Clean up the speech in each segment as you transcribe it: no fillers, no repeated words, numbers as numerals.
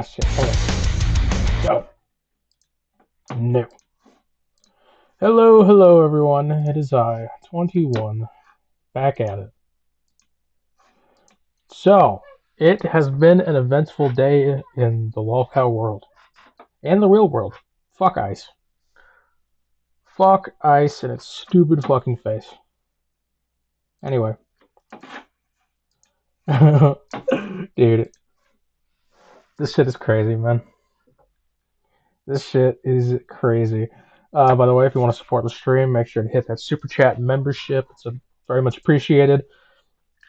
Ah, shit. Hold on. No. Hello, hello, everyone. It is I, 21, back at it. So, it has been an eventful day in the lolcow world. And the real world. Fuck ice. Fuck ice in its stupid fucking face. Anyway. Dude. This shit is crazy, man. This shit is crazy. By the way, if you want to support the stream, make sure to hit that super chat membership. It's very much appreciated.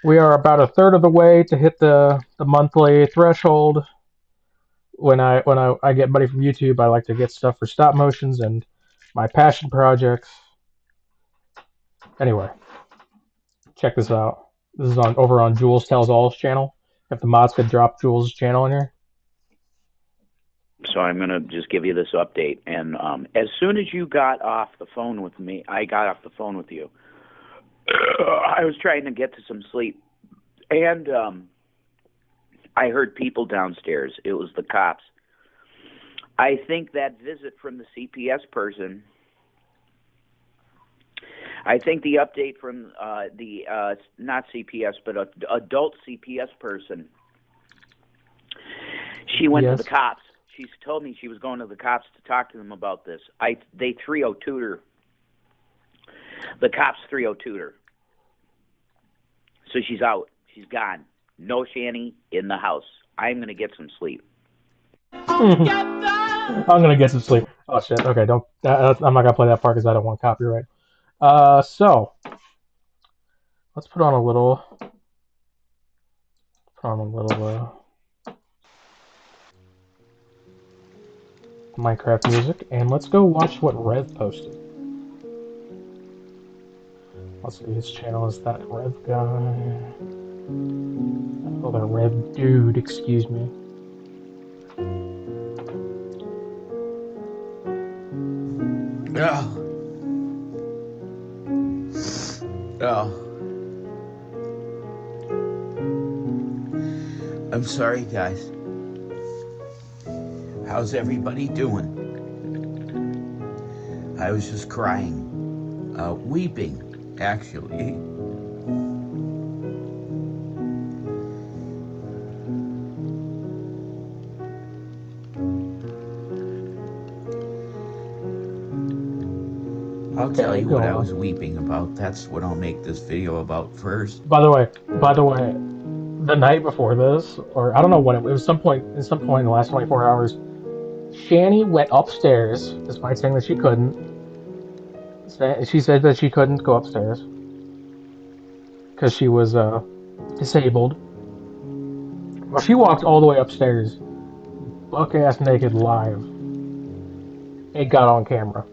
We are about a third of the way to hit the monthly threshold. When I get money from YouTube, I like to get stuff for stop motions and my passion projects. Anyway, check this out. This is over on Jules Tells All's channel. If the mods could drop Jules' channel in here. So I'm going to just give you this update. And as soon as you got off the phone with me, I got off the phone with you. I was trying to get to some sleep. And I heard people downstairs. It was the cops. I think that visit from the CPS person, I think the update from not CPS, but adult CPS person, she went to the cops. She told me she was going to the cops to talk to them about this. They 302'd her. The cops 302'd her. So she's out. She's gone. No Shanny in the house. I'm going to get some sleep. I'm going to get some sleep. Oh, shit. Okay, don't. I'm not going to play that part because I don't want copyright. So, let's put on a little Minecraft music, and let's go watch what Rev posted. Let's see, his channel is that Rev guy. Oh, that Rev dude, excuse me. Oh. Oh. I'm sorry, guys. How's everybody doing? I was just crying. Weeping, actually. I'll tell you what I was weeping about. That's what I'll make this video about first. By the way, the night before this, or I don't know when it was, some point in the last 24 hours, Shanny went upstairs, despite saying that she couldn't. She said that she couldn't go upstairs because she was disabled. Well, she walked all the way upstairs, buck-ass naked, live. It got on camera,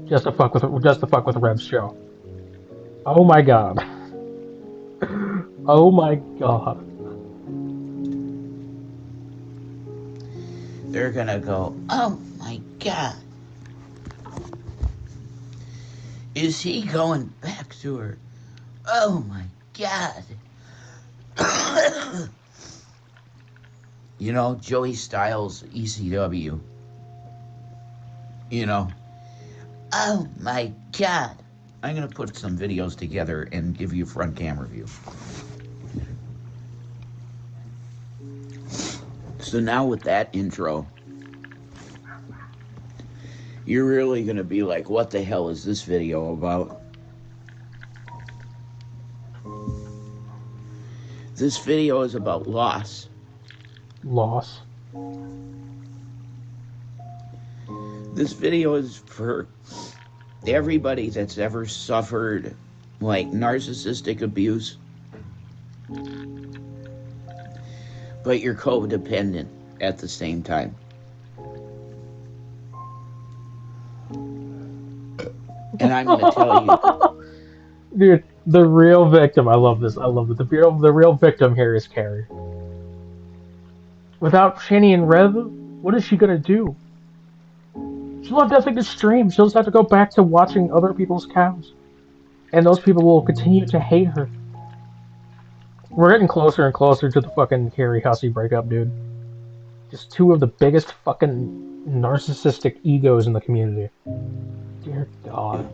just to fuck with Rev's show. Oh my god. Oh my god. They're gonna go, oh my god. Is he going back to her? Oh my god. You know, Joey Styles, ECW. You know, oh my god. I'm gonna put some videos together and give you a front camera view. So now with that intro, you're really gonna be like, what the hell is this video about? This video is about loss. Loss. This video is for everybody that's ever suffered like narcissistic abuse, but you're codependent at the same time. And I'm gonna tell you, dude, the real victim. I love this. I love it. The real victim here is Carrie. Without Shanny and Rev, what is she gonna do? She'll have nothing to stream. She'll just have to go back to watching other people's cows. And those people will continue to hate her. We're getting closer and closer to the fucking Carrie Hussey breakup, dude. Just two of the biggest fucking narcissistic egos in the community. Dear God.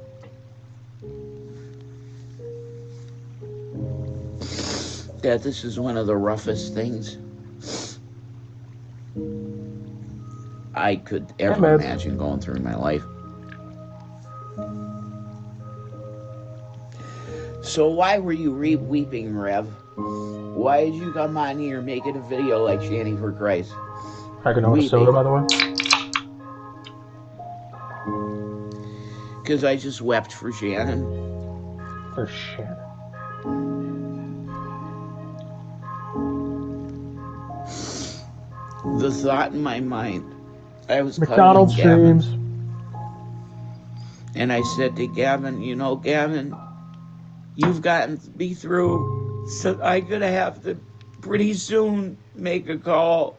Dad, this is one of the roughest things I could ever imagine going through in my life. So why were you weeping, Rev? Why did you come on here making a video like ShannyForChrist? I can order soda, by the way. Because I just wept for Shannon. For Shannon. The thought in my mind, I was McDonald's dreams. And I said to Gavin, you know, Gavin, you've gotten me through, so I'm going to have to pretty soon make a call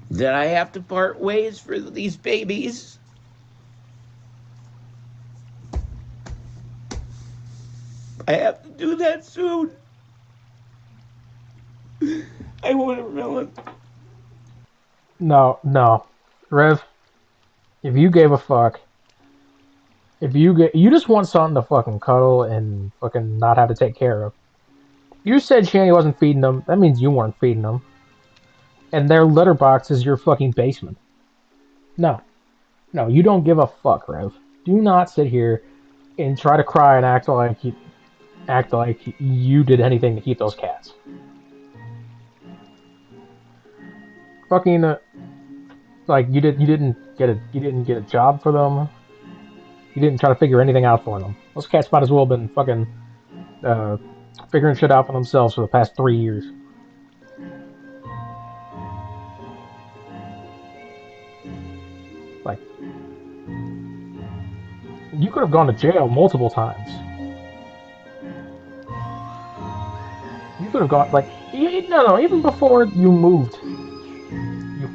that I have to part ways for these babies. I have to do that soon. I want to ruin. No. Rev, if you gave a fuck, if you just want something to fucking cuddle and fucking not have to take care of. You said Shanny wasn't feeding them, that means you weren't feeding them. And their litter box is your fucking basement. No, you don't give a fuck, Rev. Do not sit here and try to cry and act like you did anything to keep those cats. Fucking like you didn't get a job for them. You didn't try to figure anything out for them. Those cats might as well have been fucking figuring shit out for themselves for the past 3 years. Like, you could have gone to jail multiple times. You could have gone, like, no, even before you moved,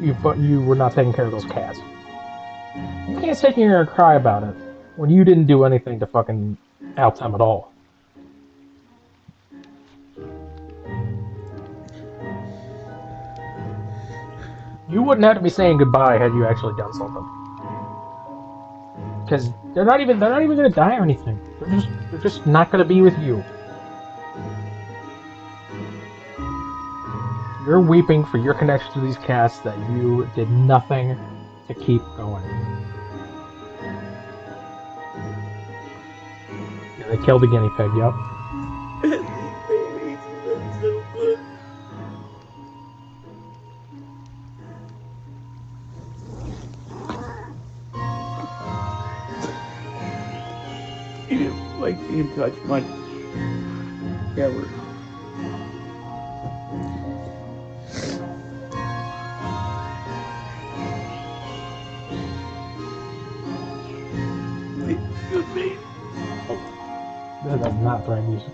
you were not taking care of those cats. You can't sit here and cry about it when you didn't do anything to fucking help them at all. You wouldn't have to be saying goodbye had you actually done something. Because they're not even gonna die or anything. They're just not gonna be with you. You're weeping for your connection to these cats that you did nothing to keep going. Yeah, they killed the guinea pig, yep. You didn't like being touched much. Ever. Excuse me. That's not bright music.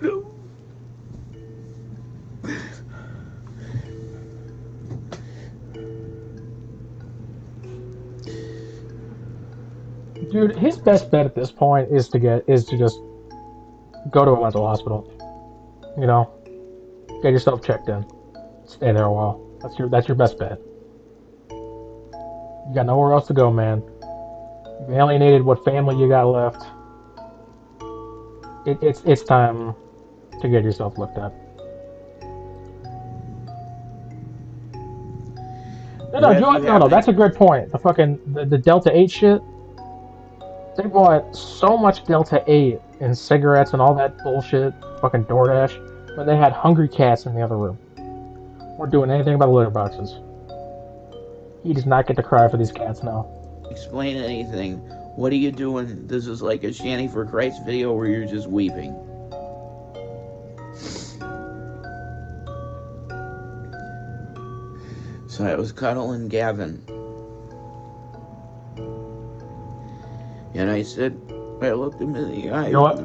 No. Dude, his best bet at this point is to just go to a mental hospital. You know, get yourself checked in, stay there a while. That's your best bet. You got nowhere else to go, man. You've alienated what family you got left. It's time to get yourself looked at. No, that's a good point. The fucking the Delta 8 shit. They bought so much Delta 8 and cigarettes and all that bullshit, fucking DoorDash, but they had hungry cats in the other room. Weren't doing anything about the litter boxes. He does not get to cry for these cats now. Explain anything. What are you doing? This is like a ShannyForChrist video where you're just weeping. So I was cuddling Gavin. And I said, I looked him in the eye. You know what?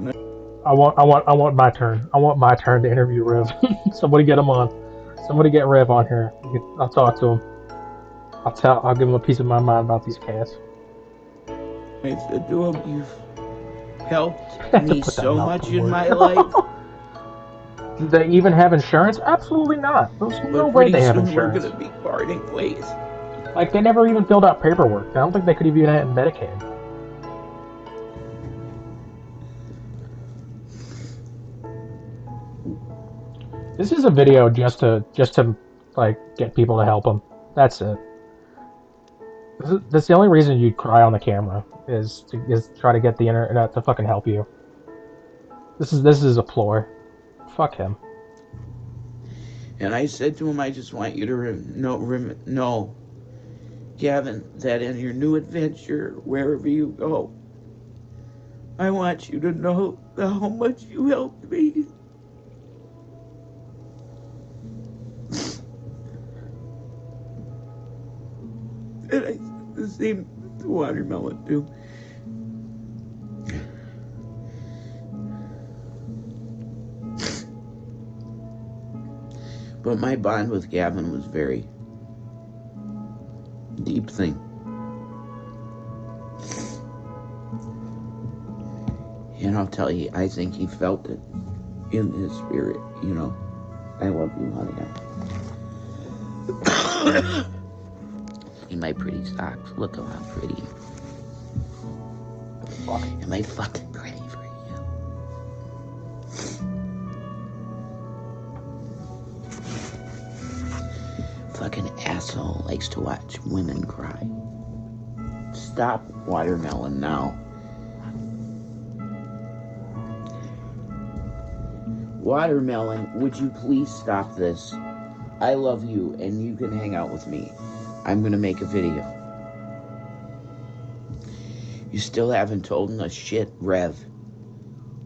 I want my turn. I want my turn to interview Rev. Somebody get him on. Somebody get Rev on here. I'll talk to him. I'll give him a piece of my mind about these cats. I said to him, you've helped I have to me put that so mouth much to in work. my life, Do they even have insurance? Absolutely not. There's no but way pretty they have soon we're insurance. gonna be parting ways. Like, they never even filled out paperwork. I don't think they could even have Medicaid. This is a video just to like get people to help them. That's it. That's the only reason you'd cry on the camera is try to get the internet to fucking help you. This is a ploy. Fuck him. And I said to him, I just want you to know, Gavin, that in your new adventure, wherever you go, I want you to know how much you helped me. And I said the same to Watermelon, too. But my bond with Gavin was very deep thing. And I'll tell you, I think he felt it in his spirit, you know. I love you, honey. In my pretty socks. Look how I'm pretty. Am I fucking pretty for you? Fucking asshole likes to watch women cry. Stop, Watermelon, now. Watermelon, would you please stop this? I love you, and you can hang out with me. I'm gonna make a video. You still haven't told us shit, Rev.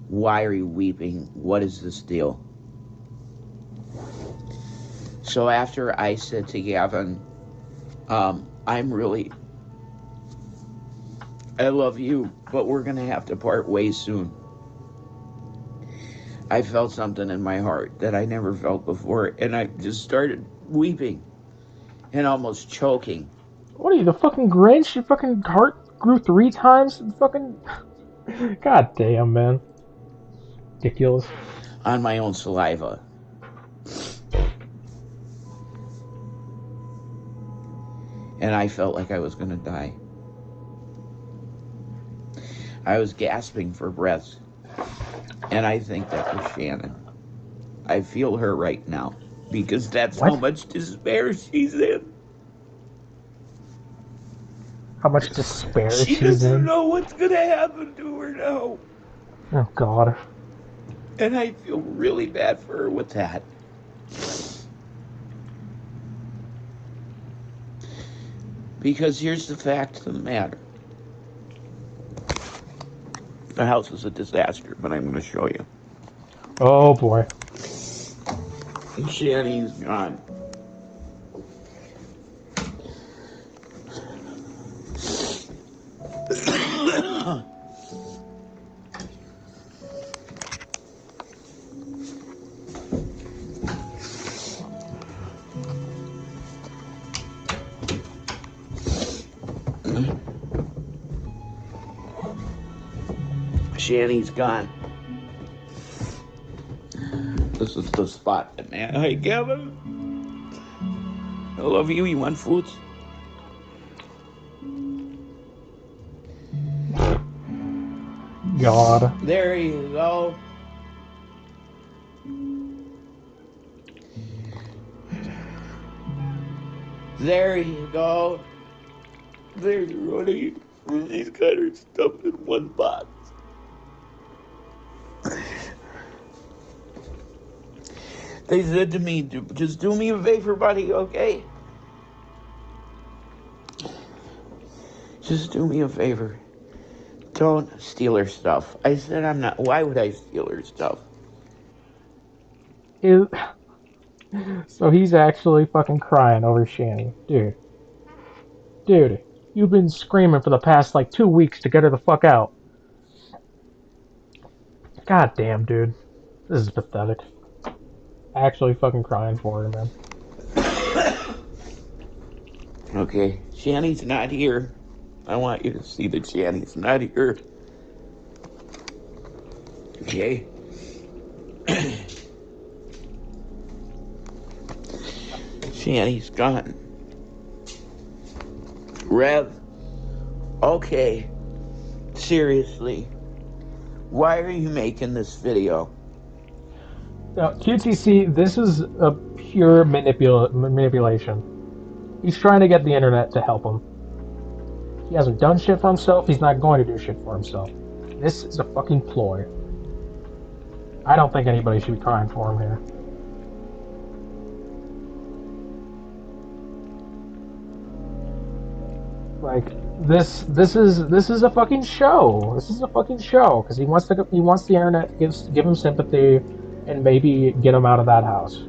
Why are you weeping? What is this deal? So after I said to Gavin, I love you, but we're gonna have to part ways soon. I felt something in my heart that I never felt before, and I just started weeping and almost choking. What are you, the fucking Grinch? Your fucking heart grew 3 times? Fucking. God damn, man. Ridiculous. On my own saliva. And I felt like I was gonna die. I was gasping for breath. And I think that was Shannon. I feel her right now. Because that's What? how much despair she's in. How much despair She she's doesn't in. know what's gonna happen to her now. Oh, God. And I feel really bad for her with that. Because here's the fact of the matter. The house is a disaster, but I'm going to show you. Oh, boy. Shanny's gone. Shanny's gone. This is the spot, man. Hey, Kevin. I love you. You want food? God. There you go. There you go. There's one of you. These guys are stuffed in one box. They said to me, just do me a favor, buddy, okay? Just do me a favor. Don't steal her stuff. I said I'm not. Why would I steal her stuff? So he's actually fucking crying over Shanny. Dude, you've been screaming for the past, like, 2 weeks to get her the fuck out. God damn, dude. This is pathetic. Actually fucking crying for her, man. Okay, Shanny's not here. I want you to see that Shanny's not here. Okay? Shanny's gone. Rev, okay, seriously, why are you making this video? Now, QTC, this is a pure manipulation. He's trying to get the internet to help him. He hasn't done shit for himself. He's not going to do shit for himself. This is a fucking ploy. I don't think anybody should be crying for him here. Like this is a fucking show. This is a fucking show because he wants the internet to give him sympathy and maybe get him out of that house.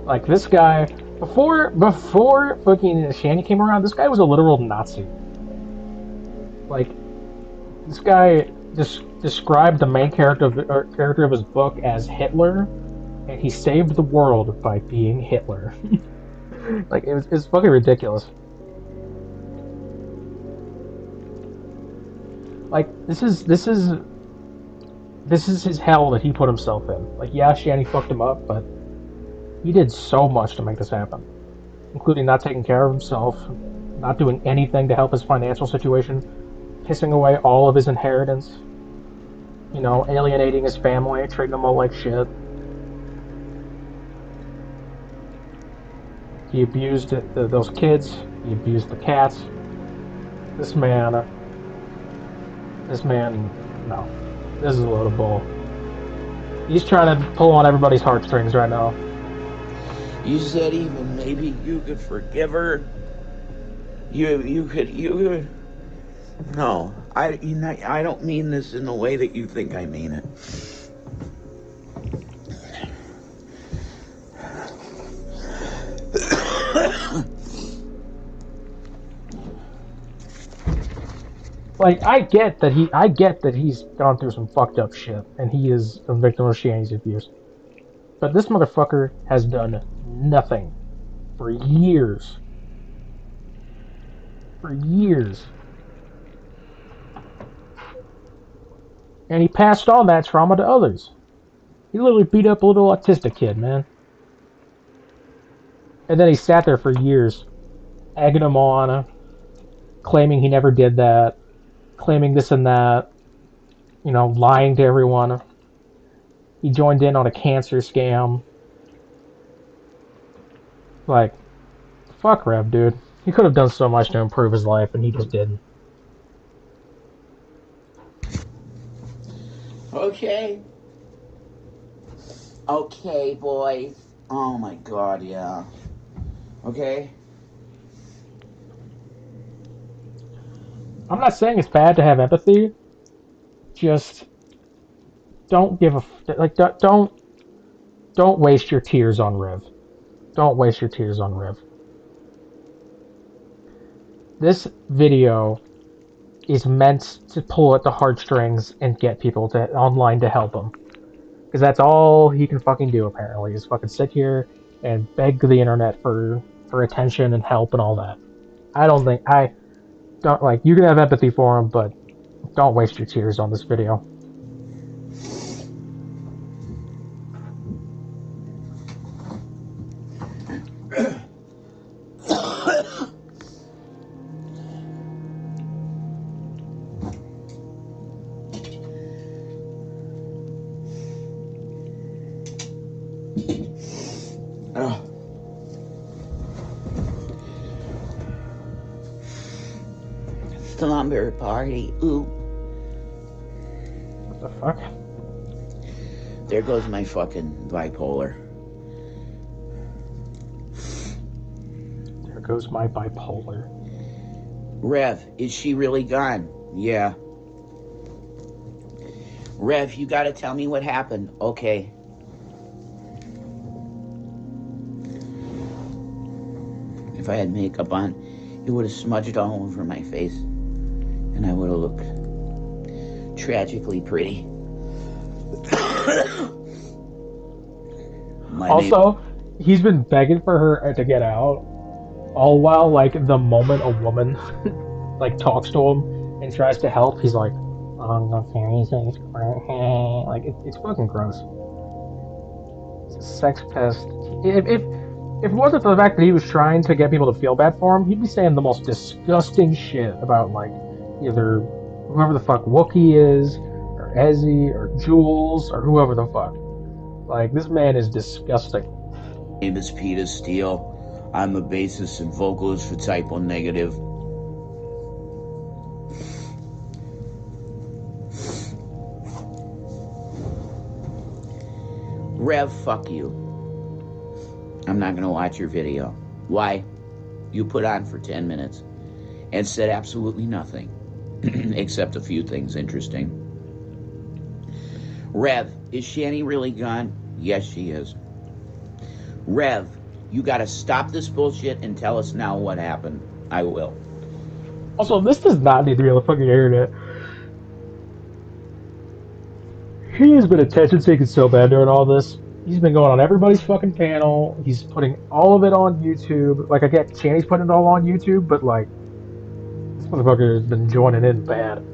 Like this guy before fucking Shanny came around, this guy was a literal Nazi. Like this guy just described the main character of his book as Hitler, and he saved the world by being Hitler. Like it's fucking ridiculous. Like this is his hell that he put himself in. Like yeah, Shanny fucked him up, but he did so much to make this happen, including not taking care of himself, not doing anything to help his financial situation, pissing away all of his inheritance, you know, alienating his family, treating them all like shit. He abused those kids. He abused the cats. This man, no. This is a load of bull. He's trying to pull on everybody's heartstrings right now. You said even maybe you could forgive her. You could. No, I don't mean this in the way that you think I mean it. Like I get that he's gone through some fucked up shit and he is a victim of Shanny's abuse. But this motherfucker has done nothing for years. For years. And he passed on that trauma to others. He literally beat up a little autistic kid, man. And then he sat there for years, egging him on, claiming he never did that, claiming this and that, you know, lying to everyone. He joined in on a cancer scam. Like, fuck Rev, dude. He could have done so much to improve his life, and he just didn't. Okay. Okay, boys. Oh my god, yeah. Okay? I'm not saying it's bad to have empathy. Just don't give a like. Don't waste your tears on Rev. Don't waste your tears on Rev. This video is meant to pull at the heartstrings and get people to online to help him. Because that's all he can fucking do, apparently, is fucking sit here and beg the internet for attention and help and all that. I don't like, you can have empathy for him, but don't waste your tears on this video. Slumber party. Ooh. What the fuck? There goes my fucking bipolar. There goes my bipolar. Rev, is she really gone? Yeah. Rev, you gotta tell me what happened. Okay. If I had makeup on, it would have smudged all over my face. And I would have looked tragically pretty. My name. Also, he's been begging for her to get out, all while like the moment a woman like talks to him and tries to help, he's like, "Oh, okay, he's like it's fucking gross." He's a sex pest. If it wasn't for the fact that he was trying to get people to feel bad for him, he'd be saying the most disgusting shit about like either whoever the fuck Wookie is, or Ezzy, or Jules, or whoever the fuck. Like this man is disgusting. Name is Peter Steele. I'm the bassist and vocalist for Type 1 Negative. Rev, fuck you. I'm not gonna watch your video. Why? You put on for 10 minutes and said absolutely nothing, except a few things interesting. Rev, is Shanny really gone? Yes, she is. Rev, you gotta stop this bullshit and tell us now what happened. I will. Also, this does not need to be on the fucking internet. He has been attention seeking so bad during all this. He's been going on everybody's fucking panel. He's putting all of it on YouTube. Like, I get Shanny's putting it all on YouTube, but like, this motherfucker has been joining in bad.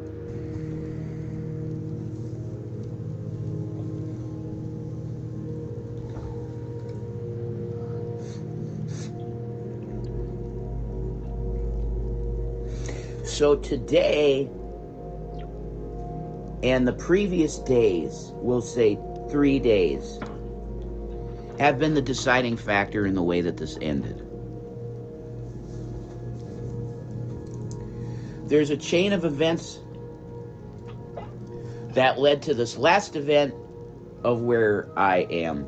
So today and the previous days, we'll say 3 days, have been the deciding factor in the way that this ended. There's a chain of events that led to this last event of where I am.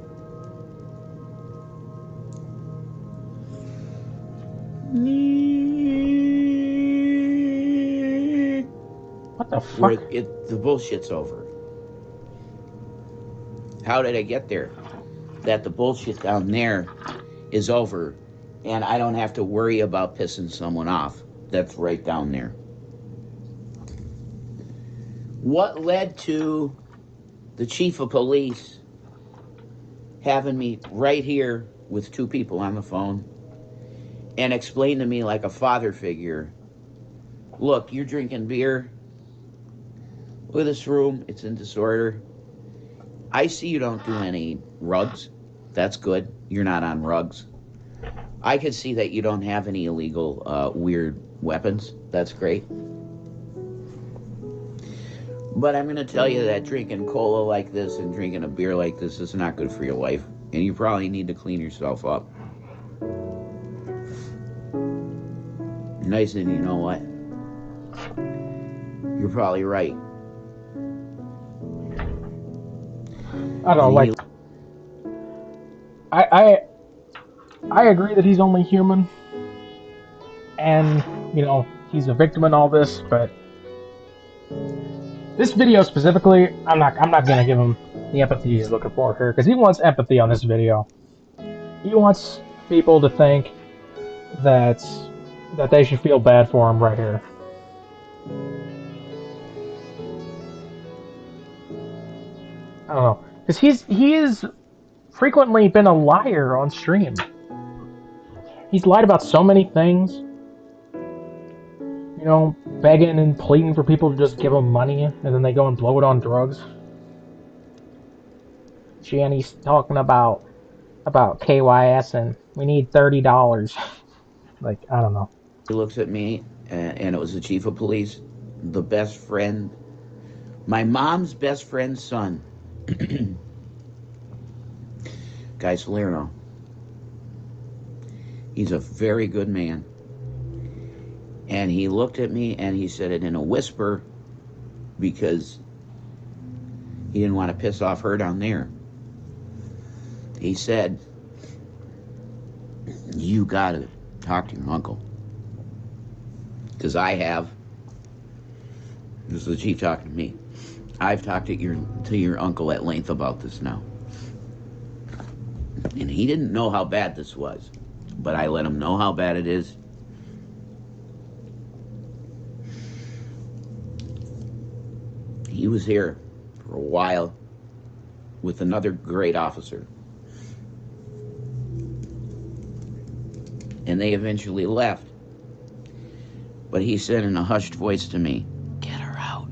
What the fuck? Where the bullshit's over. How did I get there? That the bullshit down there is over and I don't have to worry about pissing someone off. That's right down there. What led to the chief of police having me right here with 2 people on the phone and explain to me like a father figure, look, you're drinking beer. Look at this room. It's in disorder. I see you don't do any rugs. That's good. You're not on rugs. I can see that you don't have any illegal, weird weapons. That's great. But I'm going to tell you that drinking cola like this and drinking a beer like this is not good for your life. And you probably need to clean yourself up. Nice, and you know what? You're probably right. I don't know, like, I agree that he's only human, and you know he's a victim in all this. But this video specifically, I'm not gonna give him the empathy he's looking for here, because he wants empathy on this video. He wants people to think that they should feel bad for him right here. I don't know. Because he's frequently been a liar on stream. He's lied about so many things. You know, begging and pleading for people to just give him money, and then they go and blow it on drugs. Shanny's talking about KYS, and we need $30. Like, I don't know. He looks at me, and it was the chief of police, the best friend, my mom's best friend's son. Guy Salerno. He's a very good man. And he looked at me and he said it in a whisper because he didn't want to piss off her down there. He said, you gotta talk to your uncle. Because I have. This is the chief talking to me. I've talked to your uncle at length about this now. And he didn't know how bad this was. But I let him know how bad it is. He was here for a while with another great officer. and they eventually left. But he said in a hushed voice to me, "Get her out."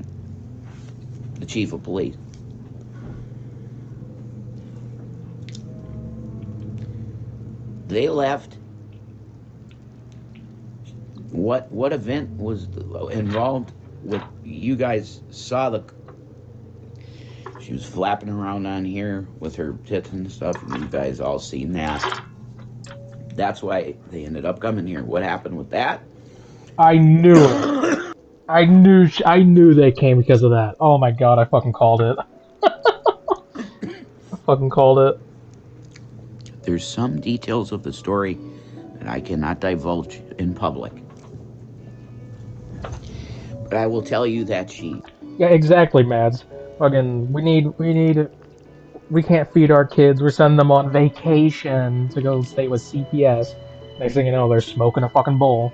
The chief of police. They left. What event was involved with you guys saw the... She was flapping around on here with her tits and stuff, and you guys all seen that. That's why they ended up coming here. What happened with that? I knew it. I knew they came because of that. Oh my god, I fucking called it. I fucking called it. There's some details of the story that I cannot divulge in public. But I will tell you that she... Yeah, exactly, Mads. Fucking, we can't feed our kids. We're sending them on vacation to go stay with CPS. Next thing you know, they're smoking a fucking bowl.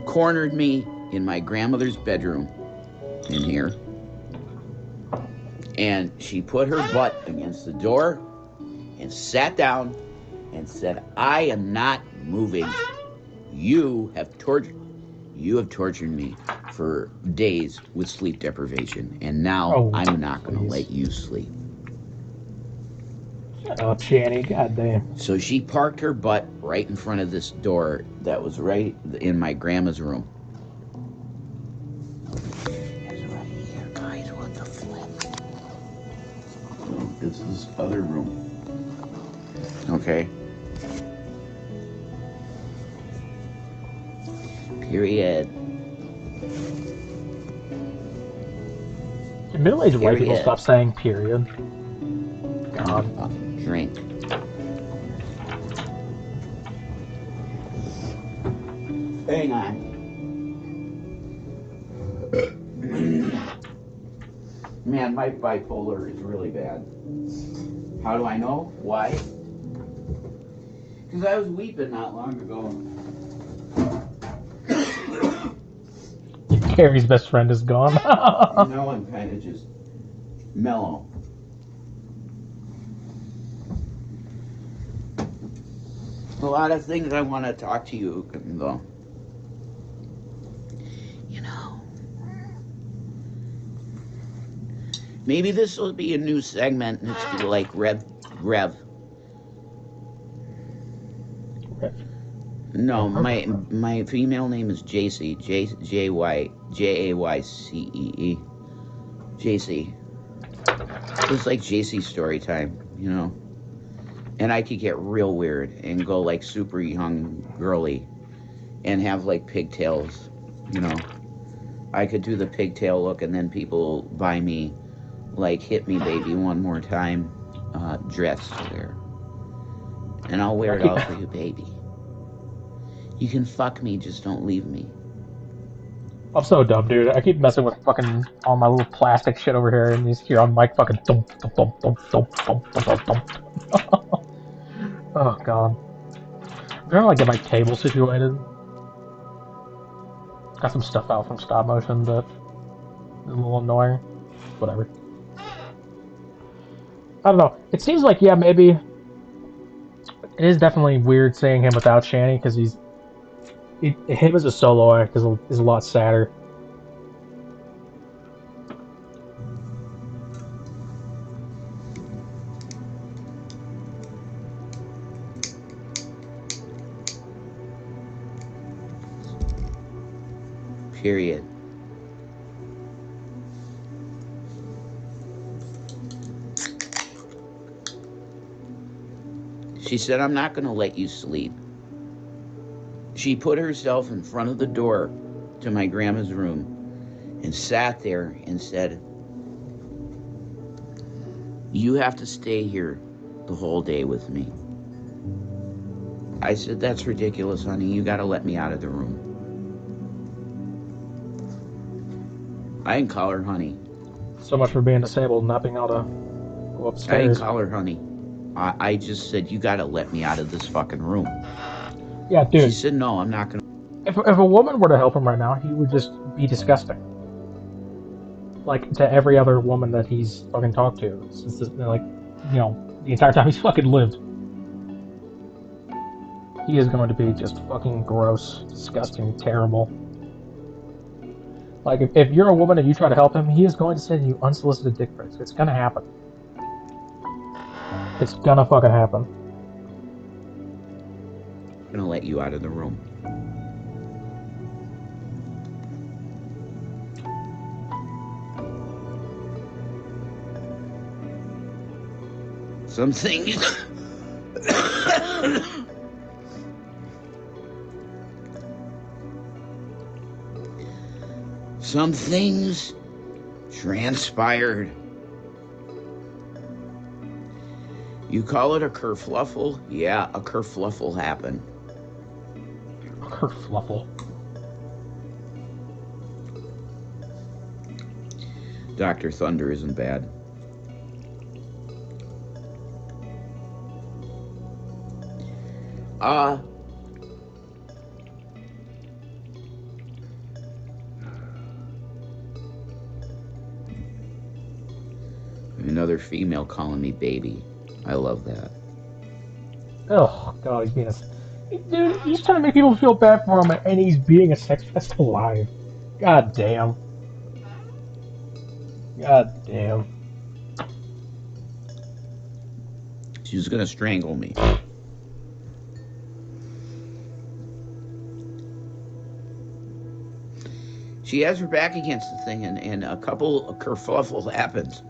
cornered me in my grandmother's bedroom in here. And she put her butt against the door and sat down and said, "I am not moving. You have tortured me for days with sleep deprivation, and now I'm not going to let you sleep." Shut up, Shanny. Goddamn. So she parked her butt right in front of this door that was right in my grandma's room. It's right here, guys. What the flip? So this is other room. Okay. Period. Can middle-aged white people stop saying period? God. Drink. Hang on. Man, my bipolar is really bad. How do I know? Why? Because I was weeping not long ago. Carrie's best friend is gone. Now I'm kind of just mellow. A lot of things I want to talk to you though. You know, maybe this will be a new segment and it's be like Rev. No, my female name is JC. Jaycee. JC. It's like JC story time, you know. And I could get real weird and go like super young girly and have like pigtails, you know. I could do the pigtail look and then people buy me like "Hit Me Baby One More Time" dress to wear. And I'll wear it all for you, baby. You can fuck me, just don't leave me. I'm so dumb, dude. I keep messing with fucking all my little plastic shit over here, and you just hear on mic fucking thump, thump, thump, thump, thump, thump, thump, thump. Oh god. I'm trying to like get my table situated. Got some stuff out from stop motion, but it's a little annoying. Whatever. I don't know. It seems like, yeah, maybe it is definitely weird seeing him without Shanny because him as a solo act is a lot sadder. Period. She said, "I'm not going to let you sleep." She put herself in front of the door to my grandma's room and sat there and said, "You have to stay here the whole day with me." I said, "That's ridiculous, honey. You got to let me out of the room." I didn't call her honey. So much for being disabled and not being able to go upstairs. I didn't call her honey. I just said, "You gotta let me out of this fucking room." Yeah, dude. She said, "No, I'm not gonna." If a woman were to help him right now, he would just be disgusting. Like, to every other woman that he's fucking talked to. Since, like, you know, the entire time he's fucking lived. he is going to be just fucking gross, disgusting, terrible. Like, if you're a woman and you try to help him, he is going to send you unsolicited dick pics. It's gonna happen. It's gonna fucking happen. I'm gonna let you out of the room. Some things some things transpired. You call it a kerfluffle? Yeah, a kerfluffle happened. Kerfluffle. Dr. Thunder isn't bad. Another female calling me baby. I love that. Oh, God, he's being a... Dude, he's trying to make people feel bad for him, and he's being a sex pest alive. God damn. God damn. She's gonna strangle me. She has her back against the thing, and a kerfluffle happens.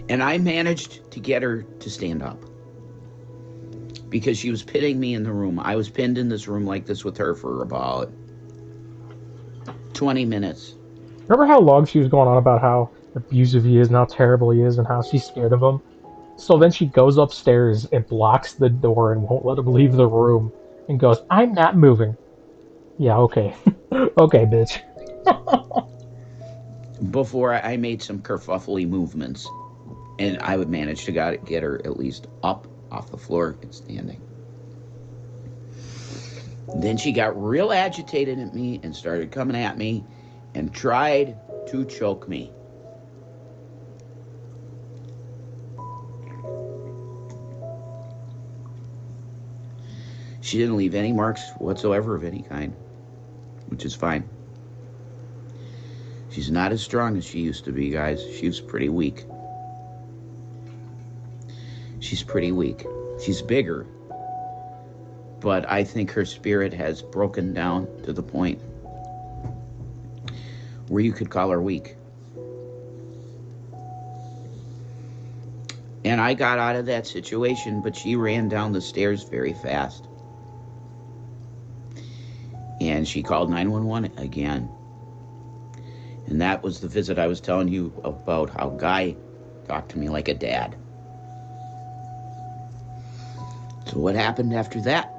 And I managed to get her to stand up. Because she was pinning me in the room. I was pinned in this room like this with her for about 20 minutes. Remember how long she was going on about how abusive he is and how terrible he is and how she's scared of him? So then she goes upstairs and blocks the door and won't let him leave the room and goes, I'm not moving. Yeah, okay. Okay, bitch. Before I made some kerfuffly movements, and I would manage to get her at least up off the floor and standing. Then she got real agitated at me and started coming at me and tried to choke me. She didn't leave any marks whatsoever of any kind, which is fine. She's not as strong as she used to be, guys. She was pretty weak. She's pretty weak. She's bigger. But I think her spirit has broken down to the point where you could call her weak. And I got out of that situation, but she ran down the stairs very fast. And she called 911 again. And that was the visit I was telling you about, how Guy talked to me like a dad. So what happened after that?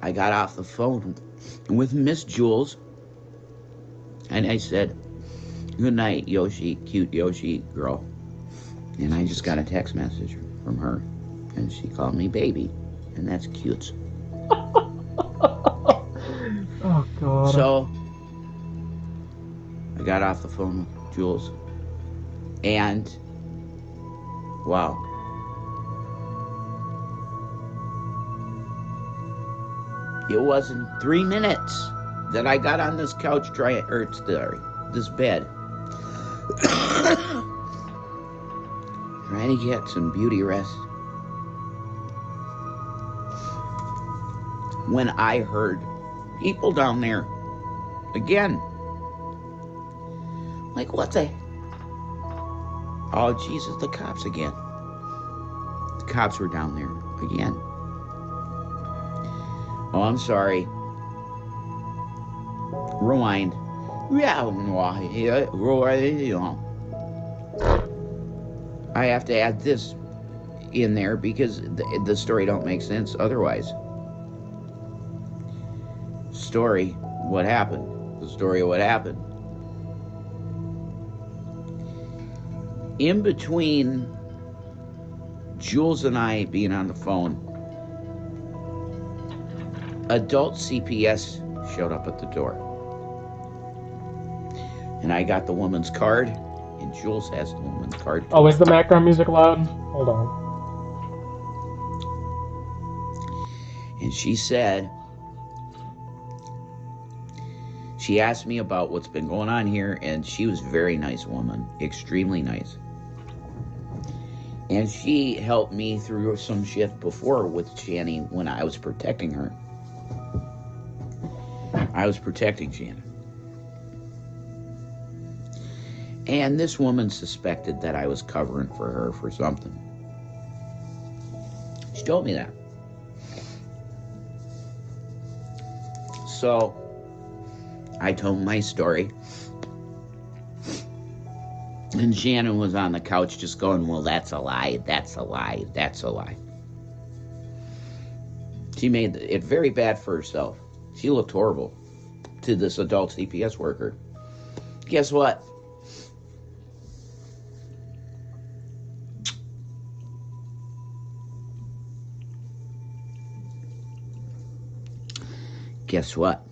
I got off the phone with Miss Jules, and I said, good night, Yoshi, cute Yoshi girl. And I just got a text message from her, and she called me baby, and that's cute. Oh, God. So I got off the phone with Jules, and wow. It wasn't 3 minutes that I got on this couch this bed. Trying to get some beauty rest. When I heard people down there again. Like, what the? Oh, Jesus, the cops again. The cops were down there again. Oh, I'm sorry. Rewind. I have to add this in there because the story don't make sense otherwise. Story, what happened? The story of what happened. In between Jules and I being on the phone, adult CPS showed up at the door. And I got the woman's card, and Jules has the woman's card too. Oh, is the background music loud? Hold on. And she said, she asked me about what's been going on here, and she was a very nice woman, extremely nice. And she helped me through some shit before with Shanny when I was protecting her. I was protecting Shanny. And this woman suspected that I was covering for her for something. She told me that. So I told my story. And Shannon was on the couch just going, well, that's a lie, that's a lie, that's a lie. She made it very bad for herself. She looked horrible to this adult CPS worker. Guess what? Guess what?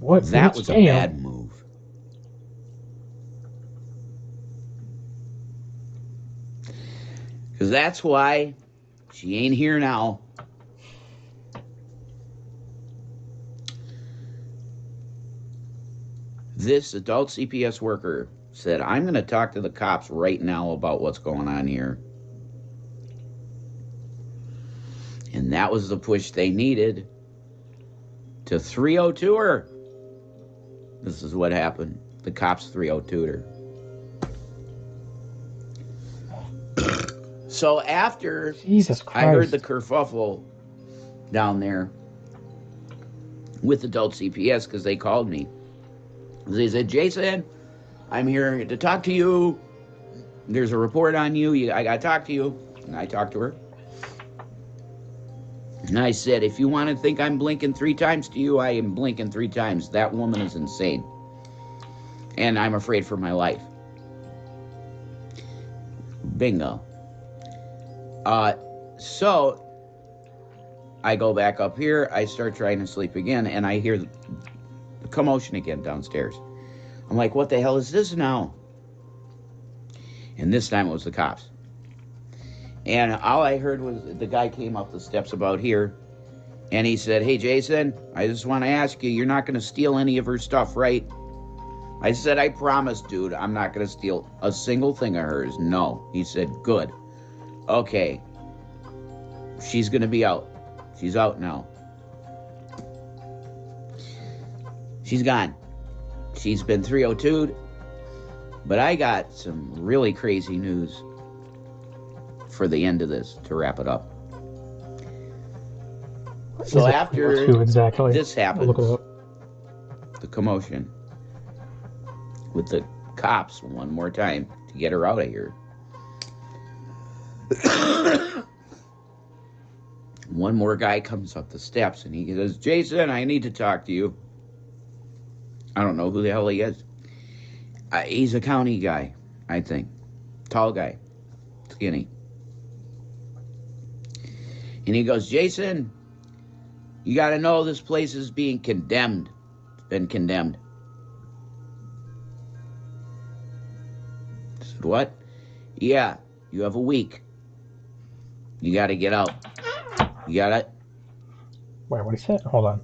What? That was a bad move. Because that's why she ain't here now. This adult CPS worker said, I'm going to talk to the cops right now about what's going on here. And that was the push they needed to 302 her. This is what happened. The cops 302'd her. So after Jesus Christ. I heard the kerfuffle down there with adult CPS, because they called me. They said, Jason, I'm here to talk to you. There's a report on you. I got to talk to you. And I talked to her. And I said, if you want to think I'm blinking 3 times to you, I am blinking 3 times. That woman is insane. And I'm afraid for my life. Bingo. So I go back up here. I start trying to sleep again, and I hear the commotion again downstairs. I'm like, what the hell is this now? And this time it was the cops. And all I heard was the guy came up the steps about here, and he said, hey, Jason, I just want to ask you, you're not going to steal any of her stuff, right? I said, I promise, dude, I'm not going to steal a single thing of hers. No. He said, good. Okay. She's going to be out. She's out now. She's gone. She's been 302'd. But I got some really crazy news for the end of this to wrap it up. So after exactly? this happens, the commotion with the cops one more time to get her out of here. One more guy comes up the steps and he says, Jason, I need to talk to you. I don't know who the hell he is. He's a county guy, I think. Tall guy. Skinny. And he goes, Jason, you got to know this place is being condemned. It's been condemned. I said, what? Yeah, you have a week. You got to get out. You got it? Wait, what he said? Hold on.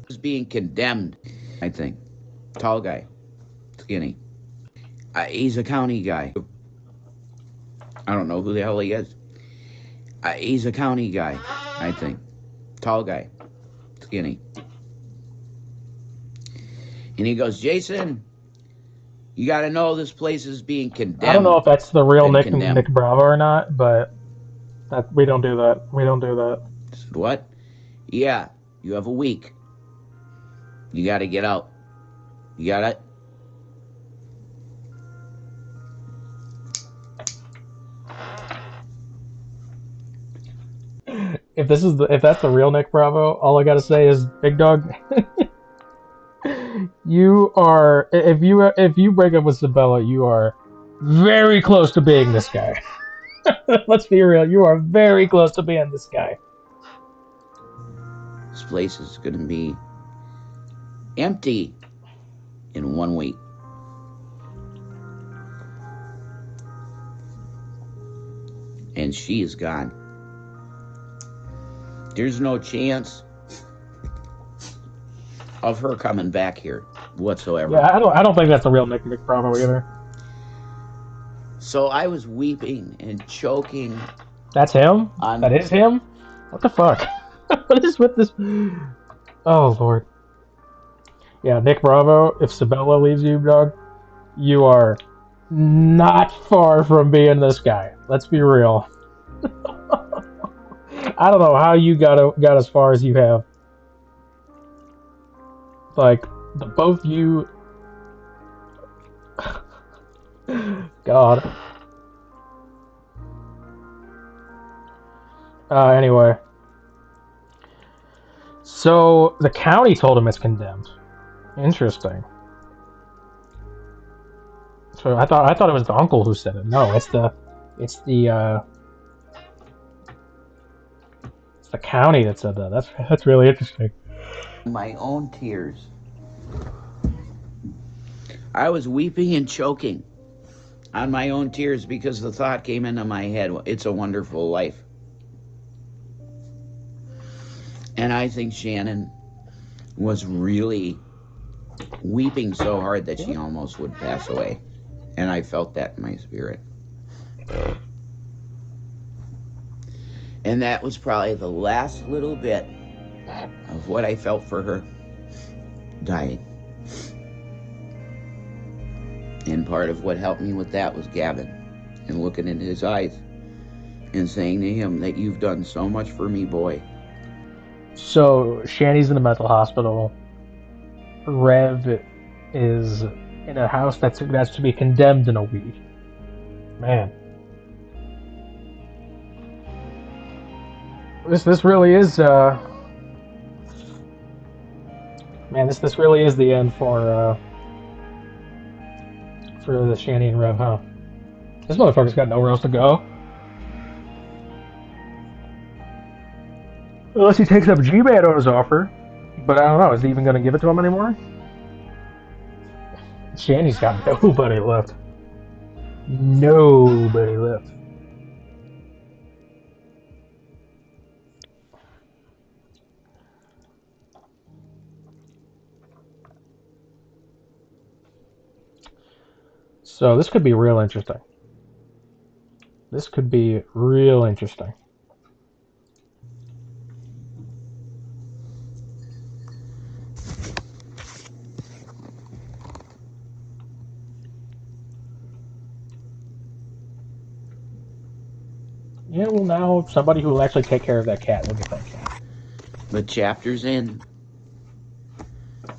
It's being condemned, I think. Tall guy. Skinny. He's a county guy. I don't know who the hell he is. He's a county guy, I think. Tall guy. Skinny. And he goes, Jason, you got to know this place is being condemned. I don't know if that's the real Nick condemned. Bravo or not, but we don't do that. We don't do that. I said, what? Yeah, you have a week. You got to get out. You got it? If that's the real Nick Bravo, all I gotta say is, Big Dog, you are, if you break up with Sabella, you are very close to being this guy. Let's be real, you are very close to being this guy. This place is going to be empty in 1 week. and she is gone. There's no chance of her coming back here whatsoever. Yeah, I don't think that's a real Nick Bravo either. So I was weeping and choking. That's him? That is him? What the fuck? What is with this? Oh, Lord. Yeah, Nick Bravo, if Sabella leaves you, dog, you are not far from being this guy. Let's be real. I don't know how you got as far as you have. Like, the both you... God. Anyway. So, the county told him it's condemned. Interesting. So I thought it was the uncle who said it. No, it's the county that said that. That's really interesting. My own tears. I was weeping and choking on my own tears because the thought came into my head, it's a wonderful life. And I think Shannon was really weeping so hard that she almost would pass away. And I felt that in my spirit. And that was probably the last little bit of what I felt for her dying. And part of what helped me with that was Gavin, and looking in his eyes and saying to him that you've done so much for me, boy. So Shanny's in a mental hospital. Rev is in a house that's to be condemned in a week. Man. This really is man, this really is the end for the Shanny and Rev, huh? This motherfucker's got nowhere else to go. Unless he takes up G-Man on his offer. But I don't know, is he even going to give it to him anymore? Shanny's got nobody left. Nobody left. So this could be real interesting. This could be real interesting. Yeah, well now somebody who will actually take care of that cat will get that cat. But chapters end.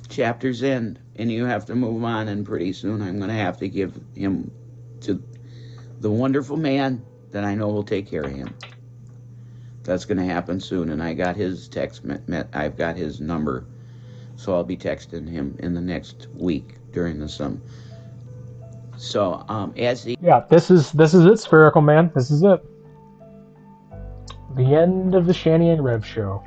Chapters end, and you have to move on, and pretty soon I'm going to have to give him to the wonderful man that I know will take care of him. That's going to happen soon, and I got his text, I've got his number, so I'll be texting him in the next week during the summer. So, as he... Yeah, this is it, Spherical Man. This is it. The end of the Shanny and Rev show.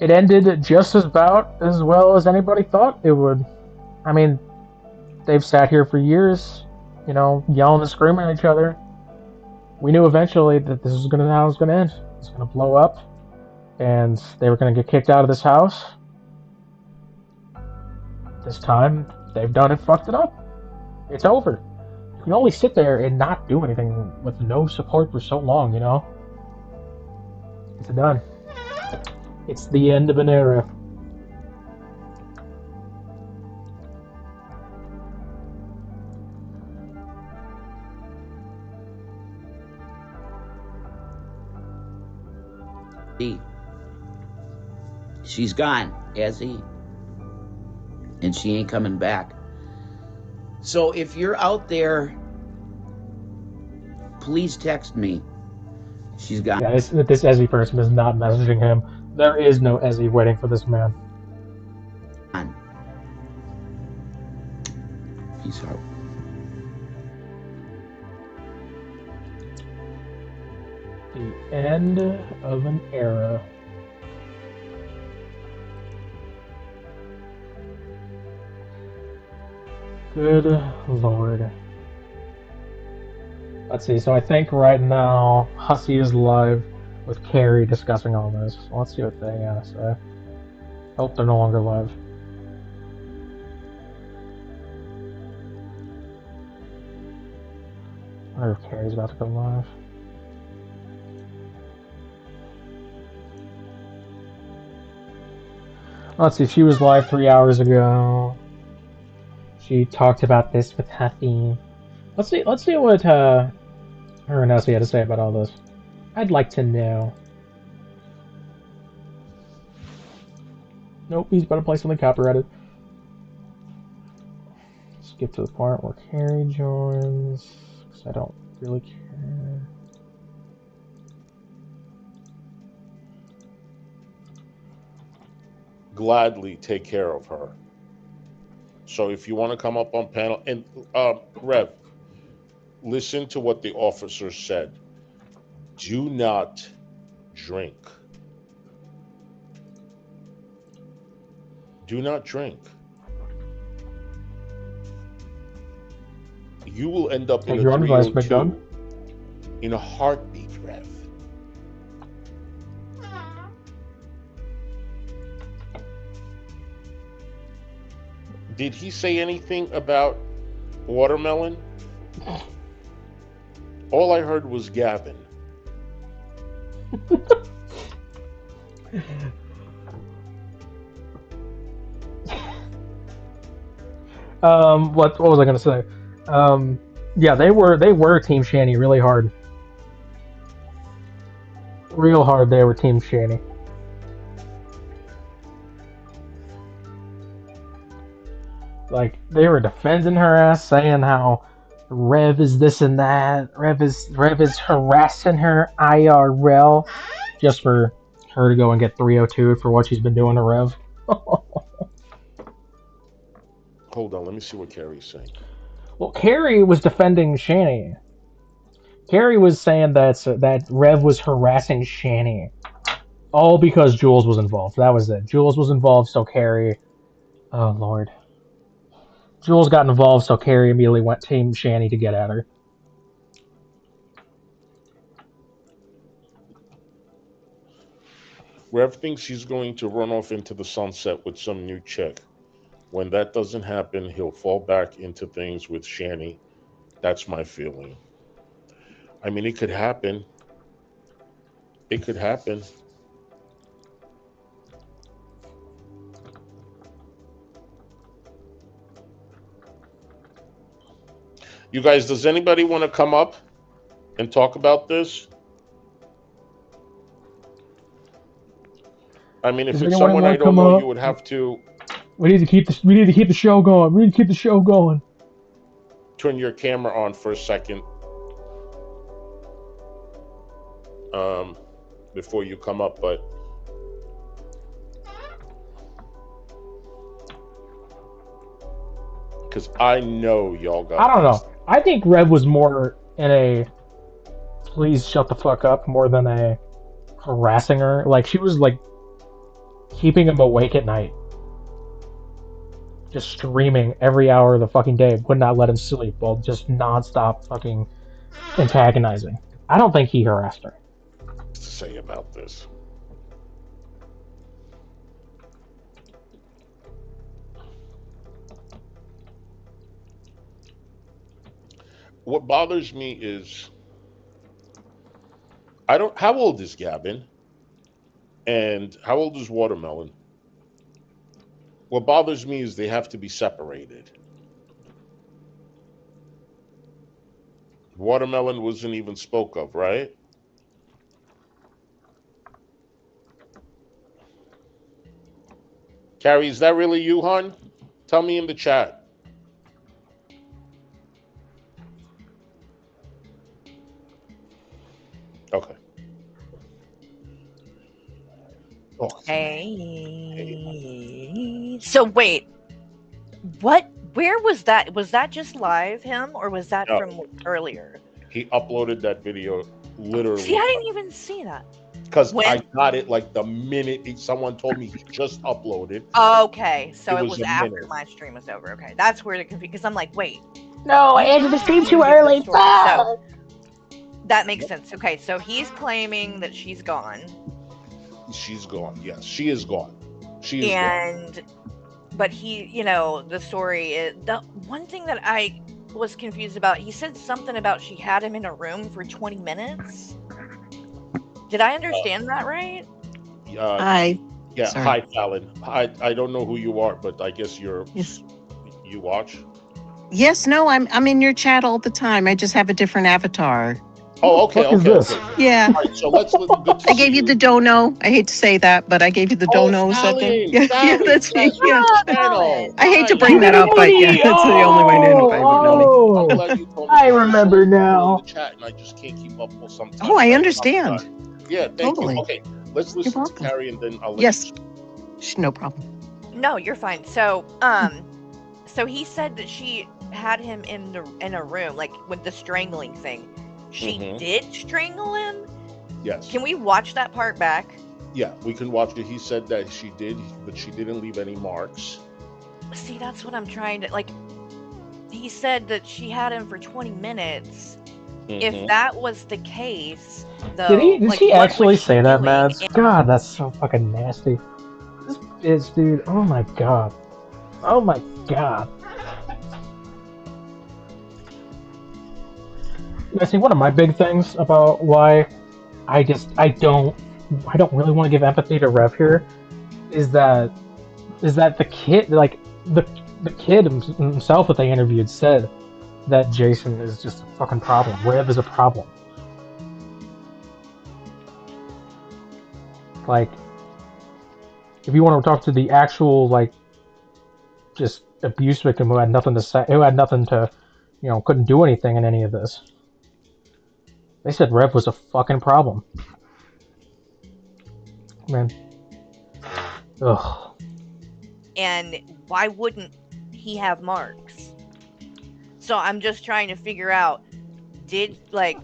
It ended just about as well as anybody thought it would. I mean, they've sat here for years, you know, yelling and screaming at each other. We knew eventually that this was how it was going to end. It's going to blow up, and they were going to get kicked out of this house. This time, they've done it, fucked it up. It's over. You can only sit there and not do anything with no support for so long, you know? It's done. It's the end of an era. She's gone, Ezzy. And she ain't coming back. So if you're out there, please text me. She's gone. Yeah, this Ezzy person is not messaging him. There is no Ezzy waiting for this man. Peace out. The end of an era. Good Lord. Let's see. So I think right now Hussey is live with Carrie discussing all this. So let's see what they say. Hope they're no longer live. I wonder if Carrie's about to go live. Let's see. She was live 3 hours ago. She talked about this with Huffy. Let's see what her and Hussey had to say about all this. I'd like to know. Nope, he's about to play something copyrighted. Skip to the part where Carrie joins, because I don't really care. Gladly take care of her. So if you want to come up on panel, and Rev, listen to what the officer said. Do not drink. Do not drink. You will end up in a 302 in a heartbeat, Rev. Did he say anything about watermelon? All I heard was Gavin. What was I gonna say? Yeah, they were Team Shanny really hard. Real hard they were Team Shanny. Like, they were defending her ass, saying how Rev is this and that. Rev is harassing her IRL just for her to go and get 302 for what she's been doing to Rev. Hold on, let me see what Carrie's saying. Well, Carrie was defending Shanny. Carrie was saying that Rev was harassing Shanny. All because Jules was involved. That was it. Jules was involved, so Carrie... Oh, Lord. Jules got involved, so Carrie immediately went Team Shanny to get at her. Rev thinks he's going to run off into the sunset with some new chick. When that doesn't happen, he'll fall back into things with Shanny. That's my feeling. I mean, it could happen. It could happen. You guys, does anybody want to come up and talk about this? I mean, if it's someone I don't know, you would have to. We need to keep the show going. We need to keep the show going. Turn your camera on for a second. Before you come up, but because I know y'all got. I don't know. I think Rev was more in a please shut the fuck up more than a harassing her. Like, she was like keeping him awake at night. Just screaming every hour of the fucking day, would not let him sleep while just nonstop fucking antagonizing. I don't think he harassed her. To say about this. What bothers me is how old is Gavin? And how old is Watermelon? What bothers me is they have to be separated. Watermelon wasn't even spoke of, right? Carrie, is that really you, hon? Tell me in the chat. Okay. Hey. So wait, what? Where was that? Was that just live him, or was that from earlier? He uploaded that video literally. See, I didn't even see that. Because I got it like the minute someone told me he just uploaded. Okay, so it was after my stream was over. Okay, that's where the confusion. Because I'm like, wait. No, I ended the stream too early. That makes sense. Okay, so he's claiming that she's gone. She's gone. Yes, she is gone. She is gone. And but he, you know, the story is the one thing that I was confused about. He said something about she had him in a room for 20 minutes. Did I understand that right? Uh, Hi. yeah. Sorry. Hi, Fallon. I don't know who you are, but I guess Yes. you watch. Yes, no, I'm in your chat all the time. I just have a different avatar. Oh, okay, What is okay, this? okay. Yeah. All right, so good to I see gave you the dono. I hate to say that, but I gave you the Oh, dono second. Fallon, Yeah, yeah, Fallon, that's me. yes, Yeah. Oh, channel. Colin. I hate to Hi, bring that up, but yeah, Yay! it's the only way Oh, anybody would know me. I'm oh! glad you told me I because there's so remember many people in the now. chat and I just can't keep up with Oh, sometimes. I I understand. apologize. Yeah, thank you. Totally. Okay, let's You're listen to welcome. Carrie and then I'll let Yes. you. No problem. No, you're fine. So, so he said that she had him in a room, like with the strangling thing. She Mhm. did strangle him. Yes. Can we watch that part back? Yeah, we can watch it. He said that she did, but she didn't leave any marks. See, that's what I'm trying to like. He said that she had him for 20 minutes. If Mhm. that was the case, Did he? though, Did like she what was actually she say that, doing? Mads? God, that's so fucking nasty. This bitch, dude. Oh my god. Oh my god. You see, one of my big things about why I don't really want to give empathy to Rev here is that the kid, like the kid himself that they interviewed said that Jason is just a fucking problem. Rev is a problem. Like, if you want to talk to the actual, like, just abuse victim who had nothing to say, who had nothing to, couldn't do anything in any of this, they said Rev was a fucking problem. Man. Ugh. And why wouldn't he have marks? So I'm just trying to figure out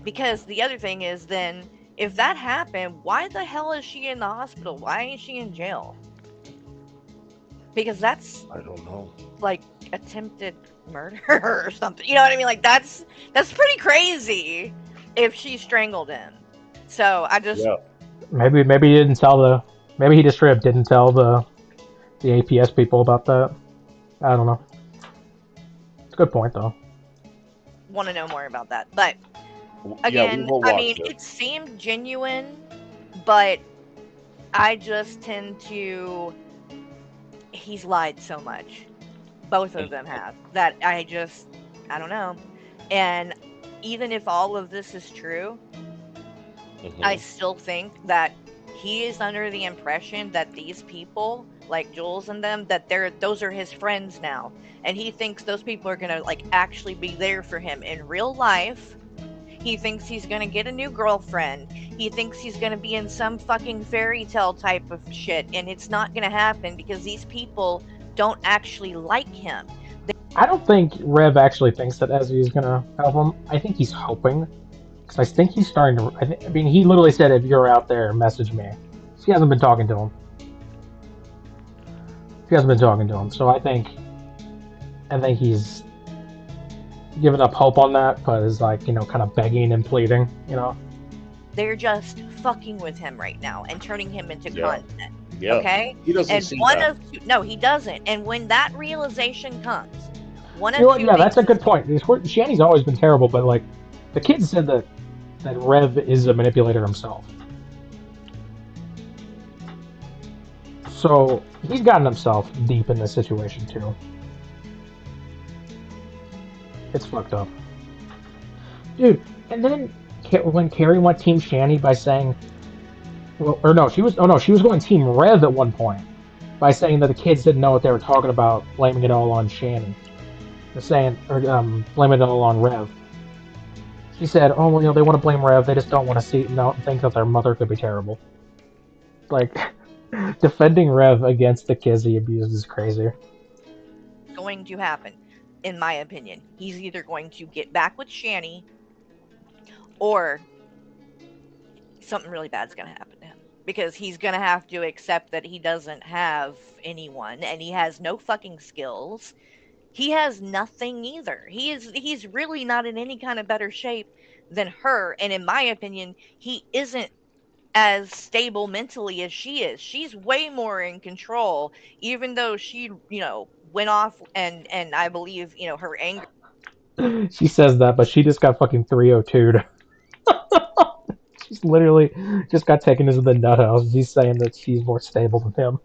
because the other thing is then if that happened, why the hell is she in the hospital? Why ain't she in jail? Because that's I don't know. like attempted murder or something. You know what I mean? Like that's pretty crazy if she strangled him. So I just Maybe he didn't tell maybe he just straight up didn't tell the APS people about that. I don't know. It's a good point though. want to know more about that. But Yeah, we again, will I watch mean, it. it seemed genuine, but I just tend to he's lied so much. Both of them have that I don't know. And even if all of this is true, I Mhm. still think that he is under the impression that these people, like Jules and them, that those are his friends now. And he thinks those people are gonna like actually be there for him in real life. He thinks he's gonna get a new girlfriend. He thinks he's gonna be in some fucking fairy tale type of shit, and it's not gonna happen because these people don't actually like him. I don't think Rev actually thinks that Ezzy is gonna help him. I think he's hoping, because I think he's starting to. I mean, he literally said, "If you're out there, message me." She hasn't been talking to him. She hasn't been talking to him, so I think he's giving up hope on that, but is like, kind of begging and pleading. They're just fucking with him right now and turning him into content. Yeah. Okay? He doesn't And see one that. of two, no, he doesn't. And when that realization comes, one You know of what? two Yeah, things that's a is good point. Shanny's always been terrible, but like, the kid said that Rev is a manipulator himself. So he's gotten himself deep in this situation too. It's fucked up, dude. And then when Carrie went Team Shanny by saying, well, or no, she was, oh no, she was going Team Rev at one point by saying that the kids didn't know what they were talking about, blaming it all on Shanny, blaming it all on Rev. She said, "Oh well, they want to blame Rev. They just don't want to think that their mother could be terrible." Like, defending Rev against the kids he abused is crazy. going to happen, in my opinion. He's either going to get back with Shanny or something really bad's going to happen to him. Because he's going to have to accept that he doesn't have anyone and he has no fucking skills. He has nothing either. He's really not in any kind of better shape than her. And in my opinion, he isn't as stable mentally as she is. She's way more in control, even though she, went off and I believe, her anger She says that, but she just got fucking 302'd. She's literally just got taken into the nut house. She's saying that she's more stable than him.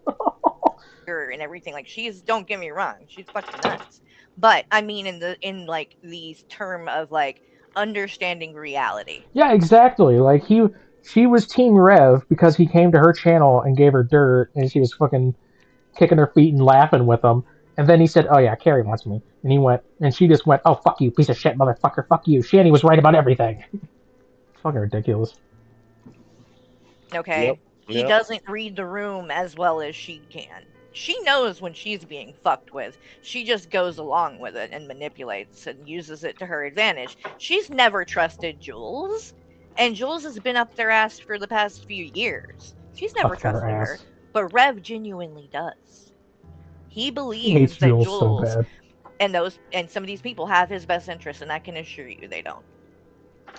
and everything. Like, she's, don't get me wrong, she's fucking nuts. But I mean, in like the term of like understanding reality. Yeah, exactly. Like she was Team Rev because he came to her channel and gave her dirt, and she was fucking kicking her feet and laughing with him. And then he said, "Oh yeah, Carrie wants me," and he went, and she just went, "Oh fuck you, piece of shit, motherfucker, fuck you." Shanny was right about everything. Fucking ridiculous. Okay. Yep. He Yep. doesn't read the room as well as she can. She knows when she's being fucked with. She just goes along with it and manipulates and uses it to her advantage. She's never trusted Jules, and Jules has been up their ass for the past few years. She's never Up their trusted her, ass. but Rev genuinely does. He He hates believes that Jules so Jules bad. and some of these people have his best interest, and I can assure you they don't.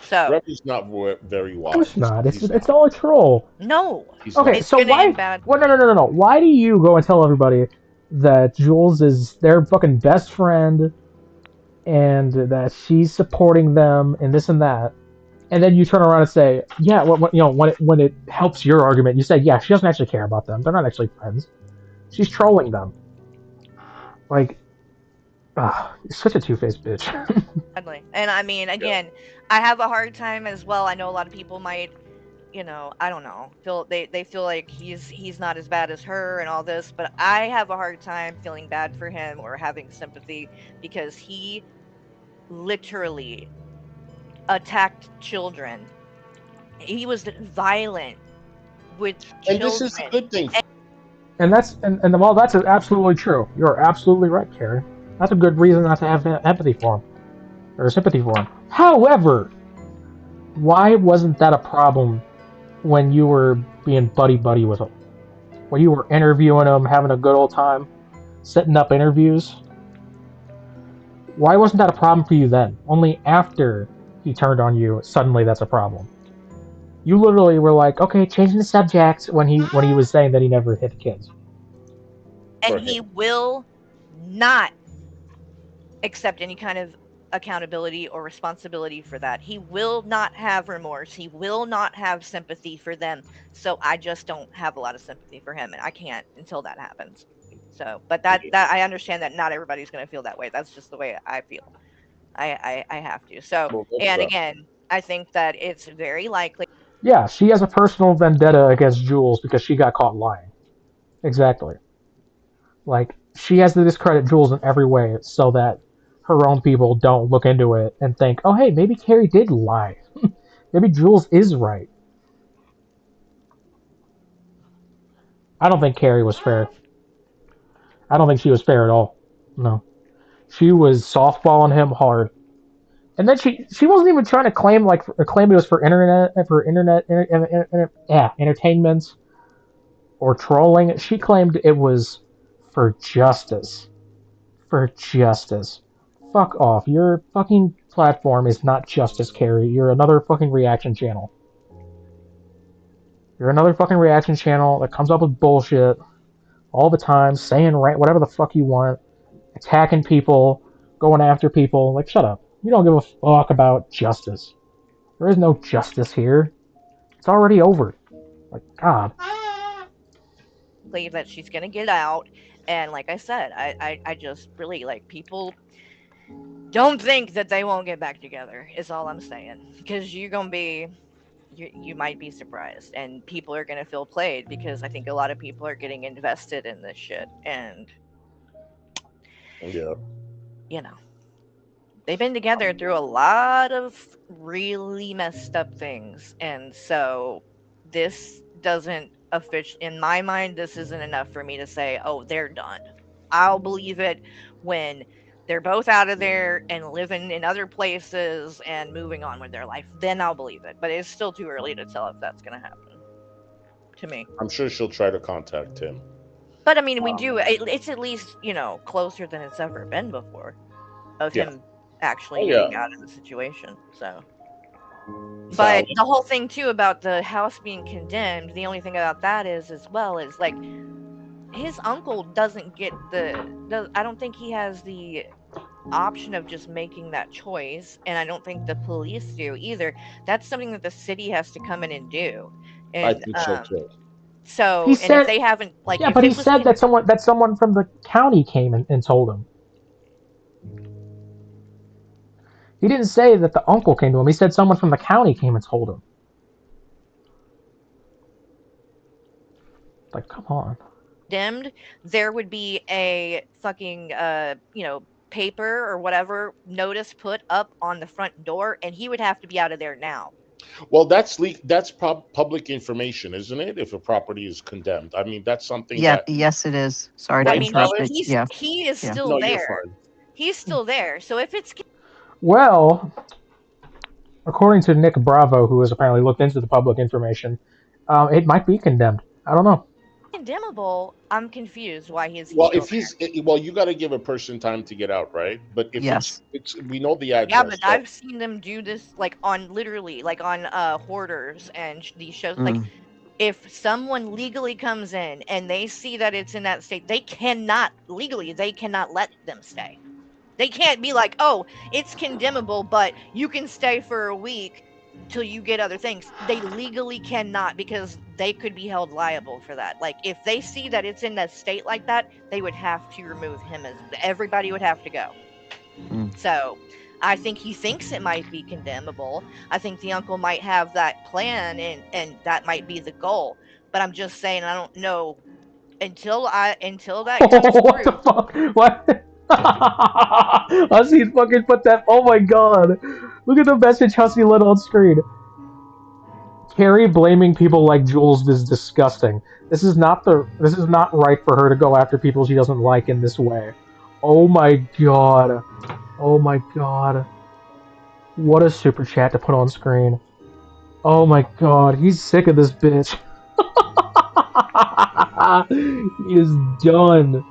So, Rev is not very Of course wise. not. He's It's not. all a troll. no, He's Okay, not. it's so gonna why? end bad. Well, no. Why do you go and tell everybody that Jules is their fucking best friend and that she's supporting them and this and that, and then you turn around and say, yeah, when it helps your argument, you say, yeah, she doesn't actually care about them. They're not actually friends. She's trolling them. Like, you're such a two-faced bitch. Exactly. And I mean, Yeah. again, I have a hard time as well. I know a lot of people might, I don't know, feel they feel like he's not as bad as her and all this, but I have a hard time feeling bad for him or having sympathy because he literally attacked children. He was violent with And this is a children. good thing. And well, that's absolutely true. You're absolutely right, Karen. That's a good reason not to have empathy for him or sympathy for him. However, why wasn't that a problem when you were being buddy buddy with him? When you were interviewing him, having a good old time, setting up interviews? Why wasn't that a problem for you then? Only after he turned on you, suddenly that's a problem. You literally were like, okay, changing the subject when he was saying that he never hit kids. And For he him. will not accept any kind of accountability or responsibility for that. He will not have remorse. He will not have sympathy for them. So I just don't have a lot of sympathy for him, and I can't until that happens. So, but that I understand that not everybody's going to feel that way. That's just the way I feel. I have to. So, Well, that's and that. again, I think that it's very likely. Yeah, she has a personal vendetta against Jules because she got caught lying. Exactly. Like, she has to discredit Jules in every way so that her own people don't look into it and think, oh, hey, maybe Carrie did lie. Maybe Jules is right. I don't think Carrie was fair. I don't think she was fair at all. No. She was softballing him hard. And then she wasn't even trying to claim it was for entertainment or trolling. She claimed it was for justice. For justice. Fuck off. Your fucking platform is not Justice Carry. You're another fucking reaction channel. You're another fucking reaction channel that comes up with bullshit all the time, saying whatever the fuck you want, attacking people, going after people. Like, shut up. You don't give a fuck about justice. There is no justice here. It's already over. Like, God. That she's going to get out. And like I said, I just really like people don't think that they won't get back together is all I'm saying, because you're going to be you might be surprised, and people are going to feel played because I think a lot of people are getting invested in this shit, and Yeah. you know they've been together through a lot of really messed up things, and so this doesn't officially, in my mind, this isn't enough for me to say, oh, they're done. I'll believe it when they're both out of there and living in other places and moving on with their life. Then I'll believe it. But it's still too early to tell if that's going to happen to me. I'm sure she'll try to contact him. But I mean, it's at least, closer than it's ever been before of Yeah. him actually Oh, getting yeah. out of the situation. So, But Valid. the whole thing too about the house being condemned, the only thing about that is as well is like his uncle doesn't get I don't think he has the option of just making that choice, and I don't think the police do either. That's something that the city has to come in and do. I And think so too. He so and if said, they haven't like yeah, if but he it was said that someone from the county came and told him. He didn't say that the uncle came to him. He said someone from the county came and told him. Like, come on. condemned, there would be a fucking paper or whatever notice put up on the front door, and he would have to be out of there now. Well, that's public information, isn't it? If a property is condemned, I mean, that's something Yeah, that. yes, it is. Sorry to I Right, mean, interrupt it. Yeah, he is yeah. still no, you're there. fine. He's still there. So if it's Well, according to Nick Bravo, who has apparently looked into the public information, it might be condemned. I don't know. condemnable, I'm confused. Why is he Well, still if there? well, you got to give a person time to get out, right? But if Yes. it's we know the Yeah, address. but So I've seen them do this like on literally like on Hoarders and these shows. Like Mm. if someone legally comes in and they see that it's in that state, they cannot let them stay. They can't be like, oh, it's condemnable, but you can stay for a week till you get other things. They legally cannot because they could be held liable for that. Like if they see that it's in a state like that, they would have to remove him as everybody would have to go. Mm. So I think he thinks it might be condemnable. I think the uncle might have that plan and that might be the goal. But I'm just saying I don't know until that comes What the through. fuck? What? Hussey fucking put that. Oh my god. Look at the message Hussey lit on screen. Carrie blaming people like Jules is disgusting. This is not right for her to go after people she doesn't like in this way. Oh my god. Oh my god. What a super chat to put on screen. Oh my god, he's sick of this bitch. He is done.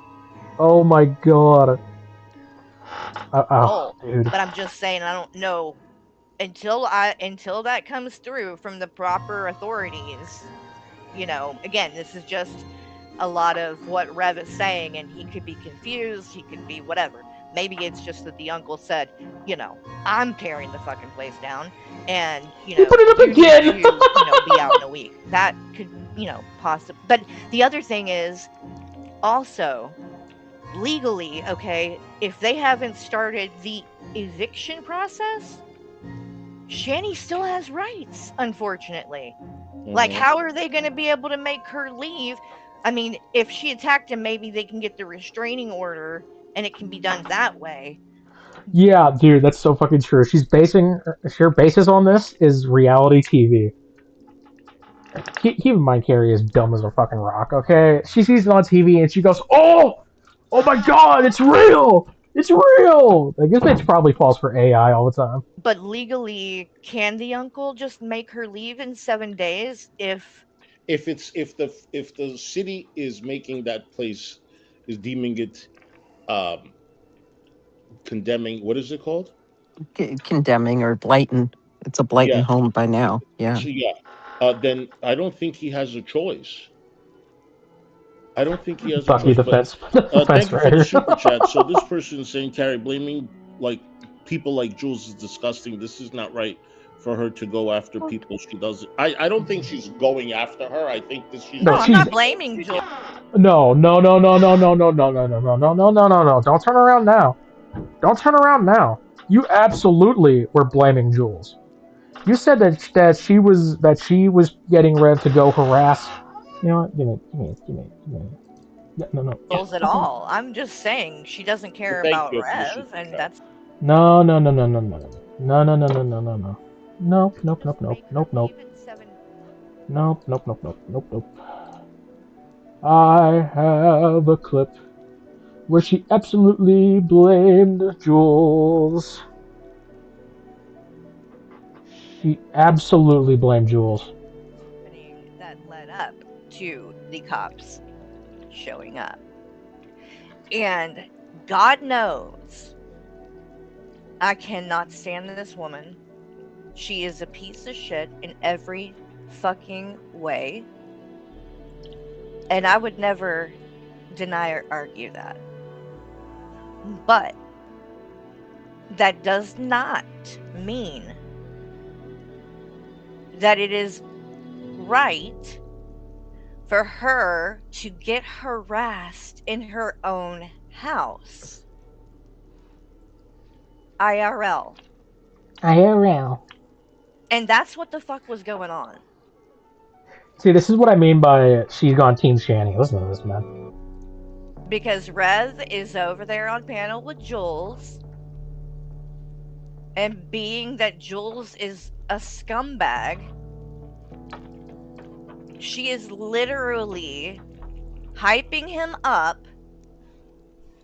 Oh my god. Oh, dude. But I'm just saying I don't know until that comes through from the proper authorities. Again, this is just a lot of what Rev is saying, and he could be confused, he could be whatever. Maybe it's just that the uncle said, I'm tearing the fucking place down, and He put it up you again. need to, be out in a week. That could, possibly. But the other thing is also legally, okay, if they haven't started the eviction process, Shanny still has rights, unfortunately. Like, how are they going to be able to make her leave? I mean, if she attacked him, maybe they can get the restraining order and it can be done that way. Yeah, dude, that's so fucking true. Her basis on this is reality TV. Keep in mind, Carrie is dumb as a fucking rock, okay? She sees it on TV and she goes, oh my god, it's real! It's real! Like, this bitch probably falls for AI all the time. But legally, can the uncle just make her leave in 7 days if if the city is making that place, is deeming it, um condemning, what is it called? Condemning or blighting. It's a Yeah. blighting home by now. Yeah. So yeah, then I don't think he has a choice. I don't think he has a Bucky choice. the But fence thank you for the rider. super chat. So this person is saying, Carrie, blaming like people like Jules is disgusting. This is not right for her to go after people she doesn't. I don't think she's going after her. I think that she's No, I'm just. not blaming Joel. No. Don't turn around now. Don't turn around now. You absolutely were blaming Jules. You said that she was getting Rev to go harass. You know what? Give me. No. At all. I'm just saying she doesn't care Thank about you for the Rev, super and chat. that's No. Nope. I have a clip where she absolutely blamed Jules. She absolutely blamed Jules. that led up to the cops showing up. And God knows I cannot stand this woman. She is a piece of shit in every fucking way. And I would never deny or argue that. But that does not mean that it is right for her to get harassed in her own house. IRL. IRL. And that's what the fuck was going on. See, this is what I mean by she's gone Team Shanny. Listen to this, man. Because Rev is over there on panel with Jules. And being that Jules is a scumbag, she is literally hyping him up,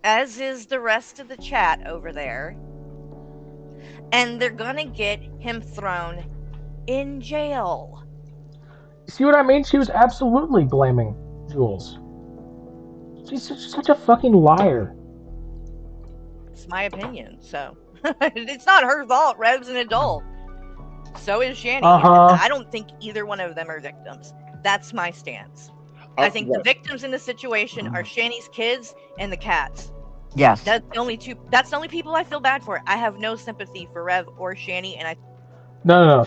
as is the rest of the chat over there. And they're gonna get him thrown in jail. See what I mean? She was absolutely blaming Jules. She's such a fucking liar. It's my opinion, so it's not her fault. Rev's an adult. So is Shanny. Uh-huh. I don't think either one of them are victims. That's my stance. I think the victims in the situation are Shanny's kids and the cats. Yes. That's the only people I feel bad for. I have no sympathy for Rev or Shanny, and No.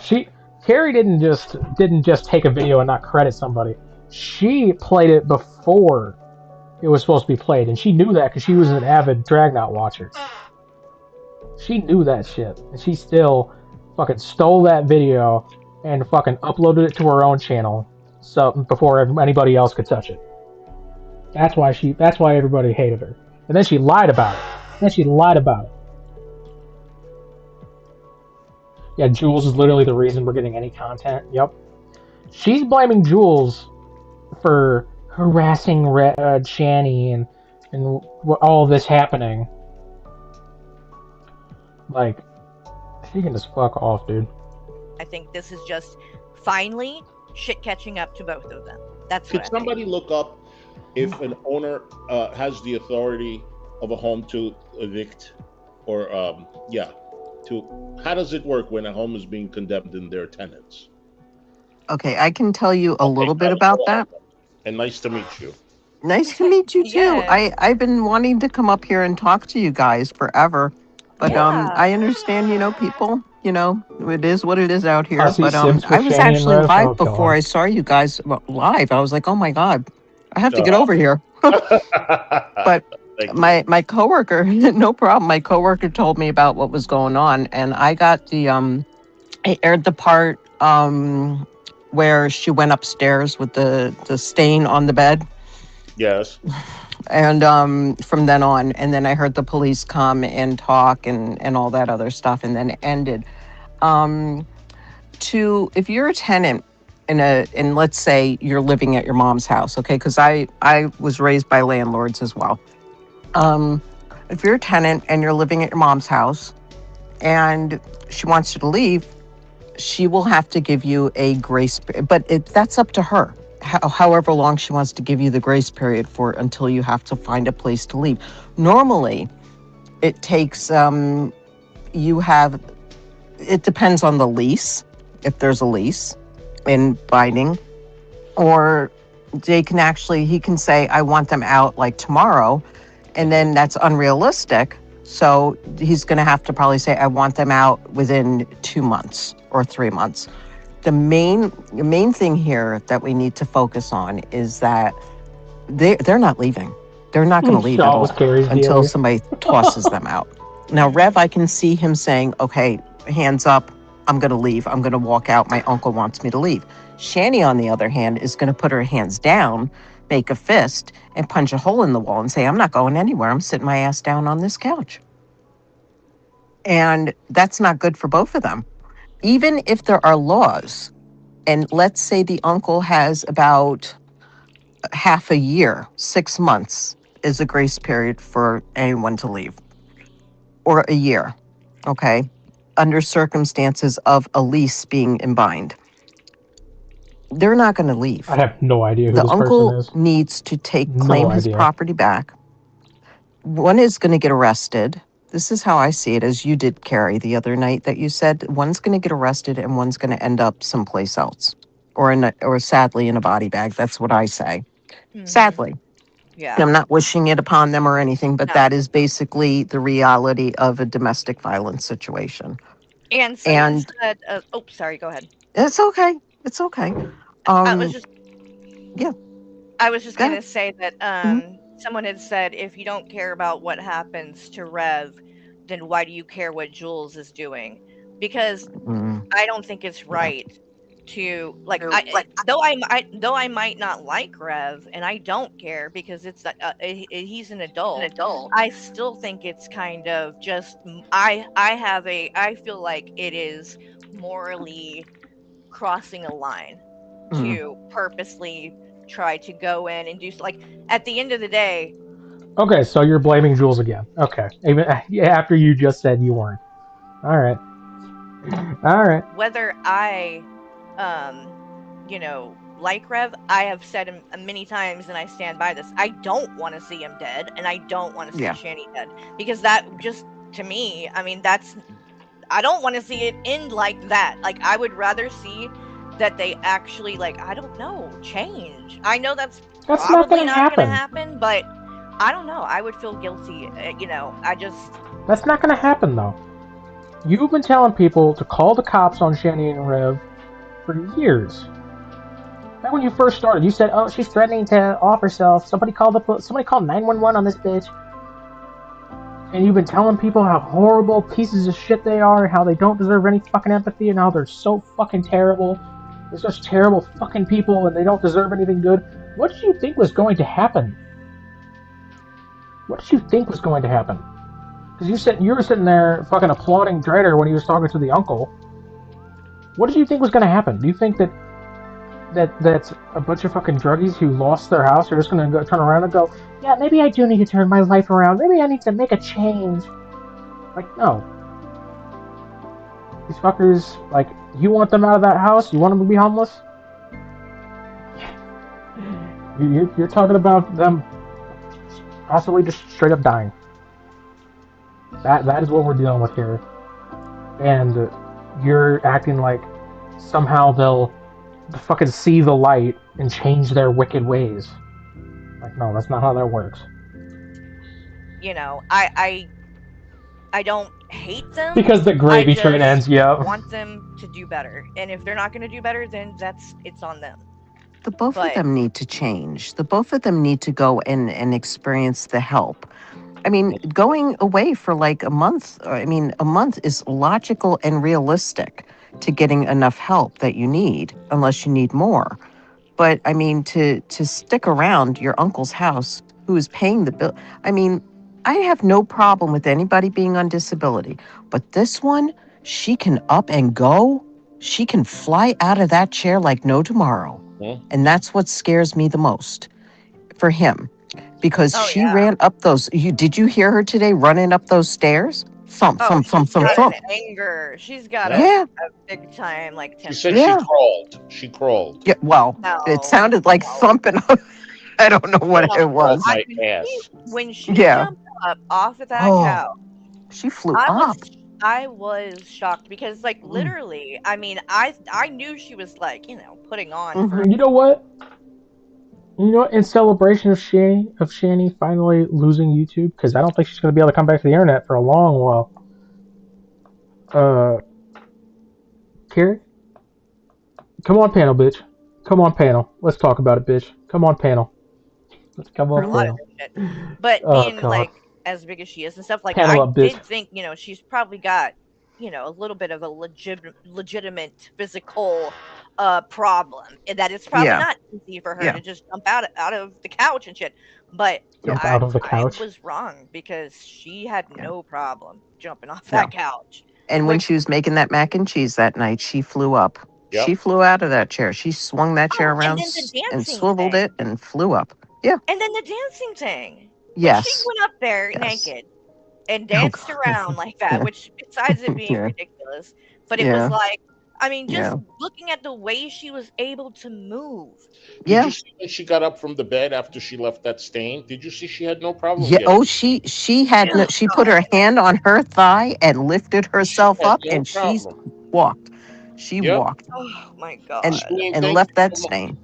Carrie didn't just take a video and not credit somebody. She played it before it was supposed to be played, and she knew that because she was an avid Dragnaut watcher. She knew that shit, and she still fucking stole that video and fucking uploaded it to her own channel, so before anybody else could touch it. That's why everybody hated her. And then she lied about it. Yeah, Jules is literally the reason we're getting any content. Yep. She's blaming Jules for harassing Shanny and all this happening. Like, she can just fuck off, dude. I think this is just finally shit catching up to both of them. That's Could what somebody look up if an owner has the authority of a home to evict, or how does it work when a home is being condemned in their tenants? Okay, I can tell you a little bit about that. And nice to meet you. Nice to meet you too. Yeah. I've been wanting to come up here and talk to you guys forever. But Yeah. I understand, people, it is what it is out here. I see But Sims for I was Shanny and actually Rev. live Oh, before God. I saw you guys live. I was like, oh my God, I have to get over here. But my coworker, no problem. My coworker told me about what was going on, and I got I aired the part where she went upstairs with the stain on the bed. Yes. And from then on, and then I heard the police come and talk and all that other stuff, and then it ended. If you're a tenant and let's say you're living at your mom's house, okay, because I was raised by landlords as well. If you're a tenant and you're living at your mom's house and she wants you to leave, she will have to give you a grace, but that's up to her. However long she wants to give you the grace period for until you have to find a place to leave. Normally, it takes, it depends on the lease, if there's a lease in binding, or he can say, I want them out like tomorrow, and then that's unrealistic. So he's going to have to probably say, I want them out within 2 months or 3 months. The main thing here that we need to focus on is that they're not leaving. They're not going to leave at all until somebody tosses them out. Now, Rev, I can see him saying, okay, hands up, I'm going to leave. I'm going to walk out. My uncle wants me to leave. Shanny, on the other hand, is going to put her hands down, make a fist, and punch a hole in the wall and say, I'm not going anywhere. I'm sitting my ass down on this couch. And that's not good for both of them. Even if there are laws, and let's say the uncle has about half a year, 6 months is a grace period for anyone to leave, or a year, okay, under circumstances of a lease being in bind. They're not going to leave. I have no idea who the this uncle person is. Needs to claim his property back. One is going to get arrested. This is how I see it, as you did, Carrie, the other night that you said one's going to get arrested and one's going to end up someplace else, or sadly in a body bag. That's what I say. Hmm. Sadly, Yeah. I'm not wishing it upon them or anything, but No. that is basically the reality of a domestic violence situation. And someone And said, "Oh, sorry. Go ahead." it's okay. It's okay. I was Um, just yeah, I was just go ahead. gonna say that Mhm. someone had said if you don't care about what happens to Rev, then why do you care what Jules is doing? Because Mm, I don't think it's yeah, right to like though I might not like Rev and I don't care because he's an adult. I still think it's kind of just I feel like it is morally crossing a line mm. to purposely try to go in and do like at the end of the day, Okay, so you're blaming Jules again. Okay, even after you just said you weren't. All right, all right. whether I like Rev, I have said him many times and I stand by this. I don't want to see him dead and I don't want to see Yeah, Shanny dead because that just to me, I mean that's I don't want to see it end like that. Like I would rather see that they actually like I don't know, change. I know that's That's not probably gonna not going to happen. happen, but I don't know. I would feel guilty, I just That's not gonna happen though. You've been telling people to call the cops on Shanny and Rev for years. Back when you first started, you said, "Oh, she's threatening to off herself. Somebody called 911 on this bitch." And you've been telling people how horrible pieces of shit they are, how they don't deserve any fucking empathy, and how they're so fucking terrible. They're such terrible fucking people, and they don't deserve anything good. What did you think was going to happen? What did you think was going to happen? Because you were sitting there fucking applauding Drider when he was talking to the uncle. What did you think was going to happen? Do you think that's a bunch of fucking druggies who lost their house are just going to go turn around and go, yeah, maybe I do need to turn my life around. Maybe I need to make a change. Like, no. These fuckers, like, you want them out of that house? You want them to be homeless? You're talking about them possibly just straight up dying. That is what we're dealing with here. And you're acting like somehow they'll fucking see the light and change their wicked ways. Like, no, that's not how that works. I don't hate them. Because the I gravy train just ends, yep. want them to do better. And if they're not going to do better, then it's on them. the both of But them need to change. The both of them need to go and experience the help. I mean, going away for like a month, a month is logical and realistic to getting enough help that you need, unless you need more. But I mean, to stick around your uncle's house who is paying the bill. I mean, I have no problem with anybody being on disability, but this one, she can up and go. She can fly out of that chair like no tomorrow. Hmm? And that's what scares me the most for him, because oh she yeah. ran up those. Did you hear her today running up those stairs? Thump, Oh, thump, thump, she's thump, got an thump. anger. She's got Yeah. Yeah, a big time like She said temper. she yeah, crawled. She crawled. yeah. Well, it No, sounded like no. thumping. I don't know No, what No, it she crawled was. my when ass. she Yeah. jumped up off of that Oh, couch, she flew I was up. I was shocked because like Mm, literally, I mean, I knew she was like, putting on for mhm. You know what? You know, in celebration of Shanny finally losing YouTube, because I don't think she's going to be able to come back to the internet for a long while. Uh, Carrie, come on, panel, bitch. Come on, panel. Let's talk about it, bitch. Come on, panel. Let's come a on, lot of panel. this shit. But Oh being God, like as big as she is and stuff, like panel I up, bitch. did think, she's probably got, a little bit of a legitimate physical problem. And that it's probably Yeah, not easy for her yeah, to just jump out of the couch and shit. But yeah, Jump out of the I couch. was wrong because she had yeah. no problem jumping off that No. couch. And when Which she was making that mac and cheese that night, she flew up. She Yep. flew out of that chair. She swung that chair oh, and around then the and dancing swiveled thing. it and flew up. Yeah. And then the dancing thing. When she Yes. went up there Yes. naked and Oh danced God. around like that, Yeah. which besides it being Yeah. ridiculous, but it was Yeah. like I mean, just Yeah. looking at the way she was able to move. Did Yeah. you see when she got up from the bed after she left that stain? Did you see she had no problem Yeah. getting? Oh, she had no. Oh She put God. her hand on her thigh and lifted She herself had up, no and she problem. walked. She Yep. walked Oh my and God. Celine, and thank left you that so much. stain.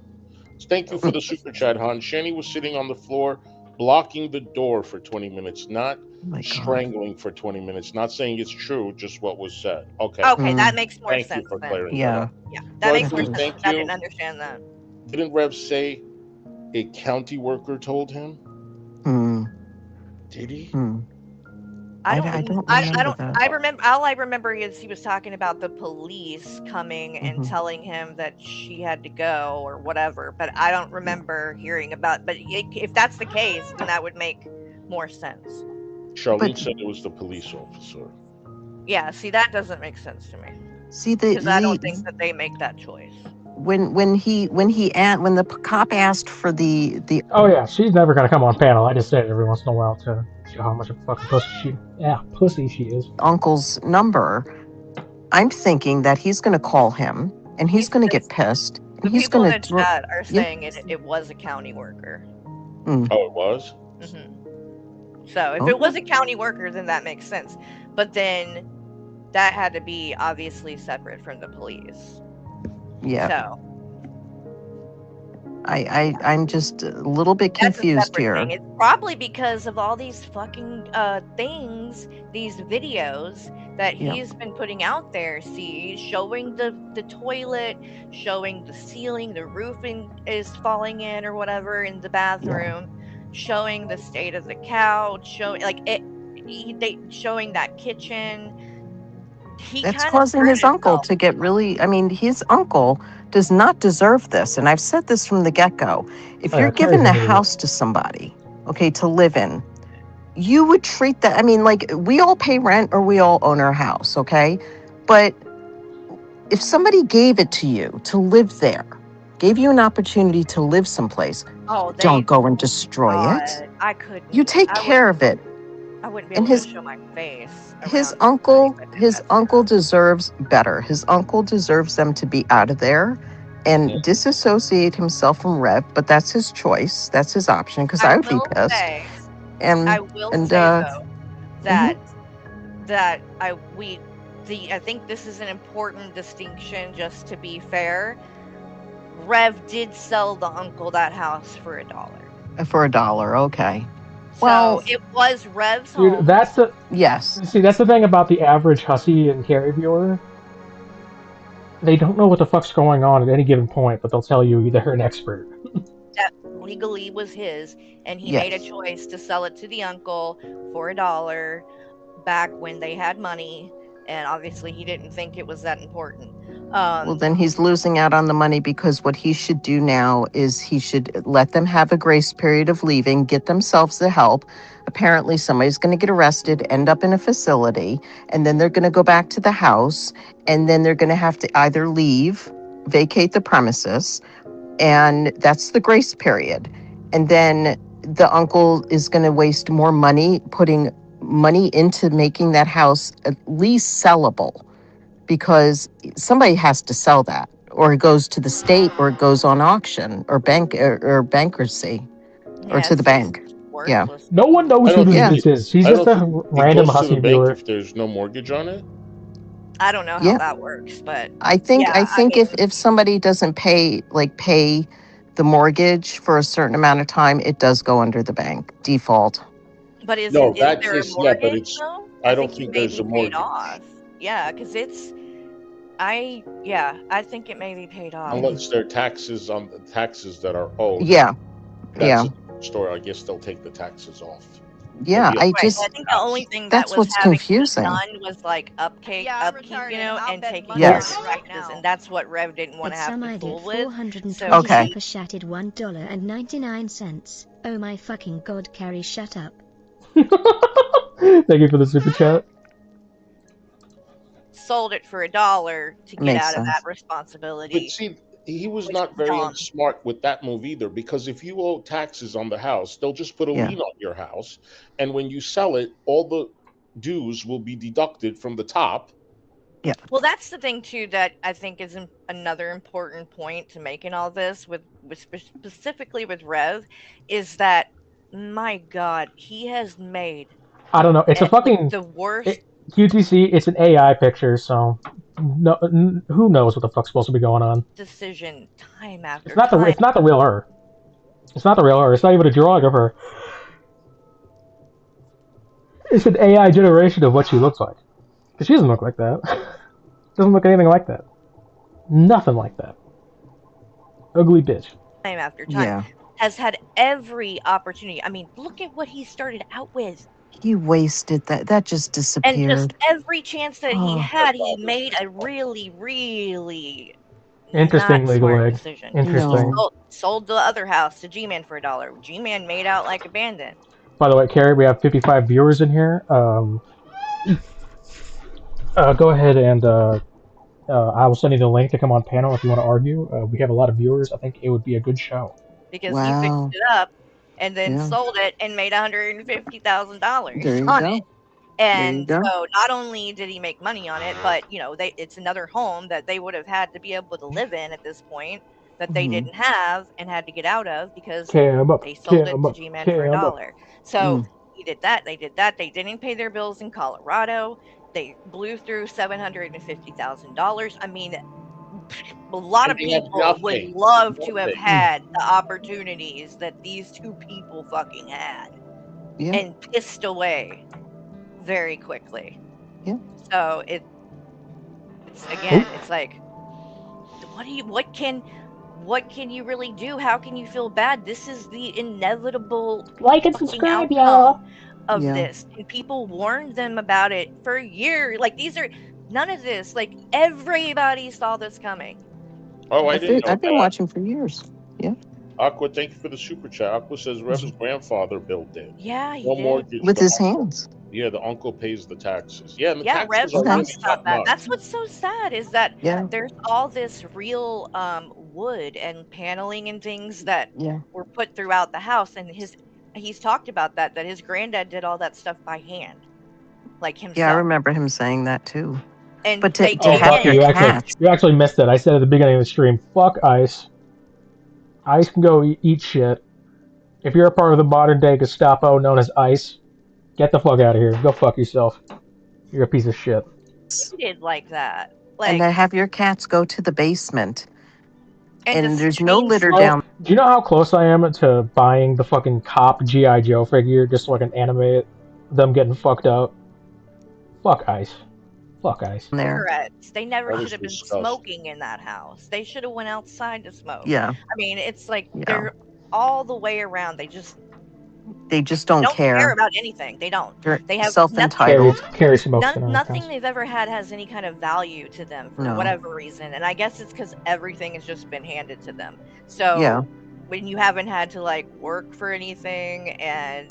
Thank you for the super chat, hon. Shanny was sitting on the floor, blocking the door for 20 minutes, not Oh my God. strangling for 20 minutes. Not saying it's true, just what was said. Okay. Okay, that Mm, makes more Thank you sense for then. clearing that yeah. up. Yeah, that makes more Joyfully, sense. thank I didn't you. understand that. Didn't Rev say a county worker told him? Hmm. Did he? Hmm. I don't remember that. I remember all I remember is he was talking about the police coming and Hmm. telling him that she had to go or whatever, but I don't remember hearing about. But if that's the case, then that would make more sense. But Charlene said it was the police officer. Yeah, see, that doesn't make sense to me see because I don't think that they make that choice. when the cop asked for the Oh yeah, she's never gonna come on panel. I just say it every once in a while to show how much of a fucking pussy she is. uncle's number, I'm thinking that he's going to call him and he's going to get pissed and The he's people going in the to chat are yeah. saying it was a county worker. Oh, it was? So if it was a county worker, then that makes sense. But then that had to be obviously separate from the police. Yeah. So I'm just a little bit that's a confused separate here. thing. It's probably because of all these fucking things, these videos that Yeah. he's been putting out there. See, showing the toilet, showing the ceiling, the roofing is falling in or whatever in the bathroom, showing the state of the couch, showing like showing that kitchen. He That's kind of causing screwed his uncle himself. to get really, I mean, his uncle does not deserve this. And I've said this from the get-go. If Oh you're yeah, Carrie's giving a an idiot. house to somebody, okay, to live in, you would treat that, I mean, like we all pay rent or we all own our house, okay? But if somebody gave it to you to live there, gave you an opportunity to live someplace, don't go and destroy it. I couldn't You even. take care of it. I wouldn't be And able to show my face his around somebody uncle that did his that uncle stuff. deserves better. His uncle deserves them to be out of there and Mhm. disassociate himself from Rev, but that's his choice. That's his option because I I would be will pissed. say, And though mhm. that I think this is an important distinction. Just to be fair, Rev did sell the uncle that house for $1. For $1, okay. So Well, it was Rev's Dude, home. that's the yes. see. That's the thing about the average Hussey and Carrie viewer. They don't know what the fuck's going on at any given point, but they'll tell you they're an expert. That legally was his, and he made a Yes. choice to sell it to the uncle for $1 back when they had money, and obviously he didn't think it was that important. Well, then he's losing out on the money because what he should do now is he should let them have a grace period of leaving, get themselves the help. Apparently, somebody's going to get arrested, end up in a facility, and then they're going to go back to the house, and then they're going to have to either leave, vacate the premises, and that's the grace period. And then the uncle is going to waste more money putting money into making that house at least sellable because somebody has to sell that or it goes to the state or it goes on auction or bankruptcy or Yeah, to the it's bank. Yeah. worthless. No one knows who this Yeah. bitch is. She's I just don't a think it random goes to the Hussey bank viewer. if there's no mortgage on it. I don't know how Yeah. that works, but I think if somebody doesn't pay the mortgage for a certain amount of time, it does go under the bank default. but No, is that there a is but mortgage it's. though? I I don't think he think may there's be a paid mortgage off. Yeah, because I think it may be paid off. unless there are taxes on the taxes that are owed. Yeah. That's Yeah. a different story. I guess they'll take the taxes off. Yeah. I Right. I just think the only thing that that's was what's having to be confusing. done was like upkeep, and taking care Yes. of the taxes, and that's what Rev didn't want to It's have some to idiot fool with. 420 Okay. super chatted $1.99. Oh my fucking god, Carrie, shut up. Thank you for the super chat. Sold it for $1 to get Makes out of that sense. But responsibility, see, he was which not was very dumb. smart with that move either, because if you owe taxes on the house, they'll just put a Yeah. lien on your house, and when you sell it, all the dues will be deducted from the top, Well, that's the thing too that I think is another important point to make in all this with specifically with Rev is that my God, he has made I don't know. It's a fucking the worst QTC. It's an AI picture, so no, who knows what the fuck's supposed to be going on? decision time after It's not the time. it's not the real her. It's not the real her. It's not even a drawing of her. It's an AI generation of what she looks like. Because she doesn't look like that. Doesn't look anything like that. Nothing like that. Ugly bitch. Time after time has had every opportunity. I mean, look at what he started out with. He wasted that. That just disappeared. And just every chance that he had, he made a really, really interesting not legal smart egg. decision. Interesting. He sold the other house to G-Man for $1. G-Man made out like a bandit. By the way, Carrie, we have 55 viewers in here. Go ahead and I will send you the link to come on panel if you want to argue. We have a lot of viewers. I think it would be a good show. Because he fixed it up and then sold it and made $150,000 on it. And so not only did he make money on it, but it's another home that they would have had to be able to live in at this point that they didn't have and had to get out of because they sold it to G-Man for $1. So he did that. They did that. They didn't pay their bills in Colorado. They blew through $750,000. I mean, a lot of people would love to have had the opportunities that these two people fucking had and pissed away very quickly. So it's again, it's like, what can you really do? How can you feel bad? This is the inevitable like and subscribe, y'all. Of this, and people warned them about it for years. Like none of this. Like everybody saw this coming. Oh, I didn't know I've been watching for years. Yeah. Aqua, thank you for the super chat. Aqua says Rev's grandfather built it. Yeah, he did. Mortgage, with his hands. Yeah, the uncle pays the taxes. Yeah, and the Rev taxes talks about that. That's what's so sad is that there's all this real wood and paneling and things that were put throughout the house, and he's talked about that his granddad did all that stuff by hand, like himself. Yeah, I remember him saying that too. And but to have your cats, you actually missed it. I said at the beginning of the stream, fuck Ice. Ice can go eat shit. If you're a part of the modern day Gestapo known as Ice, get the fuck out of here. Go fuck yourself. You're a piece of shit. He did like that. And to have your cats go to the basement. And there's no litter down. Do you know how close I am to buying the fucking cop G.I. Joe figure just so I can animate them getting fucked up? Fuck Ice. Fuck Ice. Correct. They never should have been smoking in that house. They should have went outside to smoke. Yeah. I mean, it's like they're all the way around. They just don't care about anything. They don't. They have self-entitled. Nothing they've ever had has any kind of value to them for whatever reason. And I guess it's because everything has just been handed to them. So when you haven't had to like work for anything, and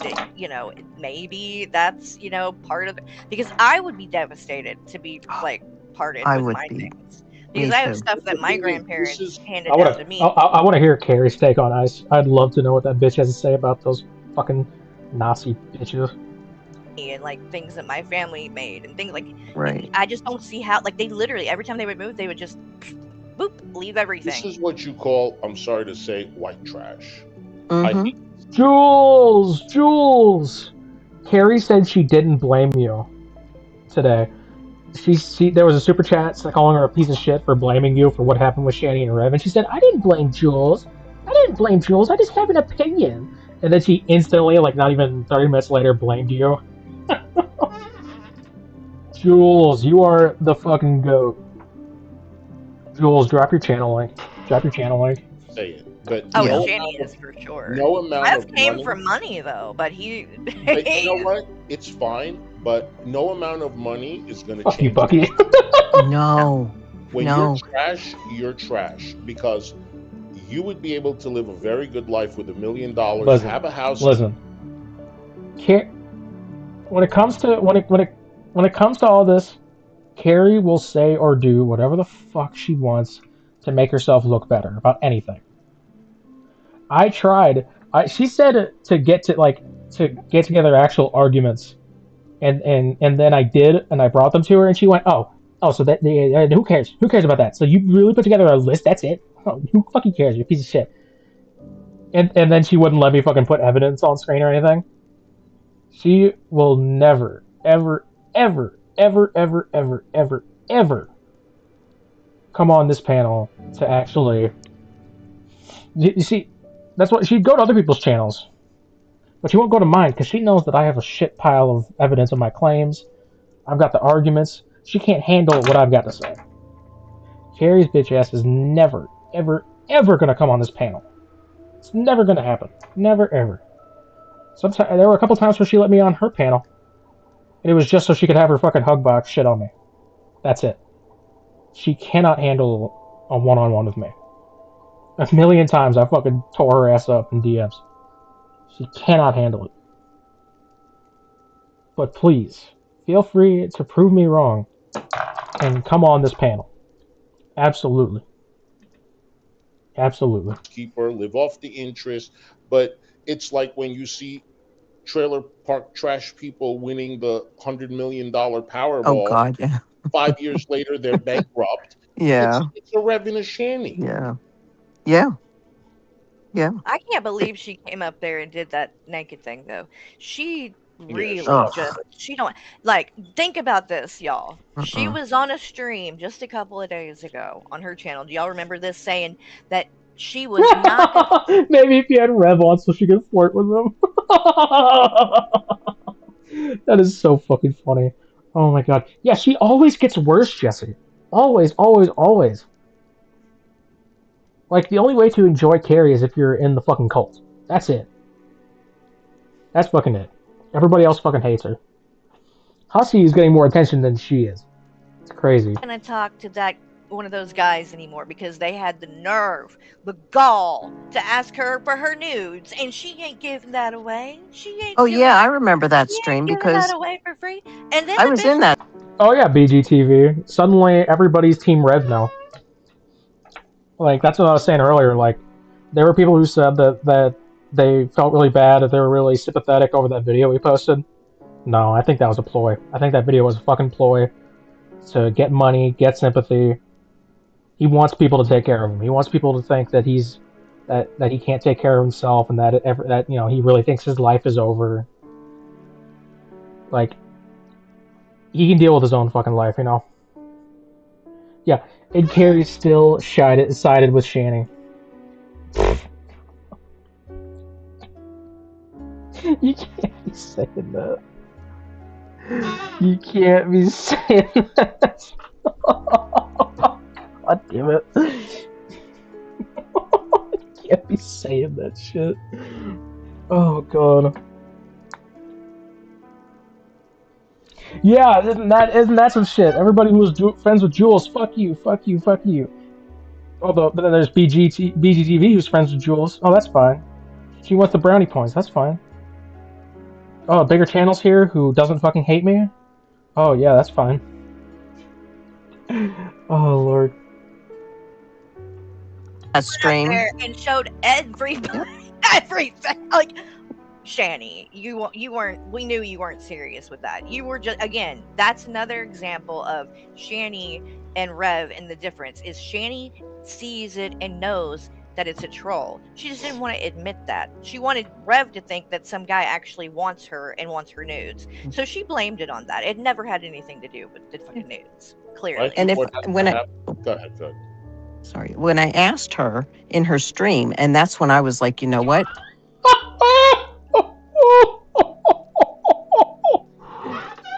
maybe that's part of it. Because I would be devastated to be like parted with my things. Because I have stuff that my grandparents handed down to me. I want to hear Carrie's take on Ice. I'd love to know what that bitch has to say about those fucking Nazi bitches. And like things that my family made and things like right. I just don't see how they literally every time they would move they would just boop leave everything. This is what you call, I'm sorry to say, white trash. Jules. Carrie said she didn't blame you today. She there was a super chat calling her a piece of shit for blaming you for what happened with Shanny and Rev, and she said, I didn't blame Jules. I just have an opinion. And then she instantly, like not even 30 minutes later, blamed you. Jules, you are the fucking GOAT. Jules, drop your channel link. Say it. But Shanny is for sure. No amount Rev of came money, for money though, but he. But you know what? It's fine, but no amount of money is going to change. Fuck you, Bucky. No. When you're trash because you would be able to live a very good life with $1 million, have a house. Listen, when it comes to all this, Carrie will say or do whatever the fuck she wants to make herself look better about anything. I tried. She said to get together actual arguments, and then I did, and I brought them to her, and she went, "Oh, Oh, so that who cares? Who cares about that? So you really put together a list? That's it? Oh, who fucking cares? You piece of shit. And then she wouldn't let me fucking put evidence on screen or anything. She will never, ever, ever, ever, ever, ever, ever, ever come on this panel to actually. You see, that's what she'd go to other people's channels, but she won't go to mine because she knows that I have a shit pile of evidence of my claims. I've got the arguments. She can't handle what I've got to say. Carrie's bitch ass is never, ever, ever gonna come on this panel. It's never gonna happen. Never, ever. Sometimes there were a couple times where she let me on her panel, and it was just so she could have her fucking hug box shit on me. That's it. She cannot handle a one-on-one with me. A million times I fucking tore her ass up in DMs. She cannot handle it. But please, feel free to prove me wrong and come on this panel. Absolutely. Absolutely. Keep her, live off the interest. But it's like when you see trailer park trash people winning the $100 million Powerball. Oh God, yeah. 5 years later, they're bankrupt. Yeah. It's a Rev and a Shanny. Yeah. Yeah. Yeah. I can't believe she came up there and did that naked thing though. She really Ugh. she don't like think about this, y'all. She Mm-mm. was on a stream just a couple of days ago on her channel. Do y'all remember this saying that she was not Maybe if you had Rev on so she could flirt with him. That is so fucking funny. Oh my god. Yeah, she always gets worse, Jesse. Always, always, always. Like, the only way to enjoy Carrie is if you're in the fucking cult. That's it. That's fucking it. Everybody else fucking hates her. Hussey is getting more attention than she is. It's crazy. gonna talk to that one of those guys anymore because they had the nerve, the gall to ask her for her nudes, and she ain't giving that away. She ain't. Oh giving, yeah, I remember that she stream ain't giving because that away for free. And then I the was bitch in that. Oh yeah, BGTV. Suddenly everybody's Team Rev now. Like, that's what I was saying earlier. Like, there were people who said that they felt really bad, that they were really sympathetic over that video we posted. No, I think that was a ploy. I think that video was a fucking ploy to get money, get sympathy. He wants people to take care of him. He wants people to think that that he can't take care of himself, and that he really thinks his life is over. Like, he can deal with his own fucking life, you know. Yeah, and Carrie still sided with Shanny. You can't be saying that. You can't be saying that. God damn it. You can't be saying that shit. Oh god. Yeah, isn't that some shit? Everybody who was friends with Jules, fuck you, fuck you, fuck you. Although, but then there's BGTV who's friends with Jules. Oh, that's fine. She wants the brownie points. That's fine. Oh, bigger channels here who doesn't fucking hate me. Oh yeah, that's fine. Oh lord. A stream. there and showed everybody everything. Like, Shanny, you weren't. We knew you weren't serious with that. You were just again. That's another example of Shanny and Rev, and the difference is Shanny sees it and knows that it's a troll. She just didn't want to admit that. She wanted Rev to think that some guy actually wants her and wants her nudes. So she blamed it on that. It never had anything to do with the fucking nudes. Clearly. And when I Go ahead. sorry, when I asked her in her stream, and that's when I was like, you know what?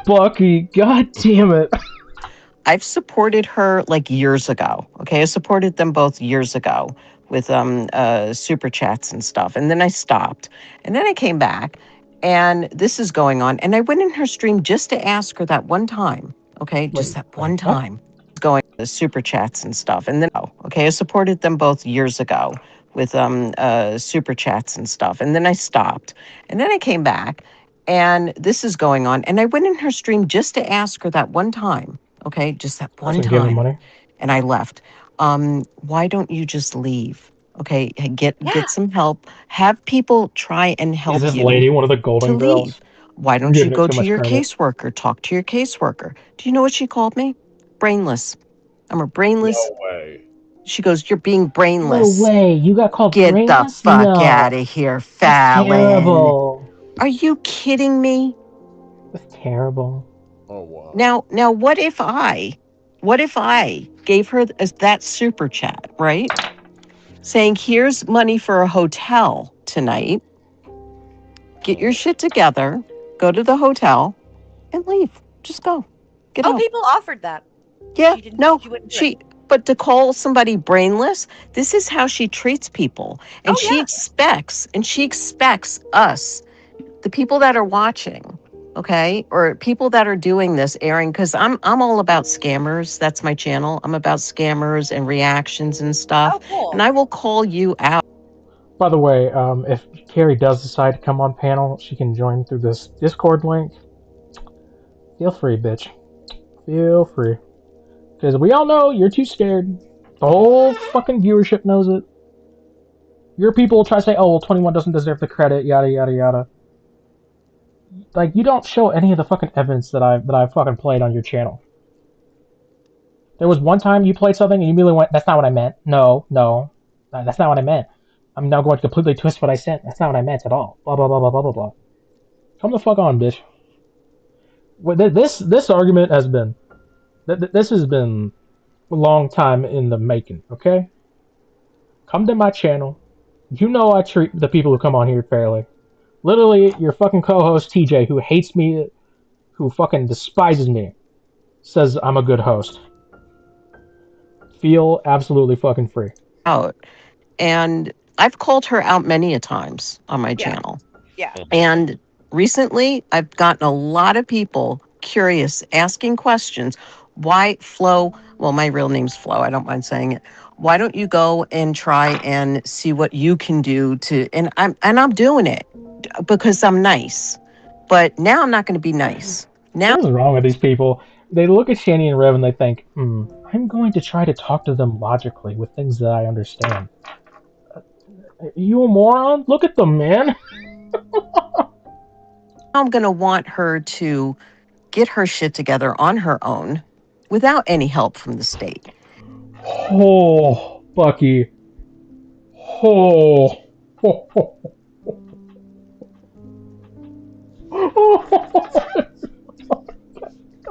Bucky, god damn it. I've supported her like years ago. Okay, I supported them both years ago with super chats and stuff, and then I stopped, and then I came back, and this is going on, and I went in her stream just to ask her that one time. Okay, just that one time. Going to super chats and stuff, and then okay, I supported them both years ago with super chats and stuff, and then I stopped, and then I came back, and this is going on, and I went in her stream just to ask her that one time. Okay, just that one Doesn't give him time, money. and I left. Why don't you just leave? Okay, get some help. Have people try and help Is this you lady one of the to Golden Girls? leave. Why don't you Giving her go too to much your credit. caseworker? Talk to your caseworker. Do you know what she called me? brainless. I'm a brainless. No way. She goes, you're being No brainless. way. You got called Get the brainless? fuck No. out of here, That's Fallon. terrible. Are you kidding me? That's terrible. Oh wow. Now, what if I gave her that super chat, right? Saying, here's money for a hotel tonight. Get your shit together, go to the hotel, and leave. Just go. Get out. People offered that. Yeah, She didn't. no, She wouldn't do it. but to call somebody brainless, this is how she treats people. And Oh, she yeah. expects us, the people that are watching, okay, or people that are doing this, airing, because I'm all about scammers. That's my channel. I'm about scammers and reactions and stuff. Oh, cool. And I will call you out. By the way, if Carrie does decide to come on panel, she can join through this Discord link. Feel free, bitch. Feel free. Because we all know you're too scared. The whole fucking viewership knows it. Your people will try to say, oh, well, 21 doesn't deserve the credit, yada, yada, yada. Like, you don't show any of the fucking evidence that I fucking played on your channel. There was one time you played something and you immediately went, that's not what I meant. No, that's not what I meant. I'm now going to completely twist what I said. That's not what I meant at all. Blah, blah, blah, blah, blah, blah, blah. Come the fuck on, bitch. This argument has been... This has been a long time in the making, okay? Come to my channel. You know I treat the people who come on here fairly. Literally, your fucking co-host, TJ, who hates me, who fucking despises me, says I'm a good host. Feel absolutely fucking free. Out. And I've called her out many a times on my channel. Yeah. And recently, I've gotten a lot of people curious, asking questions. Why Flo? Well, my real name's Flo. I don't mind saying it. Why don't you go and try and see what you can do to? And I'm doing it because I'm nice. But now I'm not going to be nice. Now What is wrong with these people? They look at Shanny and Rev and they think, I'm going to try to talk to them logically with things that I understand. You a moron? Look at them, man. I'm going to want her to get her shit together on her own without any help from the state. Oh, Bucky. Oh.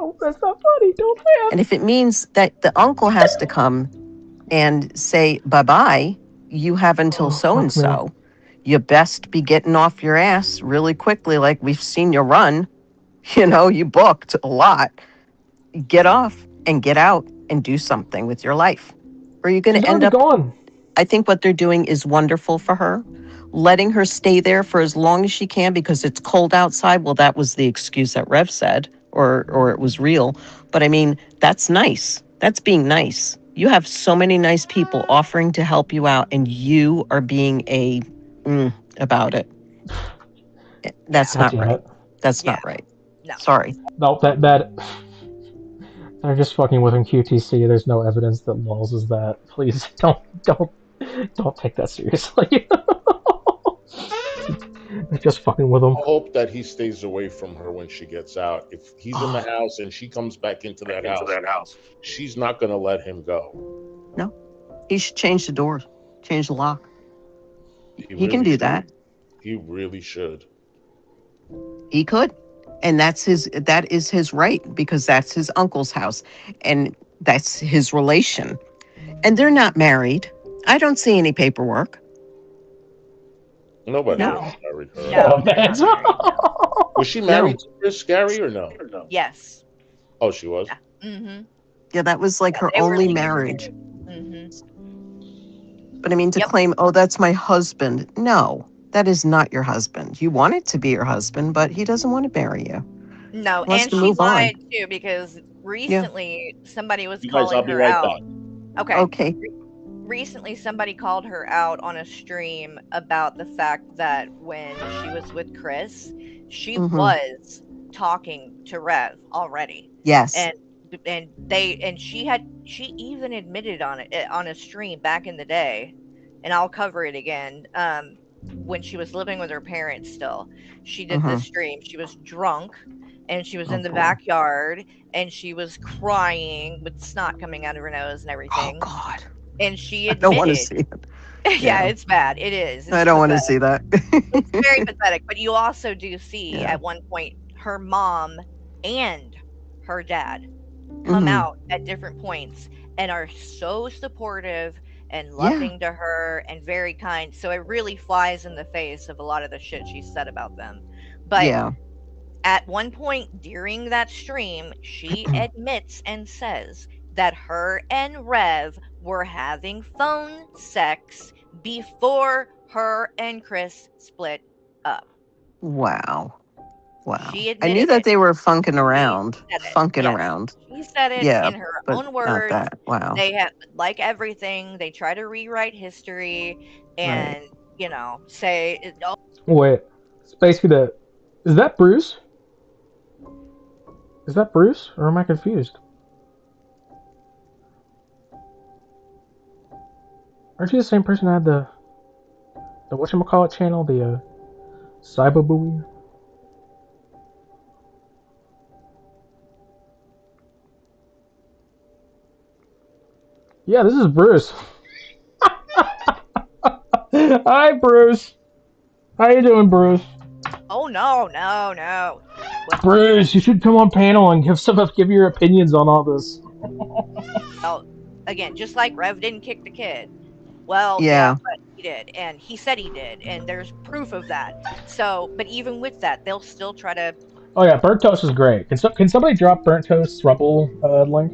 Oh, that's not funny. Don't laugh. And if it means that the uncle has to come and say, bye-bye, you have until so-and-so. You best be getting off your ass really quickly, like we've seen you run. You know, you booked a lot. Get off and get out and do something with your life. Or you're going to end up... gone. I think what they're doing is wonderful for her. Letting her stay there for as long as she can because it's cold outside. Well, that was the excuse that Rev said, or it was real. But I mean, that's nice. That's being nice. You have so many nice people offering to help you out, and you are being about it. That's not right. That's not right. No. Sorry. No, that they're just fucking with him QTC. There's no evidence that Walls is that. Please don't take that seriously. They're just fucking with him. I hope that he stays away from her when she gets out. If he's in the house and she comes back into that house, she's not going to let him go. No. He should change the door, change the lock. He really can do should. that. He really should. He could. And that is his right because that's his uncle's house and that's his relation. And they're not married. I don't see any paperwork. Nobody No. was married. No. Was she married to Chris Gary or no? Yes. Oh, she was? Mm-hmm. Yeah, that was like her they were only legally marriage. Mm-hmm. But I mean, to claim, oh, that's my husband. No, that is not your husband. You want it to be your husband, but he doesn't want to marry you. No, He wants and to she move lied on. too because recently somebody was You guys, calling I'll be her right out. back. Okay. Recently somebody called her out on a stream about the fact that when she was with Chris, she was talking to Rev already. Yes. And she even admitted on a stream back in the day, and I'll cover it again, when she was living with her parents still. She did this stream. She was drunk and she was in the boy. backyard and she was crying with snot coming out of her nose and Oh everything. God. And she I don't want to admitted, see it. yeah, Yeah. it's bad. It is. It's I don't want to pathetic. see that. It's very pathetic. But you also do see Yeah. at one point her mom and her dad come out at different points and are so supportive and loving to her and very kind. So it really flies in the face of a lot of the shit she said about them. But Yeah. at one point during that stream, she admits and says that her and Rev were having phone sex before her and Chris split up. Wow. Wow. She I knew admitted that it. they were funking She around. said it. Funking Yes. around. She said it Yeah, in her but own not words. that. Wow. They have, like everything, they try to rewrite history and, say, oh, Wait, it's basically the. Is that Bruce? Is that Bruce, or am I confused? Aren't you the same person that had the whatchamacallit channel, the Cyberbooey? Yeah, this is Bruce. Hi, Bruce. How you doing, Bruce? oh no. Bruce, you should come on panel and give your opinions on all this. Well, again, just like Rev didn't kick the kid. Well, Yeah. but he did, and he said he did, and there's proof of that. So, but even with that, they'll still try to. Oh yeah, burnt toast is great. Can somebody drop burnt toast's Rumble link?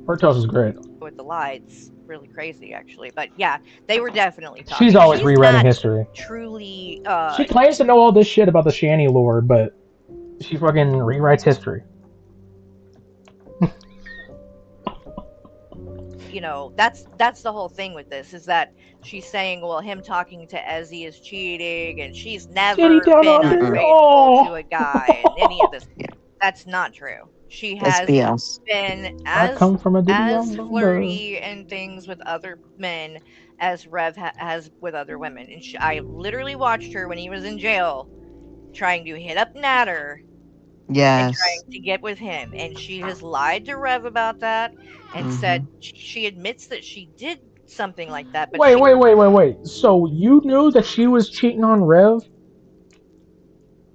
Burnt toast is great. With the lie, it's really crazy, actually. But yeah, they were definitely talking. She's always rewriting history. Truly, she claims to know all this shit about the Shanny lore, but she fucking rewrites history. That's the whole thing with this, is that she's saying, well, him talking to Ezzy is cheating, and she's never been unfaithful to a guy, and any of this. That's not true. She has been as flirty and things with other men as Rev has with other women. And I literally watched her when he was in jail trying to hit up Natter. Yes. And trying to get with him. And she has lied to Rev about that and said she admits that she did something like that. But Wait. So you knew that she was cheating on Rev?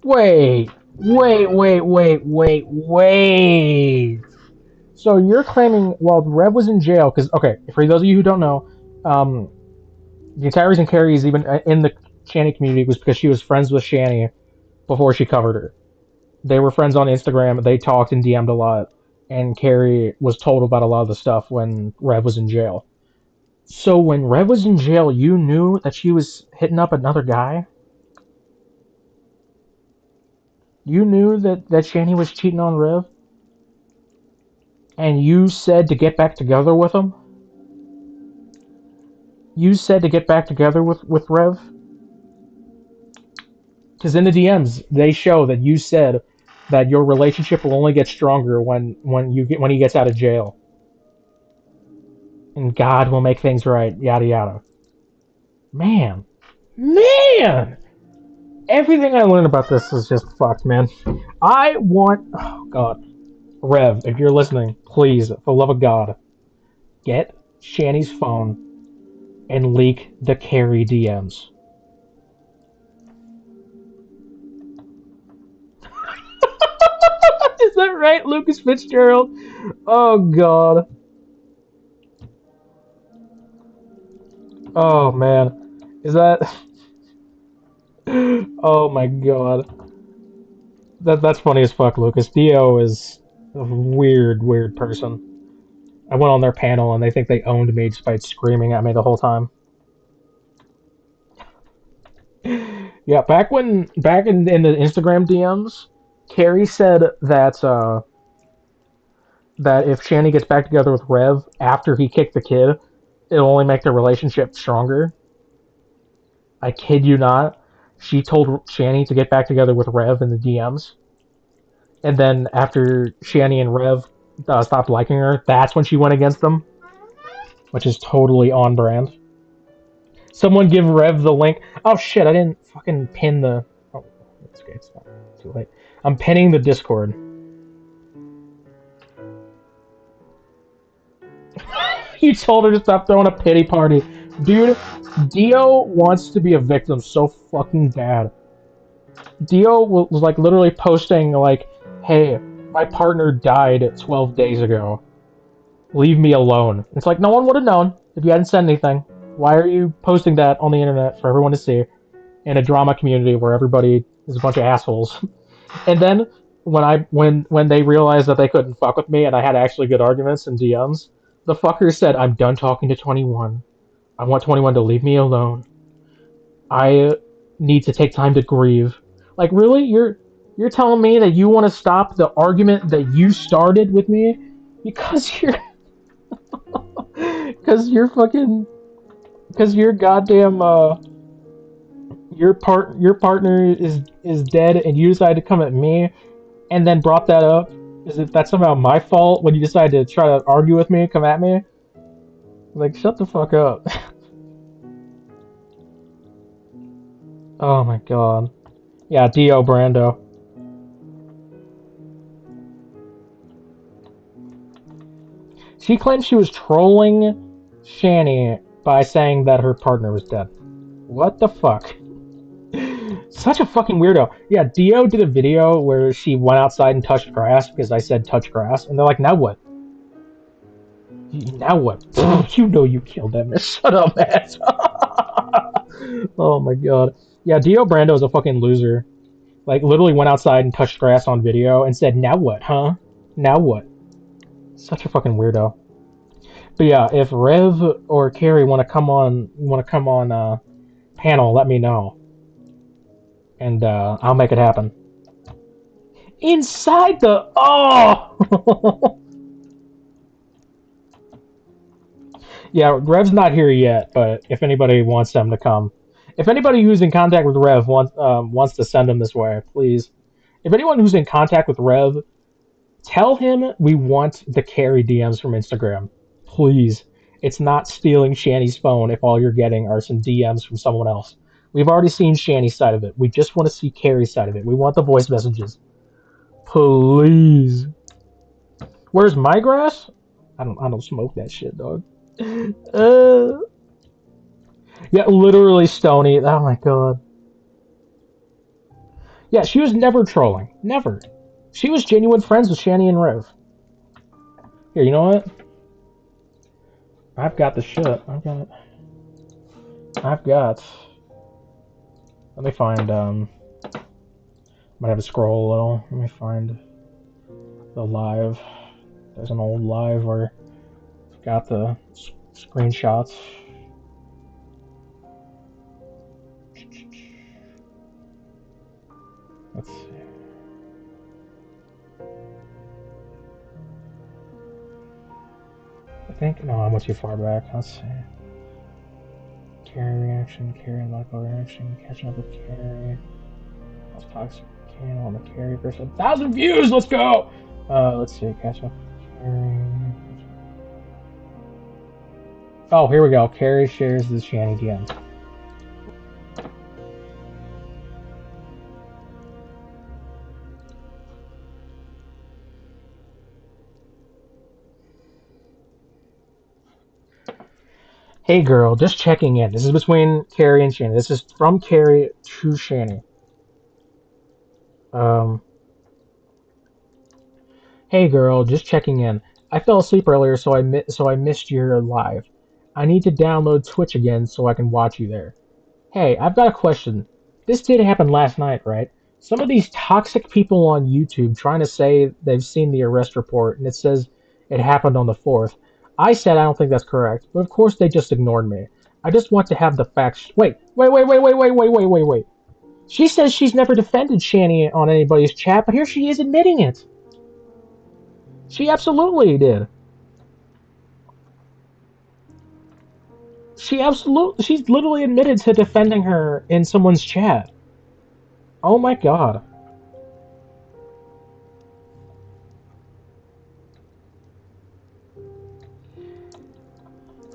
Wait. So you're claiming while Rev was in jail, because, okay, for those of you who don't know, the entire reason Carrie is even in the Shanny community was because she was friends with Shanny before she covered her. They were friends on Instagram, they talked and DM'd a lot, and Carrie was told about a lot of the stuff when Rev was in jail. So when Rev was in jail, you knew that she was hitting up another guy? You knew that Shanny was cheating on Rev? And you said to get back together with him? You said to get back together with Rev? Because in the DMs, they show that you said that your relationship will only get stronger when he gets out of jail. And God will make things right, yada yada. Man! Everything I learned about this is just fucked, man. Oh God. Rev, if you're listening, please, for the love of God, get Shanny's phone and leak the Carrie DMs. Is that right, Lucas Fitzgerald? Oh God. Oh man. Is that... Oh my God. That's funny as fuck, Lucas. Dio is a weird person. I went on their panel and they think they owned me despite screaming at me the whole time. Yeah, back in the Instagram DMs, Carrie said that that if Shanny gets back together with Rev after he kicked the kid, it'll only make their relationship stronger. I kid you not. She told Shanny to get back together with Rev in the DMs. And then after Shanny and Rev stopped liking her, that's when she went against them. Which is totally on brand. Someone give Rev the link. Oh shit, I didn't fucking pin the... Oh, it's okay, it's not too late. I'm pinning the Discord. You told her to stop throwing a pity party. Dude, Dio wants to be a victim so fucking bad. Dio was like literally posting like, hey, my partner died 12 days ago. Leave me alone. It's like, no one would have known if you hadn't said anything. Why are you posting that on the internet for everyone to see in a drama community where everybody is a bunch of assholes? And then when they realized that they couldn't fuck with me and I had actually good arguments in DMs, the fucker said, I'm done talking to 21. I want 21 to leave me alone. I need to take time to grieve. Like, really? You're telling me that you want to stop the argument that you started with me because you're because your goddamn your partner is dead and you decided to come at me and then brought that up? Is it that somehow my fault when you decided to try to argue with me, come at me? Like, shut the fuck up. Oh my god. Yeah, Dio Brando. She claimed she was trolling Shanny by saying that her partner was dead. What the fuck? Such a fucking weirdo. Yeah, Dio did a video where she went outside and touched grass because I said touch grass, and they're like, now what? Now what? You know you killed them. Shut up, man. Oh my god. Yeah, Dio Brando is a fucking loser. Like, literally went outside and touched grass on video and said, now what, huh? Now what? Such a fucking weirdo. But yeah, if Rev or Carrie want to come on panel, let me know, and I'll make it happen. Inside the Yeah, Rev's not here yet, but if anybody wants them to come, if anybody who's in contact with Rev wants to send him this way, please. If anyone who's in contact with Rev, tell him we want the Carrie DMs from Instagram, please. It's not stealing Shanny's phone if all you're getting are some DMs from someone else. We've already seen Shanny's side of it. We just want to see Carrie's side of it. We want the voice messages. Please. Where's my grass? I don't smoke that shit, dog. Yeah, literally Stony. Oh my god. Yeah, she was never trolling. Never. She was genuine friends with Shanny and Rev. Here, you know what? I've got the shit. I've got. Let me find. Might have to scroll a little. Let me find the live. There's an old live where I've got the screenshots. Let's see. I think no, I went too far back. Let's see. Carry reaction, Carry and Michael reaction, catching up with Carry. Let's talk on the Carry versus 1,000 views. Let's go. Let's see. Catch up with Carry. Oh, here we go. Carrie shares the Shanny DM. Hey girl, just checking in. This is between Carrie and Shanny. This is from Carrie to Shanny. Hey girl, just checking in. I fell asleep earlier, so I missed your live. I need to download Twitch again so I can watch you there. Hey, I've got a question. This did happen last night, right? Some of these toxic people on YouTube trying to say they've seen the arrest report and it says it happened on the 4th. I said I don't think that's correct, but of course they just ignored me. I just want to have the facts. Wait. She says she's never defended Shanny on anybody's chat, but here she is admitting it. She absolutely did. She's literally admitted to defending her in someone's chat. Oh my god.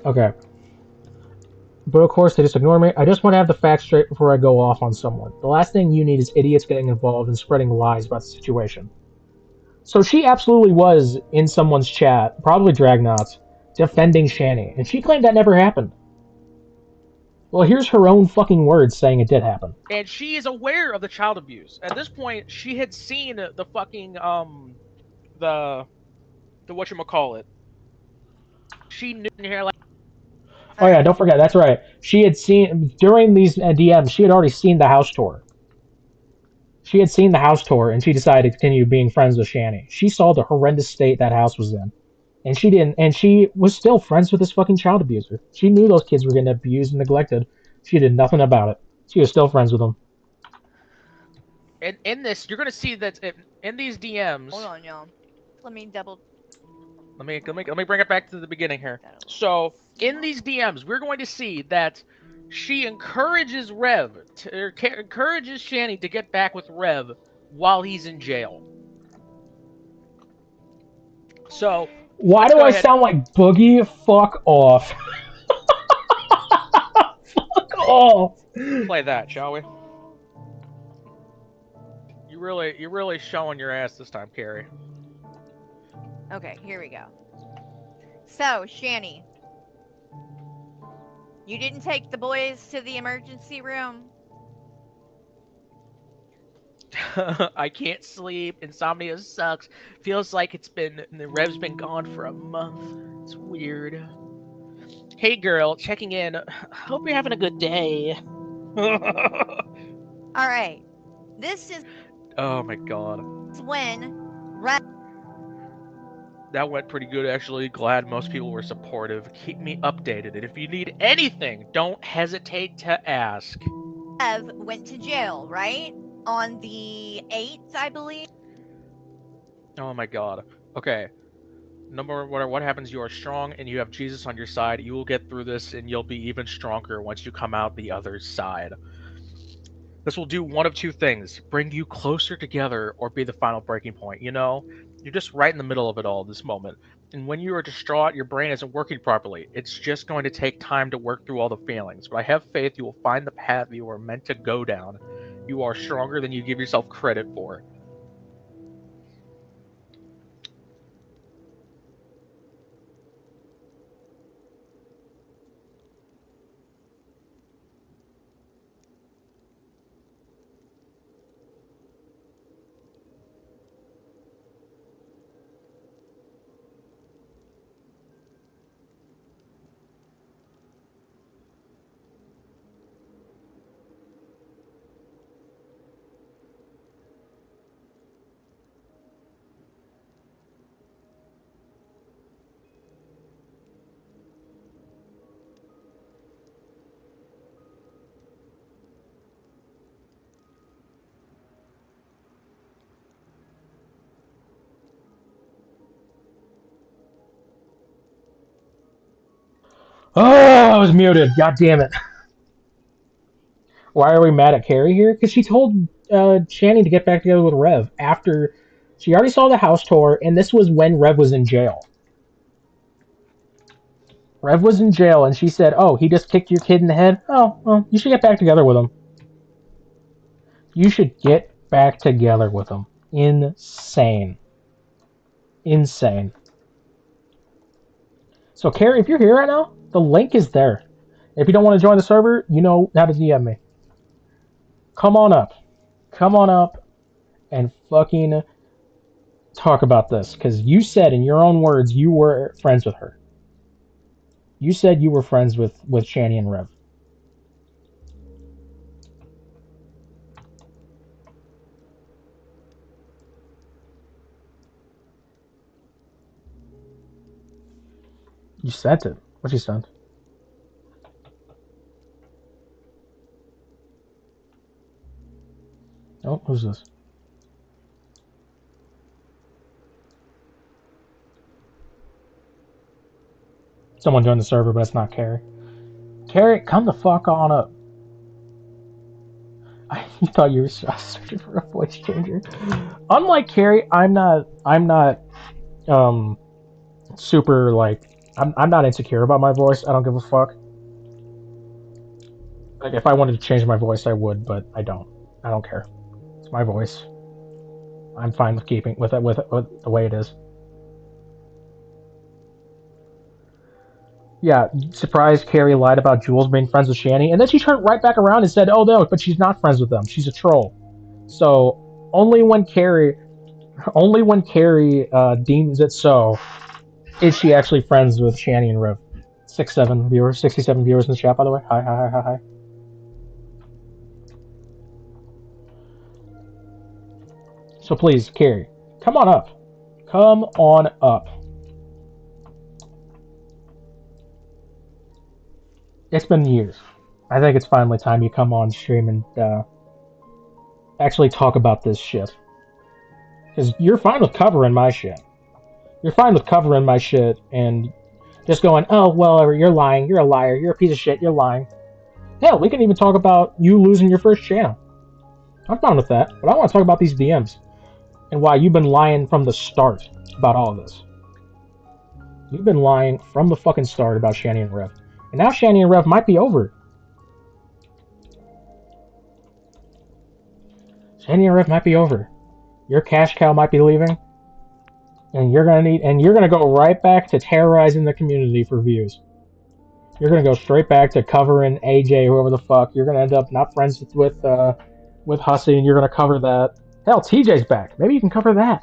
Okay. But of course, they just ignore me. I just want to have the facts straight before I go off on someone. The last thing you need is idiots getting involved and spreading lies about the situation. So she absolutely was in someone's chat, probably Dragnauts, defending Shanny, and she claimed that never happened. Well, here's her own fucking words saying it did happen. And she is aware of the child abuse. At this point, she had seen the fucking the whatchamacallit. She knew here like. Oh yeah, don't forget, that's right. She had seen, during these DMs, she had already seen the house tour. She had seen the house tour, and she decided to continue being friends with Shanny. She saw the horrendous state that house was in. And she didn't, and she was still friends with this fucking child abuser. She knew those kids were getting abused and neglected. She did nothing about it. She was still friends with them. In this, you're gonna see that in these DMs. Hold on, y'all. Let me double. Let me bring it back to the beginning here. So in these DMs, we're going to see that she encourages encourages Shanny to get back with Rev while he's in jail. So why do I sound like Boogie? Fuck off. Fuck off. Play that, shall we? You're really showing your ass this time, Carrie. Okay, here we go. So, Shanny, you didn't take the boys to the emergency room? I can't sleep. Insomnia sucks. Feels like the Rev's been gone for a month. It's weird. Hey girl, checking in. Hope you're having a good day. Alright. This is... Oh my god. When Rev... That went pretty good, actually. Glad most people were supportive. Keep me updated. And if you need anything, don't hesitate to ask. Rev went to jail, right? On the 8th, I believe. Oh my god. Okay. No matter what happens, you are strong and you have Jesus on your side. You will get through this and you'll be even stronger once you come out the other side. This will do one of two things. Bring you closer together or be the final breaking point. You know? You're just right in the middle of it all this moment. And when you are distraught, your brain isn't working properly. It's just going to take time to work through all the feelings. But I have faith you will find the path you are meant to go down. You are stronger than you give yourself credit for. Oh, I was muted. God damn it. Why are we mad at Carrie here? Because she told Shanny to get back together with Rev after she already saw the house tour, and this was when Rev was in jail. Rev was in jail, and she said, oh, he just kicked your kid in the head? Oh, well, you should get back together with him. You should get back together with him. Insane. Insane. So, Carrie, if you're here right now, the link is there. If you don't want to join the server, you know how to DM me. Come on up. Come on up and fucking talk about this. Because you said in your own words you were friends with her. You said you were friends with Shanny and Rev. You sent it. What'd you send? Oh, who's this? Someone joined the server, but it's not Carrie. Carrie, come the fuck on up. I thought you were searching for a voice changer. Unlike Carrie, I'm not super like I'm not insecure about my voice. I don't give a fuck. Like, if I wanted to change my voice, I would, but I don't. I don't care. It's my voice. I'm fine with keeping with it with the way it is. Yeah, surprised Carrie lied about Jules being friends with Shanny, and then she turned right back around and said, "Oh no, but she's not friends with them. She's a troll." So only when Carrie deems it so, is she actually friends with Shanny and Riv. 67 viewers in the chat, by the way. Hi, hi, hi, hi, hi. So please, Carrie, come on up. Come on up. It's been years. I think it's finally time you come on stream and actually talk about this shit. Because you're fine with covering my shit. You're fine with covering my shit and just going, oh, well, you're lying. You're a liar. You're a piece of shit. You're lying. Hell, we can even talk about you losing your first channel. I'm fine with that, but I want to talk about these DMs and why you've been lying from the start about all of this. You've been lying from the fucking start about Shanny and Rev. And now Shanny and Rev might be over. Shanny and Rev might be over. Your cash cow might be leaving. And you're gonna go right back to terrorizing the community for views. You're gonna go straight back to covering AJ, whoever the fuck. You're gonna end up not friends with Hussey, and you're gonna cover that. Hell, TJ's back. Maybe you can cover that.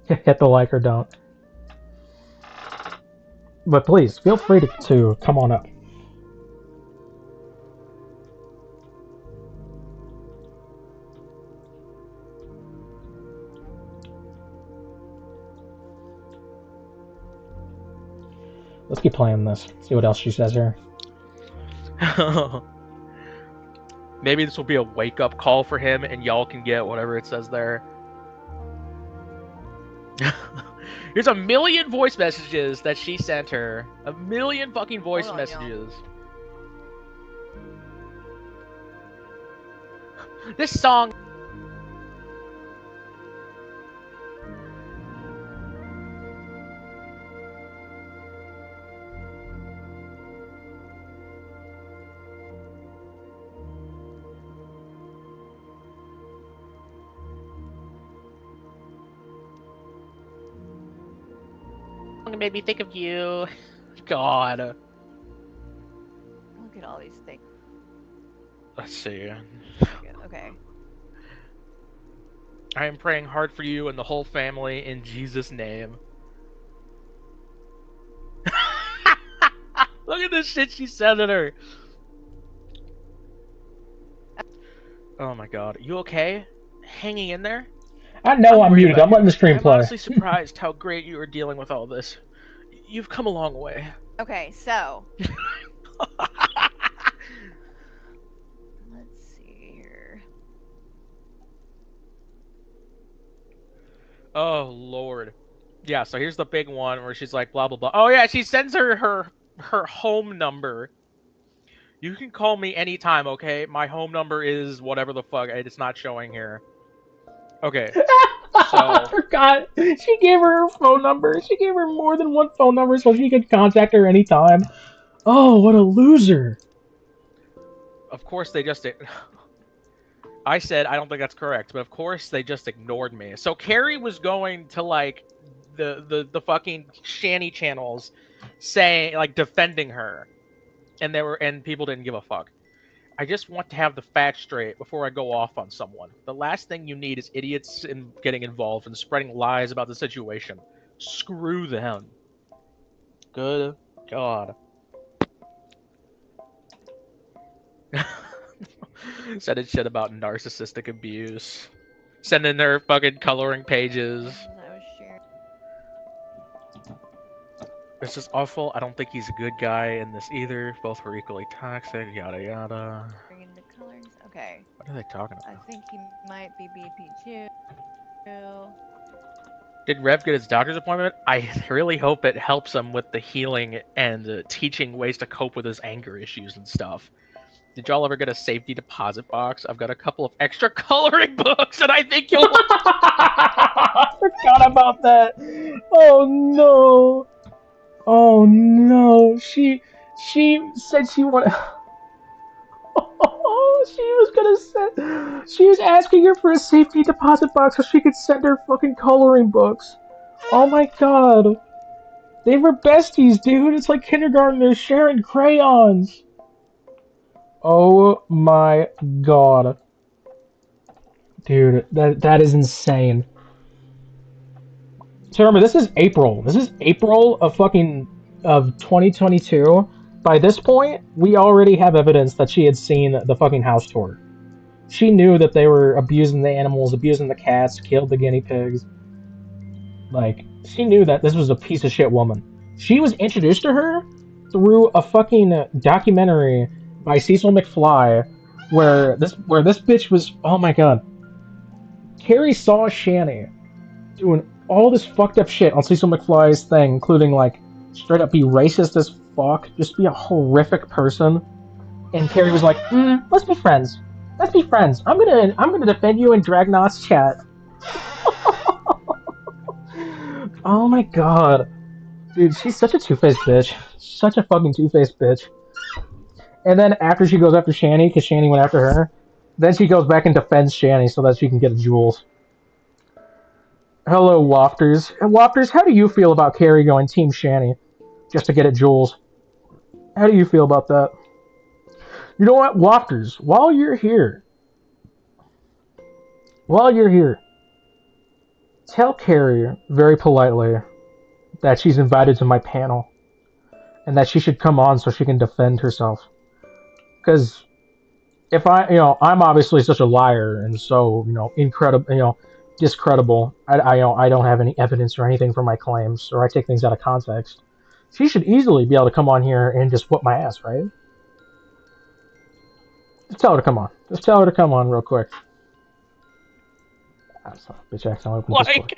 Hit the like or don't. But please, feel free to come on up. Let's keep playing this. See what else she says here. Maybe this will be a wake-up call for him, and y'all can get whatever it says there. Here's a million voice messages that she sent her. A million fucking voice messages. This song... made me think of you. God. Look at all these things. Let's see. Okay. I am praying hard for you and the whole family in Jesus' name. Look at this shit she said at her. Oh my god. You okay? Hanging in there? I know I'm muted. I'm letting the stream play. I'm honestly surprised how great you are dealing with all this. You've come a long way. Okay, so... Let's see here. Oh, Lord. Yeah, so here's the big one where she's like, blah, blah, blah. Oh, yeah, she sends her home number. You can call me anytime, okay? My home number is whatever the fuck. It's not showing here. Okay. So... I forgot. She gave her phone number. She gave her more than one phone number so she could contact her anytime. Oh, what a loser. Of course they just... I said I don't think that's correct, but of course they just ignored me. So Carrie was going to, like, the fucking Shanny channels saying, like, defending her. And people didn't give a fuck. I just want to have the facts straight before I go off on someone. The last thing you need is idiots getting involved and spreading lies about the situation. Screw them. Good God. Sending shit about narcissistic abuse. Sending their fucking coloring pages. This is awful. I don't think he's a good guy in this either. Both were equally toxic. Yada yada. Okay. What are they talking about? I think he might be BP2. Did Rev get his doctor's appointment? I really hope it helps him with the healing and teaching ways to cope with his anger issues and stuff. Did y'all ever get a safety deposit box? I've got a couple of extra coloring books, and I think you'll... I forgot about that. Oh, no. Oh no, she said she wanted. Oh, she was asking her for a safety deposit box so she could send her fucking coloring books. Oh my god. They were besties, dude. It's like kindergarten. They're sharing crayons. Oh my god. Dude, that is insane. So remember, this is April. This is April of fucking of 2022. By this point, we already have evidence that she had seen the fucking house tour. She knew that they were abusing the animals, abusing the cats, killed the guinea pigs. Like, she knew that this was a piece of shit woman. She was introduced to her through a fucking documentary by Cecil McFly, where this bitch was. Oh my god, Carrie saw Shanny doing all this fucked up shit on Cecil McFly's thing, including like straight up be racist as fuck, just be a horrific person. And Carrie was like, let's be friends. Let's be friends. I'm gonna defend you in Dragnot's chat. Oh my god. Dude, she's such a two-faced bitch. Such a fucking two-faced bitch. And then after she goes after Shanny, because Shanny went after her, then she goes back and defends Shanny so that she can get jewels. Hello, Wafters. Wafters, how do you feel about Carrie going Team Shanny just to get at jewels? How do you feel about that? You know what, Wafters, while you're here, tell Carrie very politely that she's invited to my panel and that she should come on so she can defend herself. Because if I'm obviously such a liar and so, incredible, discredible. I don't have any evidence or anything for my claims, or I take things out of context. She should easily be able to come on here and just whoop my ass, right? Just tell her to come on. Just tell her to come on real quick. Bitch accidentally opened Discord.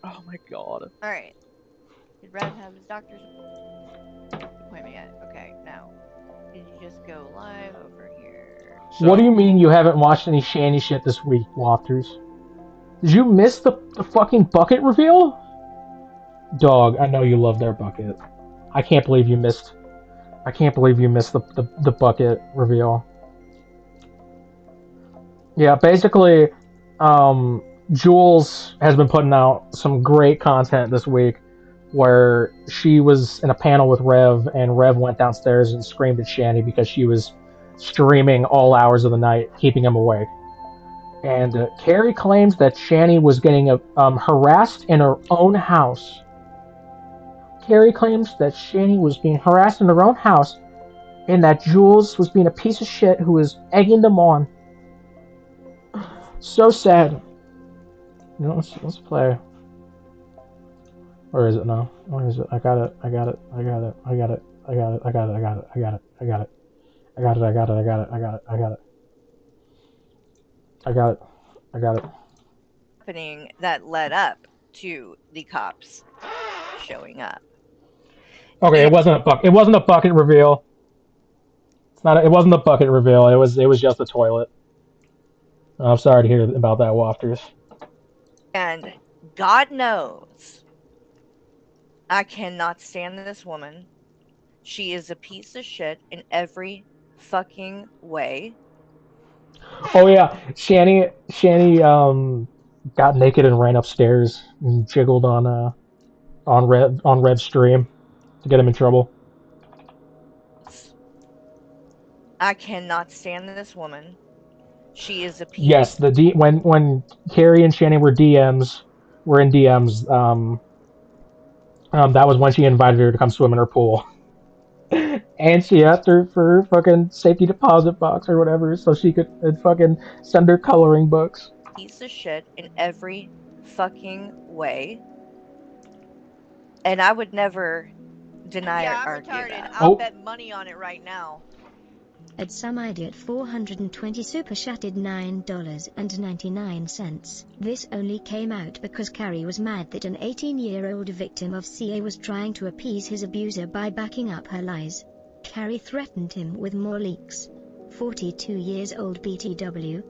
Oh my god. Alright. Did Brad have his doctor's appointment yet? Okay, now. Did you just go live over here? So, What do you mean you haven't watched any Shanny shit this week, Wafters? Did you miss the fucking bucket reveal? Dog, I know you love their bucket. I can't believe you missed the bucket reveal. Yeah, basically, Jules has been putting out some great content this week where she was in a panel with Rev, and Rev went downstairs and screamed at Shanny because she was streaming all hours of the night, keeping him awake. And Carrie claims that Shanny was getting harassed in her own house. Carrie claims that Shanny was being harassed in her own house, and that Jules was being a piece of shit who was egging them on. So sad. Let's play. Where is it now? Where is it? I got it. Happening that led up to the cops showing up. Okay, it wasn't a bucket reveal. It wasn't a bucket reveal. It was just the toilet. I'm sorry to hear about that, Wafters. And God knows, I cannot stand this woman. She is a piece of shit in every fucking way. Oh yeah, Shanny got naked and ran upstairs and jiggled on Rev's stream to get him in trouble. I cannot stand this woman. She is a piece. Yes, when Carrie and Shanny were in DMs, that was when she invited her to come swim in her pool. And she asked her for fucking safety deposit box or whatever so she could fucking send her coloring books. Piece of shit in every fucking way. And I would never deny or argue that. I'll bet money on it right now. At some idiot 420 super chatted $9.99. This only came out because Carrie was mad that an 18-year-old victim of CA was trying to appease his abuser by backing up her lies. Carrie threatened him with more leaks. 42 years old BTW.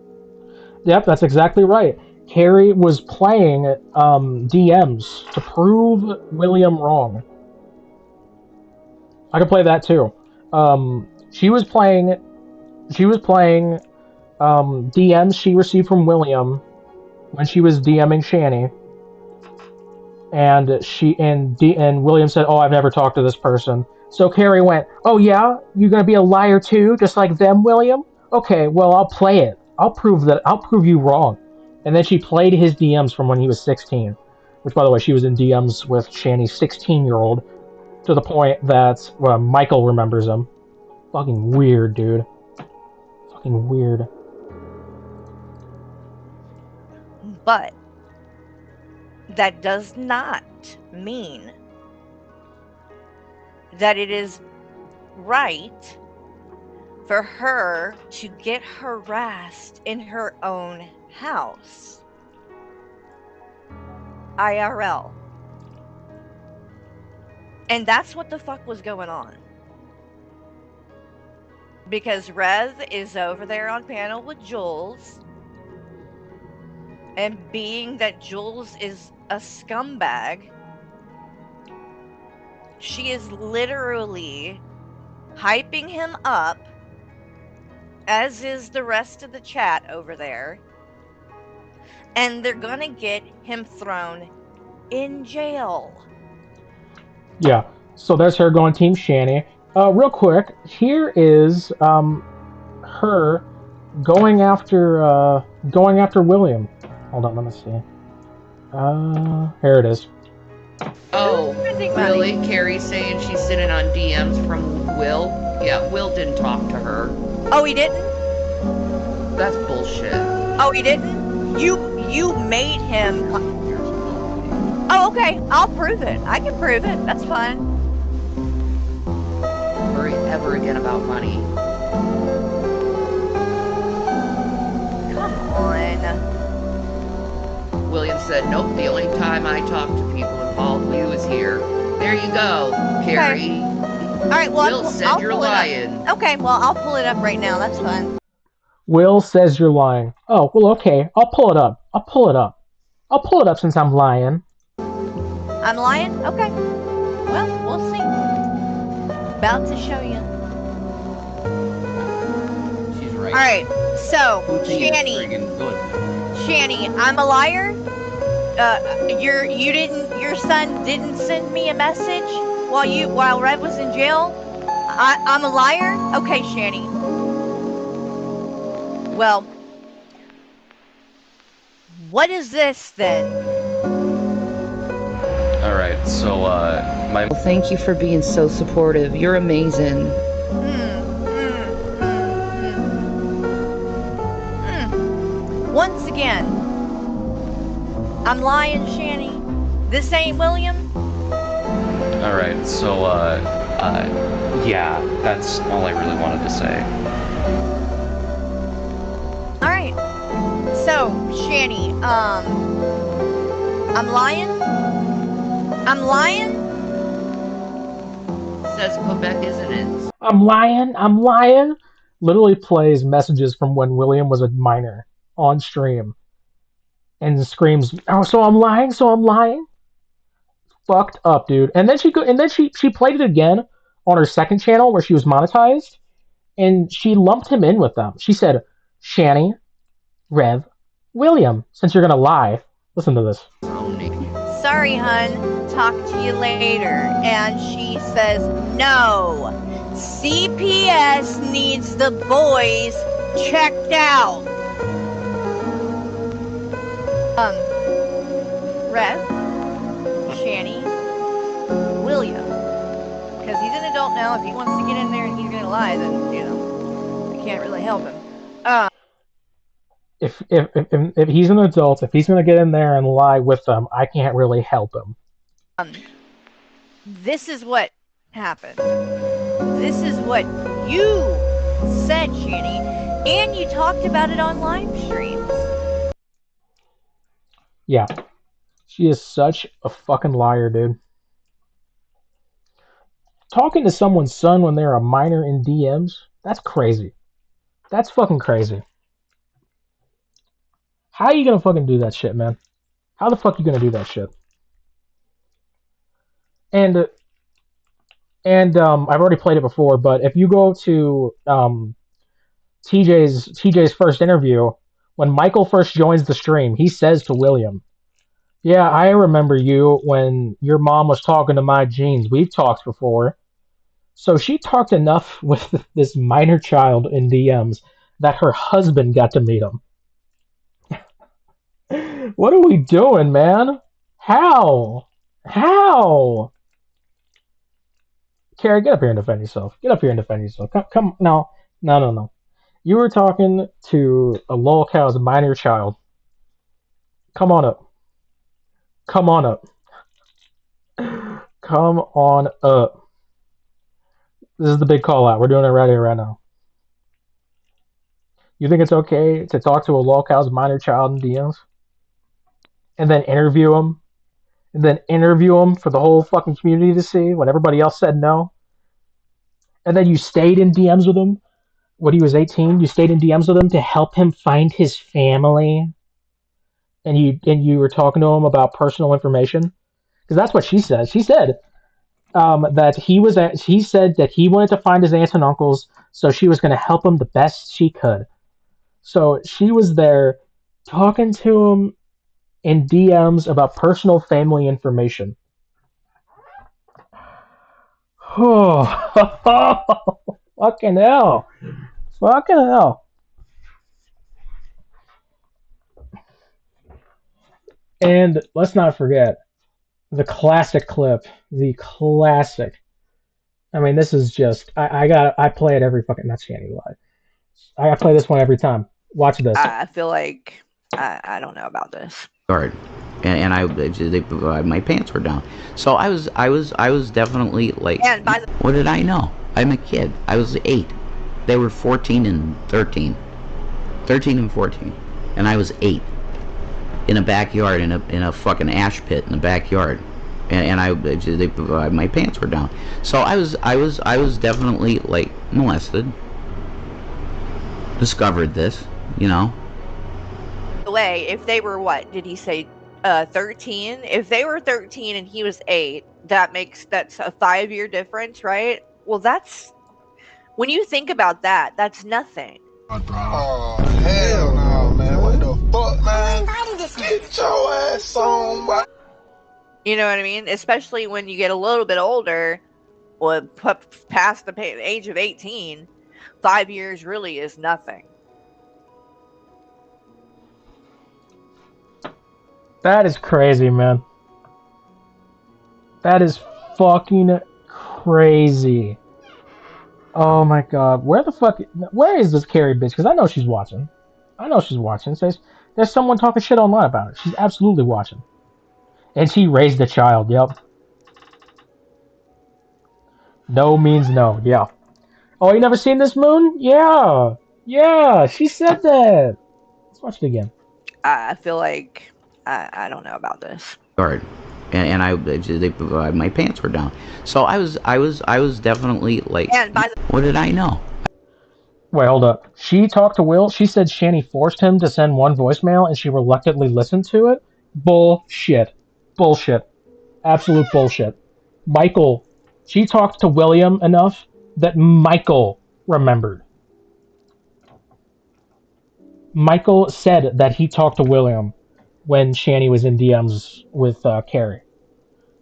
Yep, that's exactly right. Carrie was playing DMs to prove William wrong. I could play that too. She was playing DMs she received from William when she was DMing Shanny, and and William said, "Oh, I've never talked to this person." So Carrie went, "Oh yeah, you're gonna be a liar too, just like them, William? Okay, well I'll play it. I'll prove you wrong." And then she played his DMs from when he was 16, which, by the way, she was in DMs with Shanny's 16-year-old, to the point that Michael remembers him. Fucking weird, dude. Fucking weird. But that does not mean that it is right for her to get harassed in her own house. IRL. And that's what the fuck was going on. Because Rev is over there on panel with Jules. And being that Jules is a scumbag, she is literally hyping him up, as is the rest of the chat over there. And they're gonna get him thrown in jail. Yeah. So there's her going Team Shanny. Real quick, here is her going after William. Hold on, let me see. Here it is. Oh, really? Carrie's saying she's sitting on DMs from Will? Yeah, Will didn't talk to her. Oh, he didn't? That's bullshit. Oh, he didn't? You made him. Oh, okay. I'll prove it. I can prove it. That's fine. Worry ever again about money. Come on. William said, nope, the only time I talk to people involved with you is here. There you go, Carrie. Okay. All right, well, Will said you're lying. Okay, well, I'll pull it up right now. That's fine. Will says you're lying. Oh, well, okay. I'll pull it up. I'll pull it up since I'm lying. I'm lying? Okay. Well, we'll see. About to show you. She's right. All right, so, Shanny, I'm a liar? Your son didn't send me a message while Red was in jail? I'm a liar? Okay, Shanny. Well, what is this then? Alright, so, Well, thank you for being so supportive. You're amazing. Once again, I'm lying, Shanny. This ain't William? Alright, so, yeah, that's all I really wanted to say. Alright. So, Shanny, I'm lying? I'm lying? Says Quebec, isn't it? I'm lying. Literally plays messages from when William was a minor on stream and screams, "Oh, so I'm lying." Fucked up, dude. And then she played it again on her second channel where she was monetized, and she lumped him in with them. She said, "Shanny, Rev, William, since you're gonna lie." Listen to this. Sorry, hun. Talk to you later. And she says, no. CPS needs the boys checked out. Rev, Shanny, William. Because he's an adult now. If he wants to get in there and he's going to lie, then, we can't really help him. If he's an adult, if he's going to get in there and lie with them, I can't really help him. This is what happened. This is what you said, Shanny, and you talked about it on live streams. Yeah. She is such a fucking liar, dude. Talking to someone's son when they're a minor in DMs, that's crazy. That's fucking crazy. How are you gonna fucking do that shit, man? How the fuck are you gonna do that shit? And I've already played it before, but if you go to TJ's first interview, when Michael first joins the stream, he says to William, "Yeah, I remember you when your mom was talking to my jeans. We've talked before." So she talked enough with this minor child in DMs that her husband got to meet him. What are we doing, man? How? How? Carrie, get up here and defend yourself. Get up here and defend yourself. Come, no, no, no, no. You were talking to a lolcow's minor child. Come on up. Come on up. Come on up. This is the big call out. We're doing it right here, right now. You think it's okay to talk to a lolcow's minor child in DMs? And then interview him? And then interview him for the whole fucking community to see when everybody else said no? And then you stayed in DMs with him when he was 18? You stayed in DMs with him to help him find his family? And you were talking to him about personal information? Because that's what she said. She said that he said that he wanted to find his aunts and uncles, so she was going to help him the best she could. So she was there talking to him in DMs about personal family information. Oh, fucking hell. Fucking hell. And let's not forget the classic clip. The classic. I mean, this is just I play it every fucking, not Shanny live. I play this one every time. Watch this. I feel like I don't know about this. And my pants were down. So I was definitely like, And by the what did I know? I'm a kid. I was 8. They were 14 and 13. 13 and 14. And I was 8. In a backyard, in a fucking ash pit in the backyard. And my pants were down. So I was definitely like molested. Discovered this, you know. way, if they were, what did he say, 13? If they were 13 and he was 8, that's a 5-year difference, right? Well, that's, when you think about that, that's nothing. Oh, hell no, man. What the fuck, man? Get your ass on, boy. You know what I mean? Especially when you get a little bit older, or past the age of 18, 5 years really is nothing. That is crazy, man. That is fucking crazy. Oh my god. Where is this Carrie bitch? Because I know she's watching. I know she's watching. There's someone talking shit online about it. She's absolutely watching. And she raised a child, yep. No means no, yeah. Oh, you never seen this, Moon? Yeah. Yeah, she said that. Let's watch it again. I feel like I don't know about this. And my pants were down. So I was definitely like, what did I know? Wait, hold up. She talked to Will. She said Shanny forced him to send one voicemail and she reluctantly listened to it. Bullshit. Bullshit. Absolute bullshit. Michael. She talked to William enough that Michael remembered. Michael said that he talked to William when Shanny was in DMs with Carrie.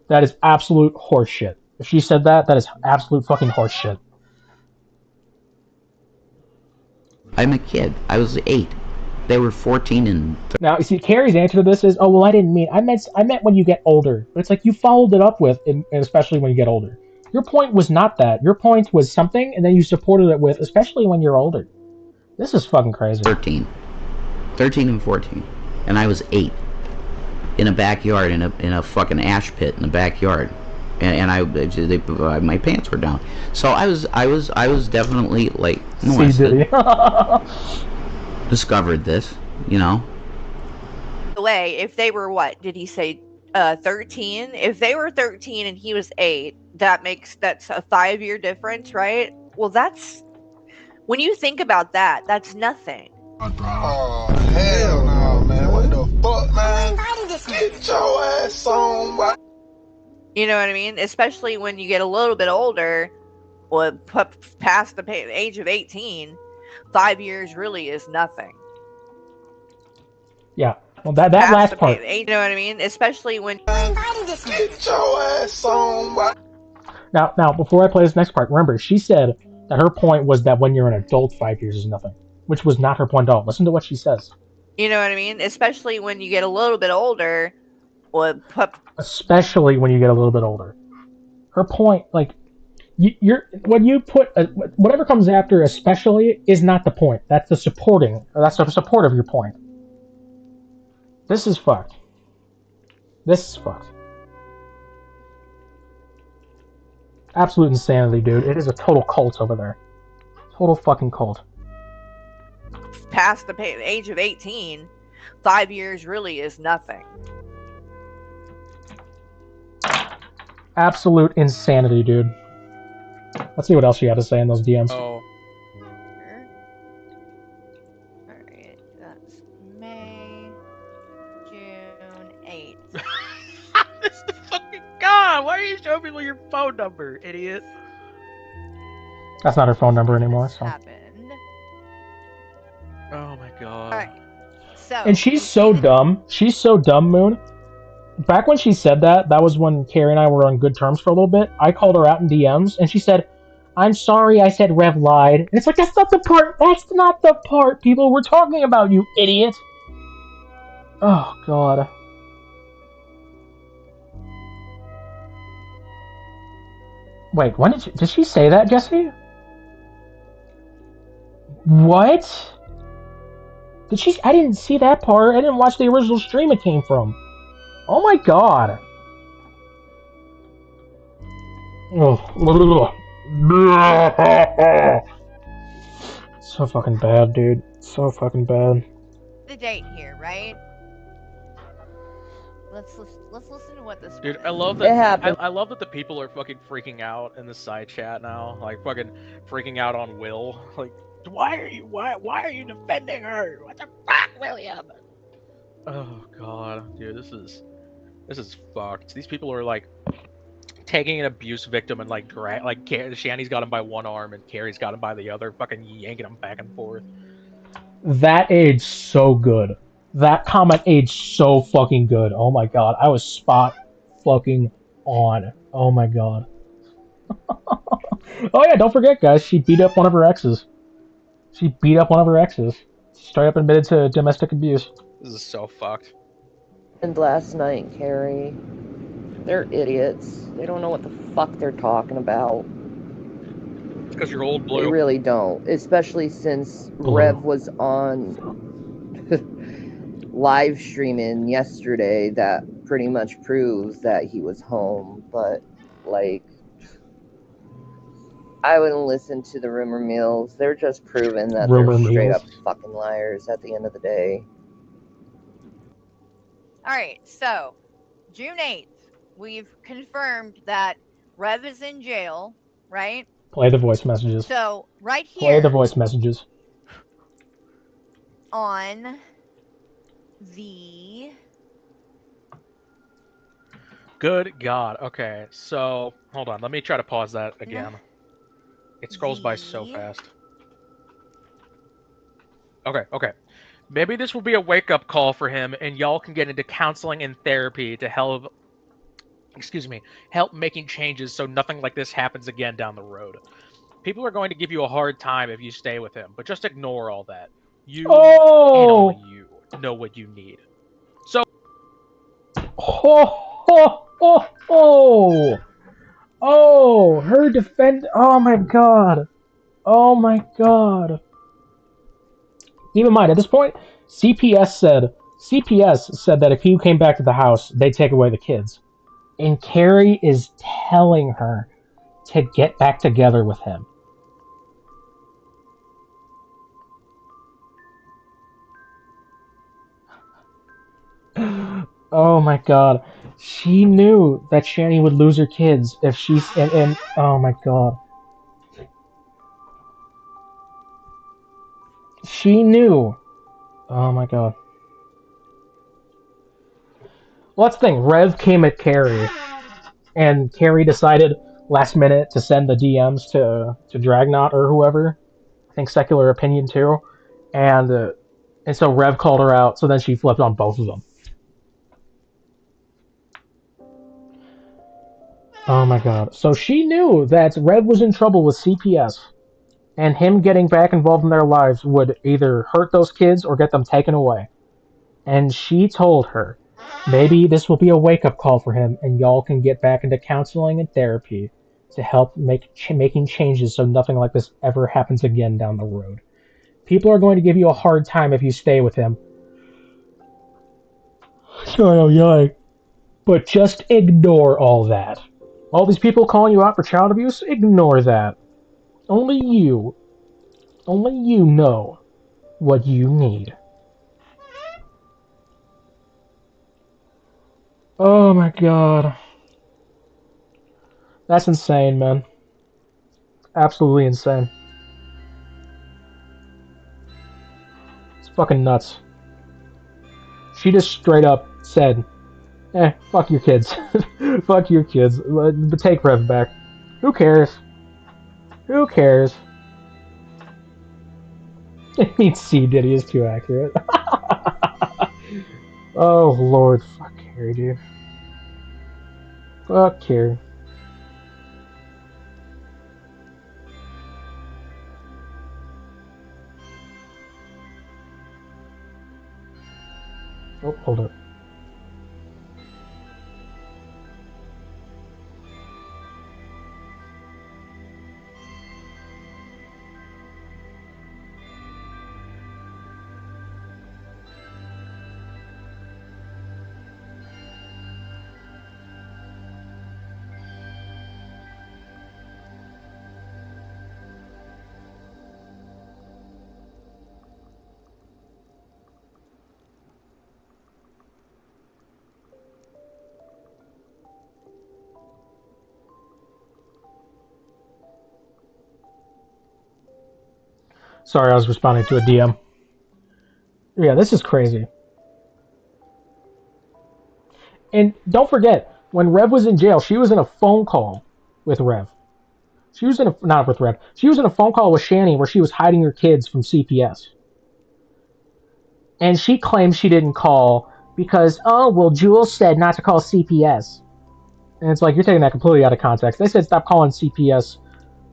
That is absolute horseshit. If she said that, that is absolute fucking horseshit. I'm a kid. I was 8. They were 14 and... Now, you see, Carrie's answer to this is, oh, well, I didn't mean... I meant when you get older. But it's like, you followed it up with, and especially when you get older. Your point was not that. Your point was something, and then you supported it with, especially when you're older. This is fucking crazy. 13 and 14. And I was 8. In a backyard, in a fucking ash pit in the backyard. And my pants were down. So I was definitely like molested. Discovered this, you know. The way, if they were, what did he say, 13? If they were 13 and he was 8, that's a 5-year difference, right? Well, that's, when you think about that, that's nothing. Oh, hell no, man. Get your ass on, boy. You know what I mean? Especially when you get a little bit older, or past the age of 18, 5 years really is nothing. Yeah. Well, that last part. You know what I mean? Especially when Get your ass on, boy. Now, before I play this next part, remember, she said that her point was that when you're an adult, 5 years is nothing, which was not her point at all. Listen to what she says. You know what I mean? Especially when you get a little bit older, or especially when you get a little bit older. Her point, like, you're when you put whatever comes after, especially, is not the point. That's the supporting. That's the support of your point. This is fucked. This is fucked. Absolute insanity, dude. It is a total cult over there. Total fucking cult. Past the age of 18, 5 years really is nothing. Absolute insanity, dude. Let's see what else she had to say in those DMs. Oh. Alright, that's May, June 8th. This is fucking God! Why are you showing people your phone number, idiot? That's not her phone number anymore, so. Happened. Oh my God. Alright. So. And she's so dumb. She's so dumb, Moon. Back when she said that, that was when Carrie and I were on good terms for a little bit. I called her out in DMs, and she said, "I'm sorry I said Rev lied." And it's like, that's not the part. That's not the part people were talking about, you idiot. Oh, God. Wait, when did she say that, Jesse? What? Did she? I didn't see that part. I didn't watch the original stream it came from. Oh my God. Oh. So fucking bad, dude. So fucking bad. The date here, right? Let's listen to what this. Dude, I love that. I love that the people are fucking freaking out in the side chat now, like fucking freaking out on Will. Like, why are you defending her? What the fuck, William? Oh God, dude, this is fucked. These people are like taking an abuse victim and like Shanny's got him by one arm and Carrie's got him by the other, fucking yanking him back and forth. That aged so good. That comment aged so fucking good. Oh my God, I was spot fucking on. Oh my God. Oh yeah, don't forget, guys, she beat up one of her exes. She beat up one of her exes. Straight up admitted to domestic abuse. This is so fucked. And last night, Carrie, they're idiots. They don't know what the fuck they're talking about. It's because you're old, Blue. They really don't. Especially since Blue. Rev was on live streaming yesterday that pretty much proves that he was home. But, like, I wouldn't listen to the rumor mills. They're just proving that they're straight up fucking liars at the end of the day. Alright, so June 8th, we've confirmed that Rev is in jail, right? Play the voice messages. So, right here. Play the voice messages. On the... Good God. Okay, so hold on. Let me try to pause that again. It scrolls by so fast. Okay. Maybe this will be a wake-up call for him, and y'all can get into counseling and therapy to help making changes so nothing like this happens again down the road. People are going to give you a hard time if you stay with him, but just ignore all that. You and only you know what you need. So. Oh, her defend. Oh my God. Oh my God. Keep in mind, at this point, CPS said that if he came back to the house, they'd take away the kids. And Carrie is telling her to get back together with him. Oh my God. She knew that Shanny would lose her kids if she's and oh my God. She knew. Oh my God. Well, that's the thing. Rev came at Carrie, and Carrie decided last minute to send the DMs to Dragnot or whoever. I think Secular Opinion too, and so Rev called her out. So then she flipped on both of them. Oh my god. So she knew that Rev was in trouble with CPS, and him getting back involved in their lives would either hurt those kids or get them taken away. And she told her, maybe this will be a wake-up call for him, and y'all can get back into counseling and therapy to help making changes so nothing like this ever happens again down the road. People are going to give you a hard time if you stay with him. Sorry, I'm yelling. But just ignore all that. All these people calling you out for child abuse, ignore that. Only you know what you need. Oh my god. That's insane, man. Absolutely insane. It's fucking nuts. She just straight up said, fuck your kids. Fuck your kids. But take Rev back. Who cares? Who cares? I mean, C. Diddy is too accurate. Oh, Lord. Fuck Carrie, dude. Fuck Carrie. Oh, hold up. Sorry, I was responding to a DM. Yeah, this is crazy. And don't forget, when Rev was in jail, she was in a phone call with Rev. She was in a, not with Rev. She was in a phone call with Shanny where she was hiding her kids from CPS. And she claims she didn't call because, oh, well, Jules said not to call CPS. And it's like, you're taking that completely out of context. They said stop calling CPS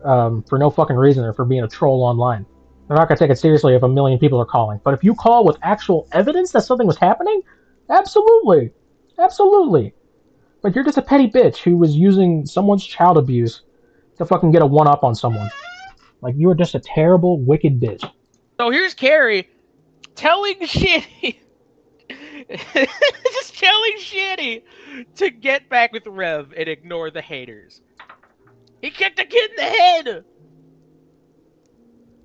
for no fucking reason or for being a troll online. They're not going to take it seriously if a million people are calling. But if you call with actual evidence that something was happening, absolutely. Absolutely. But you're just a petty bitch who was using someone's child abuse to fucking get a one-up on someone. Like, you are just a terrible, wicked bitch. So here's Carrie telling Shanny, just telling Shanny to get back with Rev and ignore the haters. He kicked the kid in the head!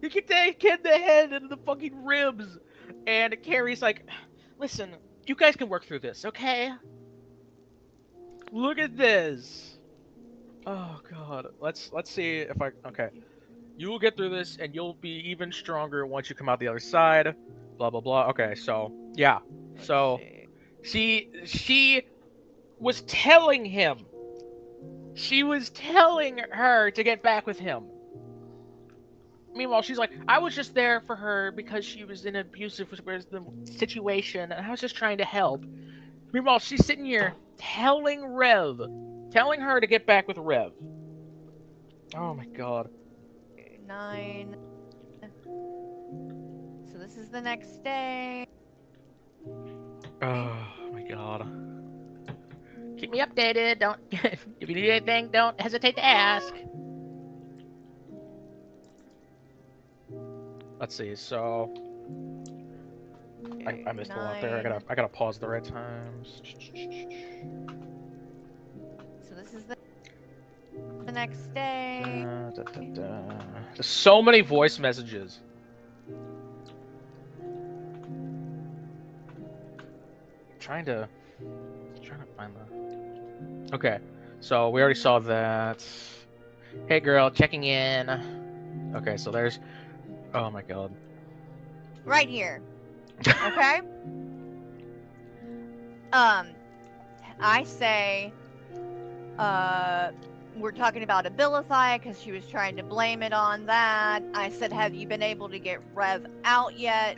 He kicked the kid in the head and the fucking ribs. And Carrie's like, listen, you guys can work through this, okay? Look at this. Oh god. Let's see if I okay. You will get through this and you'll be even stronger once you come out the other side. Blah blah blah. Okay, so yeah. So she was telling him. She was telling her to get back with him. Meanwhile, she's like, I was just there for her because she was in an abusive situation, and I was just trying to help. Meanwhile, she's sitting here telling her to get back with Rev. Oh my god. 9. So this is the next day. Oh my god. Keep me updated. Don't if you need anything, don't hesitate to ask. Let's see. So I missed a lot there. I gotta pause the right times. So this is the next day. There's so many voice messages. Trying to find the. Okay, so we already saw that. Hey girl, checking in. Okay, so there's. Oh my god. Right here. Okay. I say, we're talking about Abilify because she was trying to blame it on that. I said, have you been able to get Rev out yet?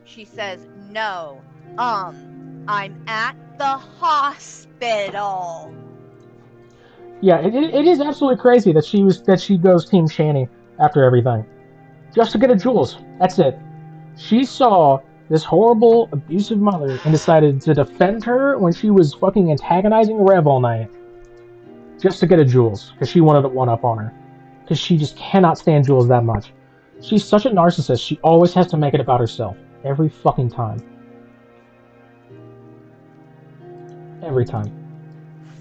She says, no. I'm at the hospital. Yeah, it is absolutely crazy that she goes Team Shanny after everything, just to get a Jules. That's it. She saw this horrible, abusive mother and decided to defend her when she was fucking antagonizing Rev all night, just to get a Jules because she wanted to one up on her, because she just cannot stand Jules that much. She's such a narcissist. She always has to make it about herself every fucking time. Every time.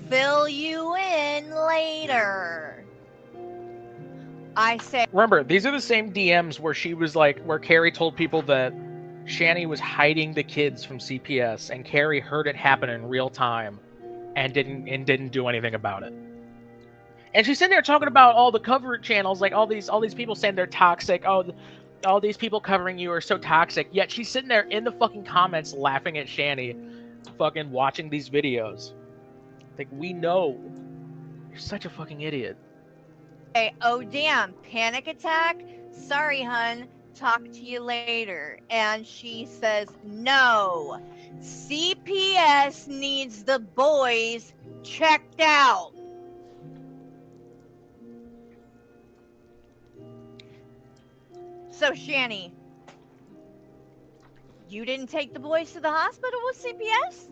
Fill you in later. I say, Remember, these are the same DMs where she was like, where Carrie told people that Shanny was hiding the kids from CPS, and Carrie heard it happen in real time, and didn't do anything about it. And she's sitting there talking about all the cover channels, like all these people saying they're toxic. Oh, all these people covering you are so toxic. Yet she's sitting there in the fucking comments laughing at Shanny, fucking watching these videos. Like, we know you're such a fucking idiot. oh damn, panic attack? Sorry, hun. Talk to you later. And she says, no. CPS needs the boys checked out. So, Shanny, you didn't take the boys to the hospital with CPS?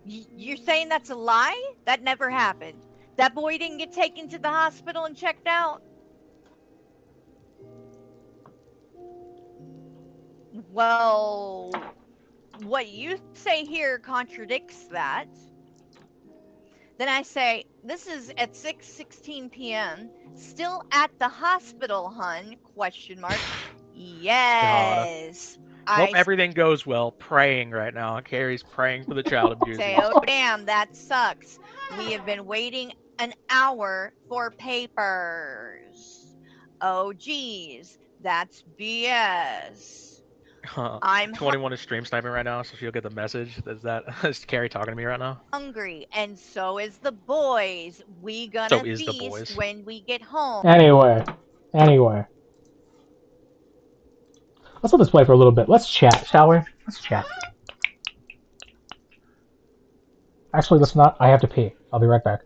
You're saying that's a lie? That never happened. That boy didn't get taken to the hospital and checked out? Well, what you say here contradicts that. Then I say, this is at 6:16 p.m. Still at the hospital, hun? Question mark. Yes. Hope everything goes well. Praying right now. Carrie's praying for the child abusers. Say, oh damn, that sucks. We have been waiting an hour for papers. Oh geez, that's BS. I'm 21 is stream sniping right now, so she'll get the message. Is Carrie talking to me right now? hungry, and so is the boys. We gonna feast when we get home. Anyway. Let's let this play for a little bit. Let's chat, shall we? Let's chat. Actually, let's not. I have to pee. I'll be right back.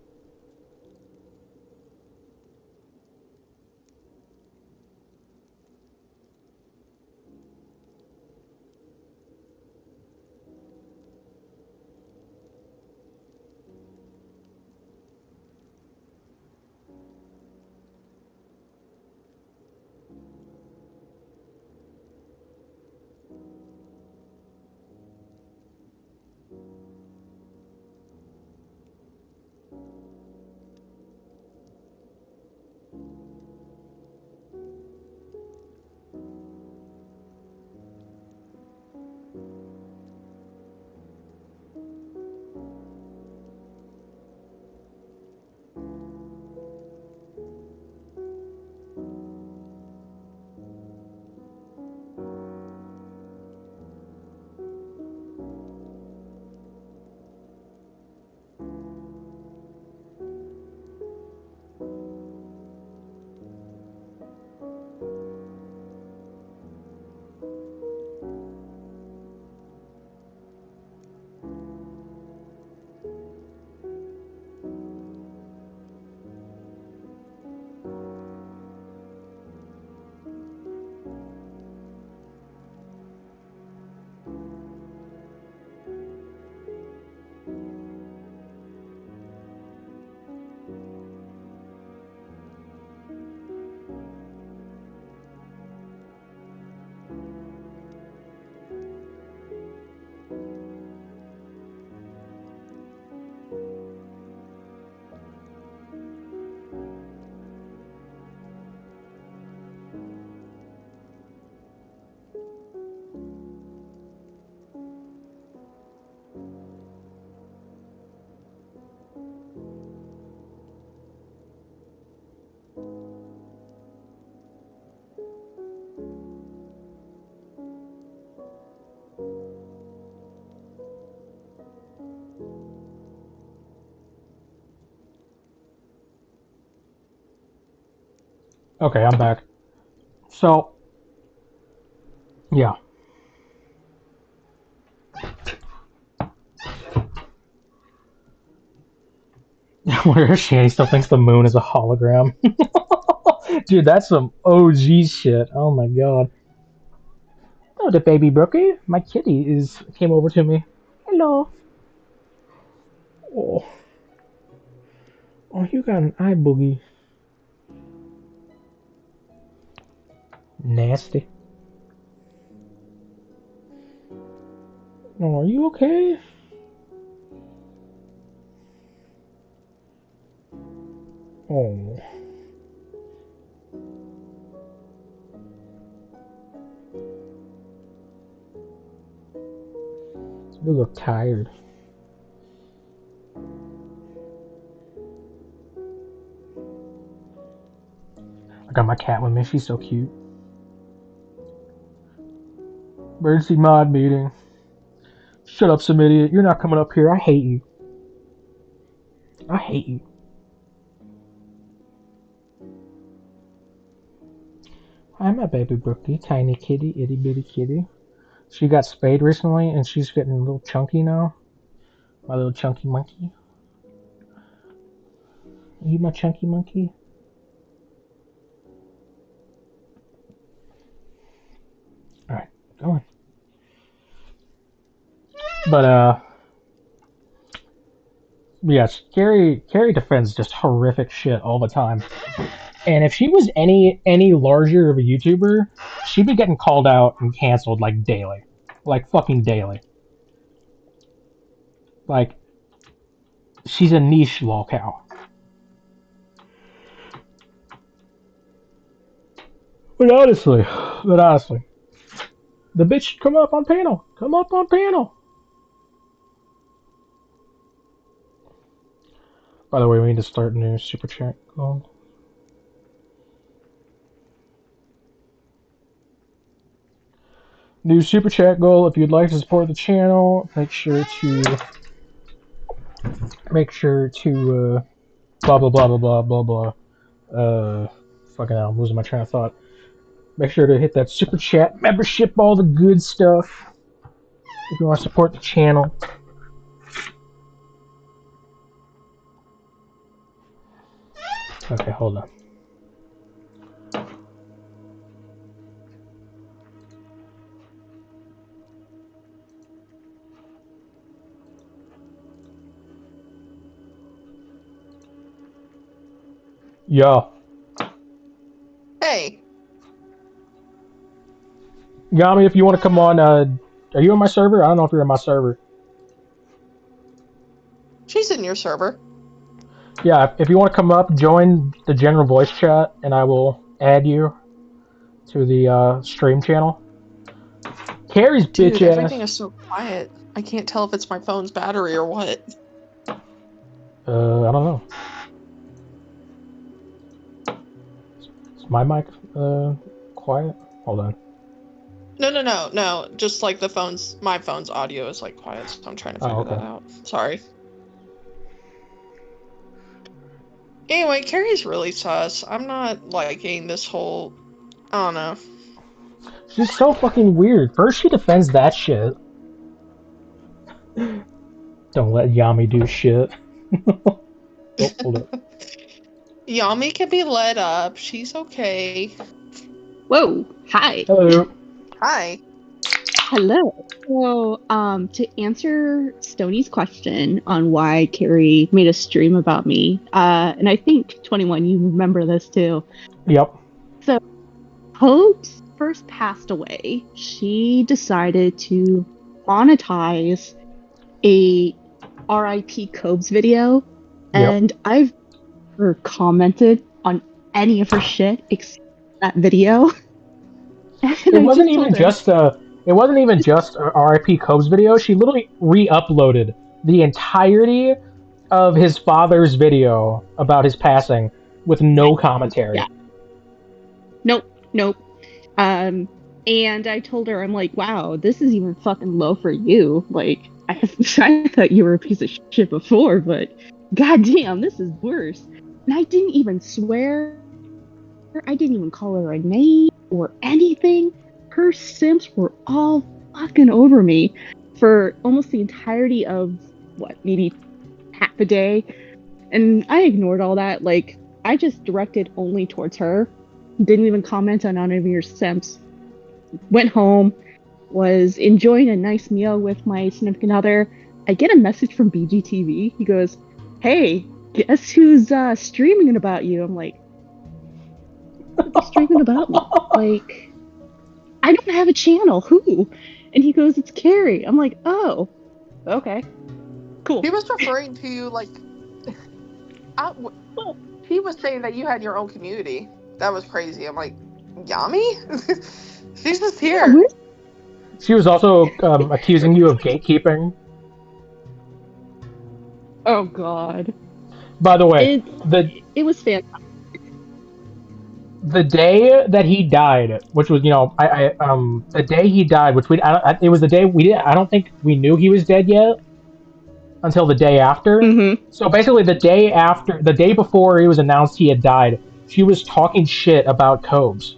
Okay, I'm back. So, yeah. I wonder if Shanny still thinks the moon is a hologram. Dude, that's some OG shit. Oh my god. Oh, the baby Brookie. My kitty came over to me. Hello. Oh, oh, you got an eye boogie. Nasty. Oh, are you okay? Oh. You look tired. I got my cat with me. She's so cute. Emergency mod meeting. Shut up, some idiot. You're not coming up here. I hate you. I hate you. Hi, my baby Brookie. Tiny kitty, itty bitty kitty. She got spayed recently and she's getting a little chunky now. My little chunky monkey. Are you my chunky monkey? Alright, going. But, yes, Carrie defends just horrific shit all the time. And if she was any larger of a YouTuber, she'd be getting called out and canceled like daily. Like fucking daily. Like, she's a niche lolcow. But honestly, the bitch should come up on panel. Come up on panel. By the way, we need to start a new super chat goal. New super chat goal. If you'd like to support the channel, make sure to blah blah blah blah blah blah blah. Fucking hell, I'm losing my train of thought. Make sure to hit that super chat membership, all the good stuff. If you want to support the channel. Okay, hold on. Yo. Hey. Yami, if you want to come on, are you on my server? I don't know if you're on my server. She's in your server. Yeah, if you want to come up, join the general voice chat, and I will add you to the stream channel. Carrie's Dude, bitch ass. everything is so quiet. I can't tell if it's my phone's battery or what. I don't know. Is my mic quiet? Hold on. No. Just like my phone's audio is like quiet, so I'm trying to figure that out. Sorry. Anyway, Carrie's really sus. I'm not liking this whole... I don't know. She's so fucking weird. First she defends that shit. Don't let Yami do shit. Oh, hold up. Yami can be let up. She's okay. Whoa. Hi. Hello. Hi. Hello. So, to answer Stoney's question on why Carrie made a stream about me, and I think 21, you remember this too. Yep. So, Hope's first passed away. She decided to monetize a R.I.P. Cobes video, and I've never commented on any of her shit except that video. It wasn't even just a R.I.P. Cobes video. She literally re-uploaded the entirety of his father's video about his passing with no commentary. Yeah. Nope. And I told her, I'm like, wow, this is even fucking low for you. Like, I thought you were a piece of shit before, but goddamn, this is worse. And I didn't even swear I didn't even call her a name or anything. Her simps were all fucking over me for almost the entirety of, maybe half a day. And I ignored all that. Like, I just directed only towards her. Didn't even comment on any of your simps. Went home, was enjoying a nice meal with my significant other. I get a message from BGTV. He goes, "Hey, guess who's streaming about you?" I'm like, "Who's streaming about me? Like, I don't have a channel. Who?" And he goes, "It's Carrie." I'm like, "Oh, okay, cool." He was referring to you like. He was saying that you had your own community. That was crazy. I'm like, Yami? She's just here. Yeah, She was also accusing you of gatekeeping. oh God. By the way, it was fantastic. The day that he died, which was the day he died, which it was the day I don't think we knew he was dead yet until the day after. Mm-hmm. So basically, the day before he was announced he had died, she was talking shit about Cobes.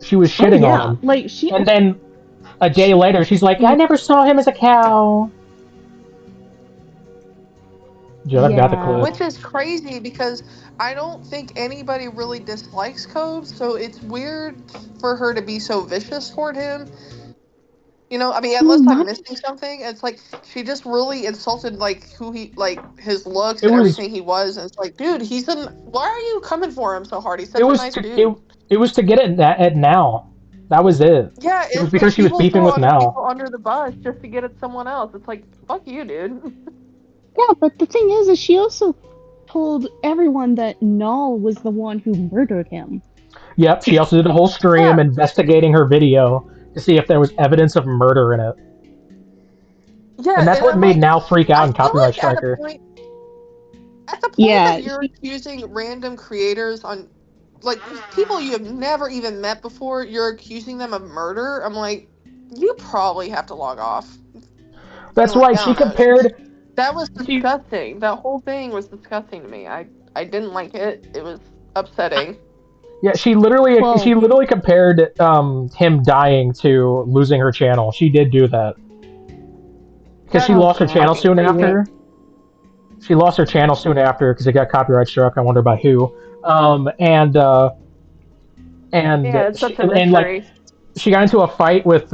She was shitting on him. Like and then a day later, she's like, "I never saw him as a cow." Jill, I've got the clip. Which is crazy because I don't think anybody really dislikes Cobes, so it's weird for her to be so vicious toward him. You know, I mean, unless I'm missing something, it's like she just really insulted like who he, like his looks and everything he was, and it's like, dude, why are you coming for him so hard? He's such a nice dude. It was to get at Nal. That was it. Yeah, it was because she was beefing with Nal. People under the bus just to get at someone else. It's like, fuck you, dude. Yeah, but the thing is she also told everyone that Null was the one who murdered him. Yep, she also did a whole stream investigating her video to see if there was evidence of murder in it. Yeah, and that's what made Nal freak out and copyright strike her. At the point that you're accusing random creators on, like, people you have never even met before, you're accusing them of murder, I'm like, you probably have to log off. That's right, she compared... That was disgusting. That whole thing was disgusting to me. I didn't like it. It was upsetting. Yeah, she literally compared him dying to losing her channel. She did do that. Because she lost her channel soon after. She lost her channel soon after because it got copyright struck. I wonder by who. And it's such a mystery. like she got into a fight with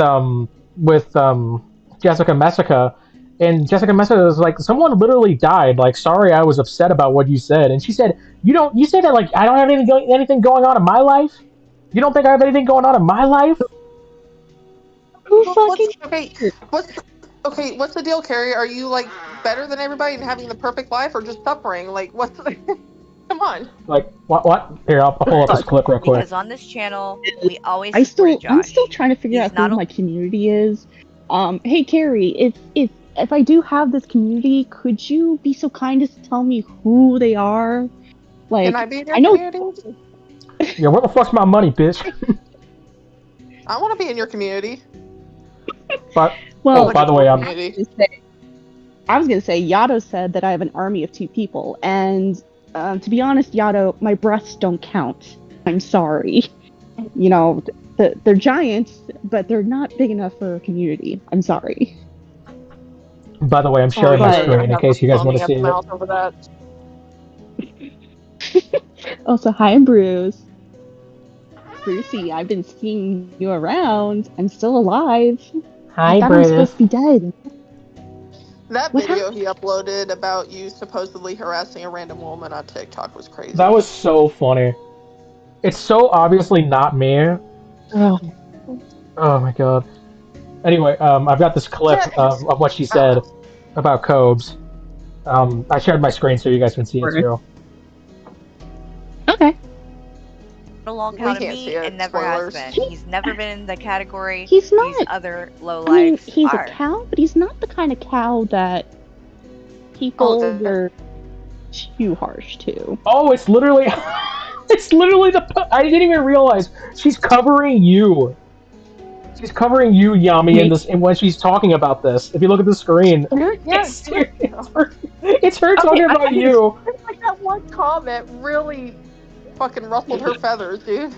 Jessica Messica, and Jessica Messica was like, "Someone literally died. Like, sorry, I was upset about what you said." And she said, "You said that like I don't have anything going on in my life. You don't think I have anything going on in my life?" What's the deal, Carrie? Are you like better than everybody and having the perfect life, or just suffering? Like, what's come on? Like what? Here, I'll pull up this clip real quick. Because on this channel, we always I'm still trying to figure He's out who my community is. Hey Carrie, if I do have this community, could you be so kind as to tell me who they are? Like, can I be in your community? Yeah, where the fuck's my money, bitch? I want to be in your community. But well, by the way, I was gonna say Yato said that I have an army of 2 people, and to be honest, Yato, my breasts don't count. I'm sorry. You know, they're giants, but they're not big enough for a community. I'm sorry. By the way, I'm sharing my screen in case you guys want to see it. Also, hi, Bruce. Brucey, I've been seeing you around. I'm still alive. Hi, I thought Bruce. I was supposed to be dead. That video he uploaded about you supposedly harassing a random woman on TikTok was crazy. That was so funny. It's so obviously not me. Oh my god. Anyway, I've got this clip of what she said about Cobes. I shared my screen so you guys can see it too. Okay. A long count of me and never has been. He's never been in the category. He's not. These other lowlifes I mean, he's are. a cow, but he's not the kind of cow that people were too harsh to. Oh, it's literally, it's literally I didn't even realize she's covering you. She's covering you, Yami, in this, and when she's talking about this. If you look at the screen, it's her talking about you. Like that one comment really fucking ruffled her feathers, dude.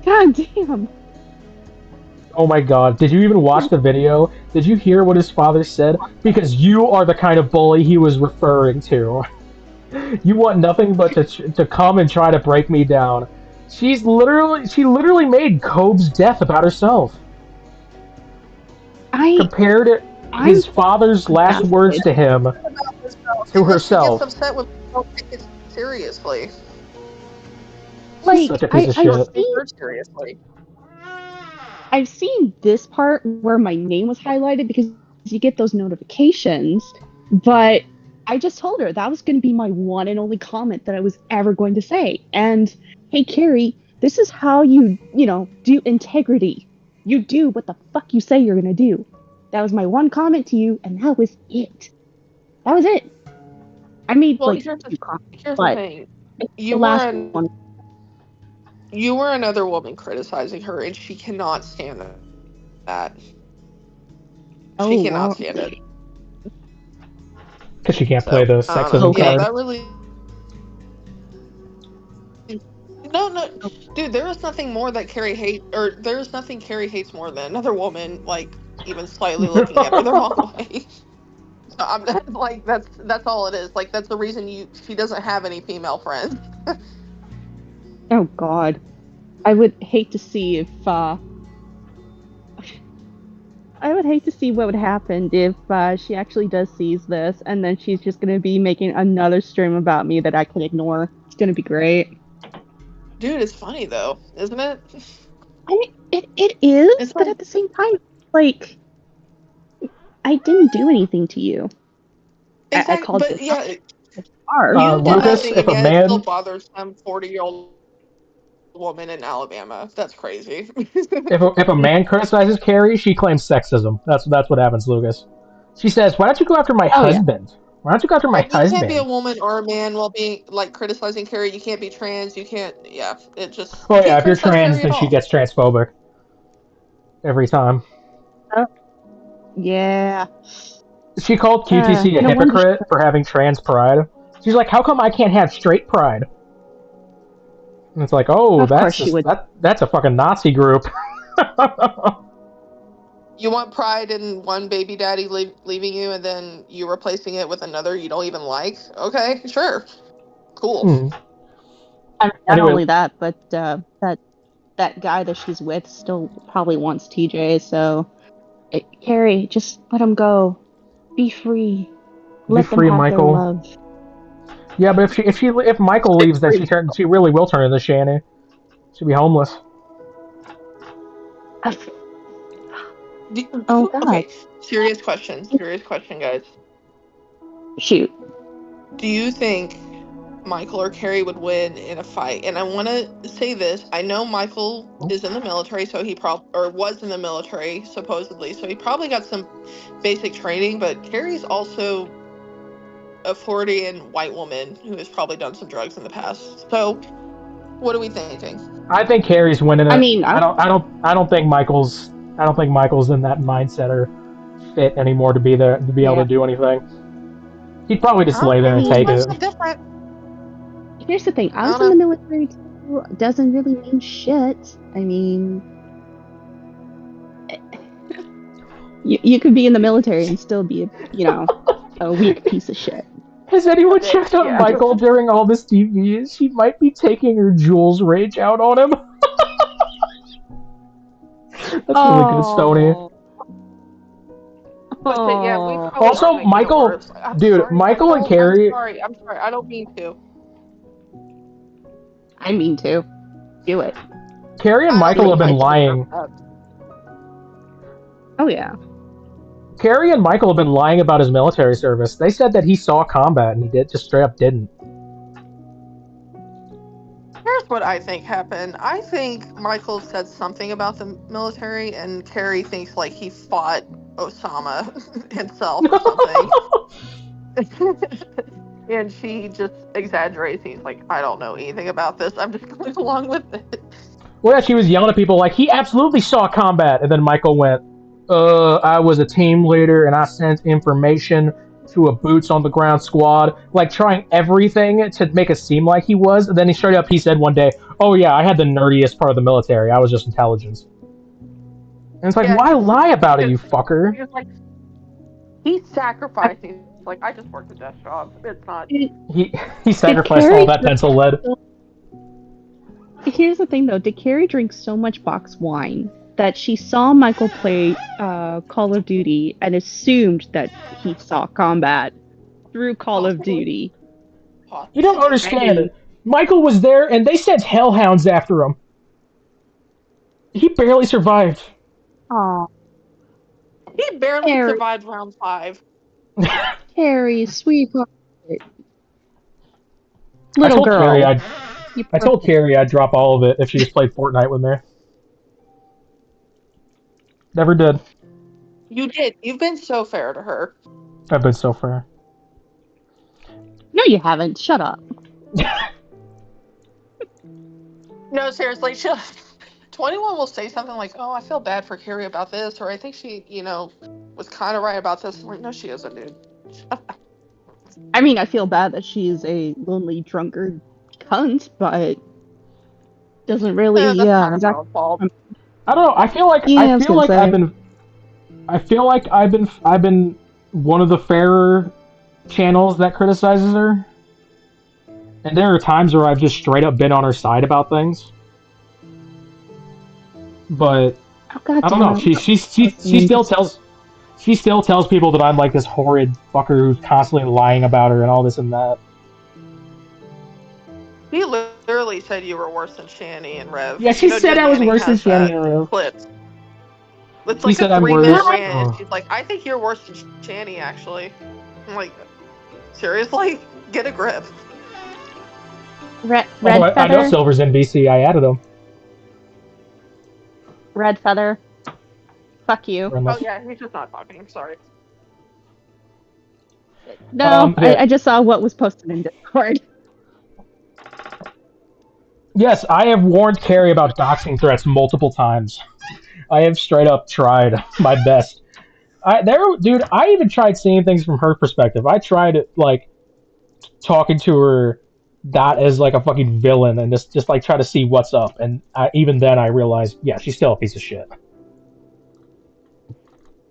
God damn. Oh my god, did you even watch the video? Did you hear what his father said? Because you are the kind of bully he was referring to. You want nothing but to come and try to break me down. She literally made Cobb's death about herself. Compared his father's last words to him to herself. She gets upset when people don't take it seriously. She's such a piece of shit. Seriously. I've seen this part where my name was highlighted because you get those notifications, but I just told her that was going to be my one and only comment that I was ever going to say. And hey, Carrie, this is how you do integrity. You do what the fuck you say you're going to do. That was my one comment to you, and that was it. That was it. I made Here's two comments, the but thing. the last one. You were another woman criticizing her, and she cannot stand that. She cannot stand it. Because she can't play the sexism yeah, card. that really. No, dude. There is nothing more that Carrie hates, or there is nothing Carrie hates more than another woman, like even slightly looking at her the wrong way. So I'm not, like that's all it is. Like that's the reason she doesn't have any female friends. Oh God, I would hate to see if I would hate to see what would happen if she actually does seize this, and then she's just gonna be making another stream about me that I can ignore. It's gonna be great. Dude, it's funny though, isn't it? I mean, it is, but at the same time, like, I didn't do anything to you. Exactly, I called but you yeah, hard. you did Lucas, nothing, if and a yet it still man bothers some 40-year-old woman in Alabama. That's crazy. if a man criticizes Carrie, she claims sexism. That's what happens, Lucas. She says, "Why don't you go after my husband? Why don't you go after my Like, you can't be a husband?" woman or a man while being like criticizing Carrie. You can't be trans. You can't. Yeah, it just. Oh You yeah, can't if you're criticize trans, Carrie at then she all. gets transphobic every time. Yeah. She called QTC a no wonder hypocrite for having trans pride. She's like, "How come I can't have straight pride?" And it's like, "Oh, Of course she would. that's a fucking Nazi group." You want pride in one baby daddy leaving you, and then you replacing it with another you don't even like. Okay, sure, cool. I mean, not Anyway. only that, but that guy that she's with still probably wants TJ. So, Carrie, just let him go. Be free. Let them have Michael. their love. Yeah, but if Michael leaves, then she really will turn into Shanny. She'll be homeless. Oh God. Okay, serious question, guys. Shoot. Do you think Michael or Carrie would win in a fight? And I want to say this. I know Michael is in the military, so he was in the military, supposedly. So he probably got some basic training, but Carrie's also a Floridian white woman who has probably done some drugs in the past. So what are we thinking? I think Carrie's winning it. I mean, I don't think Michael's in that mindset or fit anymore to be there to be able to do anything. He'd probably just lay there and take it. Different. Here's the thing. I was in the military too. Doesn't really mean shit. I mean, you could be in the military and still be, a weak piece of shit. Has anyone checked on Michael during all this TV? She might be taking her Jules rage out on him. That's really good, Stoney. But yeah, we also, Michael, dude, Michael and Carrie. I'm sorry. I don't mean to. I mean to. Do it. Carrie and Michael have been lying. Oh yeah. Carrie and Michael have been lying about his military service. They said that he saw combat and he just straight up didn't. Here's what I think happened. I think Michael said something about the military, and Carrie thinks like he fought Osama himself or something. And she just exaggerates. He's like, I don't know anything about this. I'm just going along with it. Well, yeah, she was yelling at people like, he absolutely saw combat. And then Michael went, I was a team leader and I sent information to a boots on the ground squad, like trying everything to make it seem like he was. And then he straight up he said one day, "Oh yeah, I had the nerdiest part of the military. I was just intelligence." And it's like, Yeah, why lie about it, you because fucker? he was like, he's sacrificing. It's like, I just worked a desk job. It's not. He sacrificed all that pencil lead. Here's the thing, though. Did Carrie drink so much box wine that she saw Michael play Call of Duty and assumed that he saw combat through Call of Duty? You don't understand. Michael was there, and they sent hellhounds after him. He barely survived. Aw. He barely Carrie. survived round 5. Carrie, sweetheart. Little girl. Carrie I told Carrie I'd drop all of it if she just played Fortnite with me. Never did. You did. You've been so fair to her. I've been so fair. No, you haven't. Shut up. No, seriously, 21 will say something like, "Oh, I feel bad for Carrie about this," or "I think she, was kind of right about this." I'm like, no, she isn't, dude. I mean, I feel bad that she's a lonely drunkard cunt, but doesn't really. That's kind of her fault. I don't know. I feel like I've been one of the fairer channels that criticizes her, and there are times where I've just straight up been on her side about things. But I don't know. She still tells people that I'm like this horrid fucker who's constantly lying about her and all this and that. He literally said you were worse than Shanny and Rev. Yeah, she said I was worse than Shanny and Rev. Clips. It's He like said a I'm 3-minute worse. rant. Oh. She's like, "I think you're worse than Shanny, actually." I'm like, seriously? Get a grip. Red I Feather. know Silver's in BC. I added him. Red Feather. Fuck you. Oh yeah, he's just not talking. I'm sorry. No, I just saw what was posted in Discord. Yes, I have warned Carrie about doxing threats multiple times. I have straight up tried my best. Dude, I even tried seeing things from her perspective. I tried like talking to her not as like a fucking villain and just like try to see what's up. And even then, I realized, yeah, she's still a piece of shit.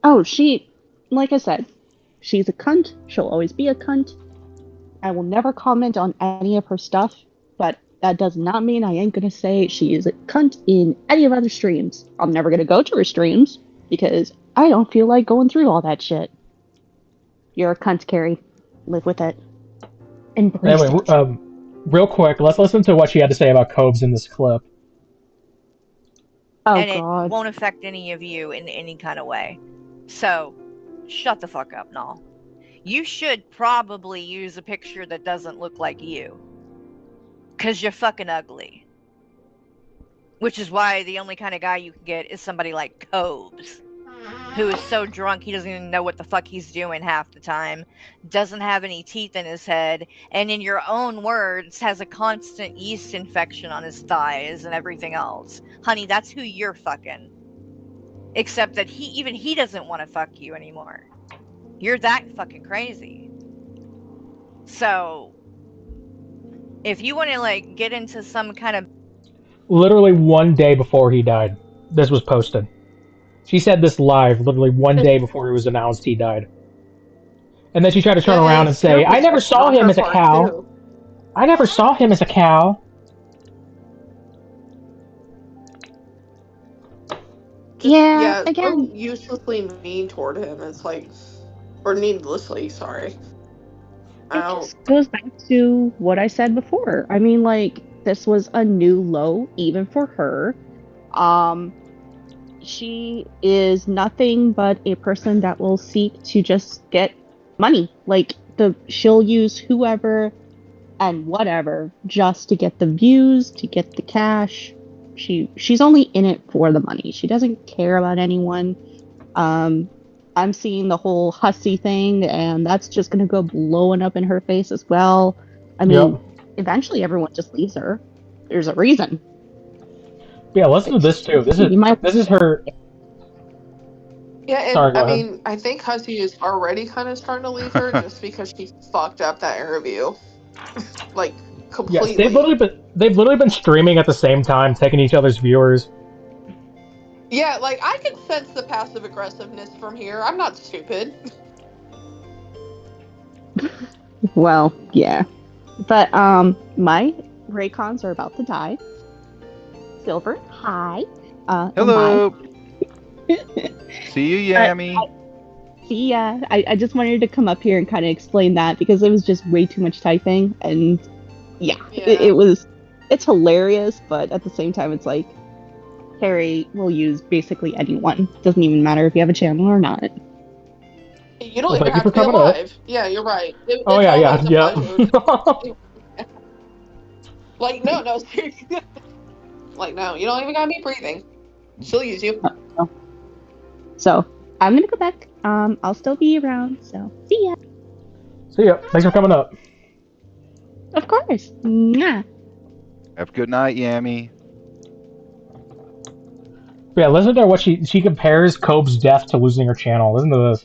Oh, like I said, she's a cunt. She'll always be a cunt. I will never comment on any of her stuff, but that does not mean I ain't gonna say she is a cunt in any of other streams. I'm never gonna go to her streams because I don't feel like going through all that shit. You're a cunt, Carrie. Live with it. Embrace Anyway, it. real quick, let's listen to what she had to say about Cobes in this clip. Oh, and God. it won't affect any of you in any kind of way. So, shut the fuck up, Nall. You should probably use a picture that doesn't look like you. Because you're fucking ugly. Which is why the only kind of guy you can get is somebody like Cobes. Who is so drunk he doesn't even know what the fuck he's doing half the time. Doesn't have any teeth in his head. And in your own words, has a constant yeast infection on his thighs and everything else. Honey, that's who you're fucking. Except that he doesn't want to fuck you anymore. You're that fucking crazy. So, if you want to, like, get into some kind of... Literally one day before he died, this was posted. She said this live, literally one day before it was announced he died. And then she tried to turn around and say, I never saw him as a cow. I never saw him as a cow. Yeah, again, so uselessly mean toward him. It's like, or needlessly, sorry. It just goes back to what I said before. I mean, like, this was a new low, even for her. She is nothing but a person that will seek to just get money. Like, she'll use whoever and whatever just to get the views, to get the cash. She's only in it for the money. She doesn't care about anyone. I'm seeing the whole hussy thing, and that's just gonna go blowing up in her face as well. I mean, eventually everyone just leaves her. There's a reason. Yeah, listen to this too. This is her. Yeah, Sorry, and go I ahead. mean, I think Hussey is already kind of starting to leave her just because she fucked up that interview, like Yes, completely. they've literally been streaming at the same time, taking each other's viewers. Yeah, like I can sense the passive aggressiveness from here. I'm not stupid. Well, yeah. But my Raycons are about to die. Silver, hi. Hello. And See you, bye. Yammy. See ya. I just wanted to come up here and kind of explain that because it was just way too much typing. And yeah, Yeah. it's hilarious, but at the same time, it's like, Carrie will use basically anyone. Doesn't even matter if you have a channel or not. You don't Well, even thank you have for to be coming up. alive. Yeah, you're right. Oh It's yeah, always a yeah. pleasure. Like, no, seriously. Like, no, you don't even gotta be breathing. She'll use you. So I'm gonna go back. I'll still be around. So see ya. See ya. Thanks for coming up. Of course. Mwah. Have a good night, Yammy. Yeah, listen to what she compares Cobb's death to losing her channel. Listen to this.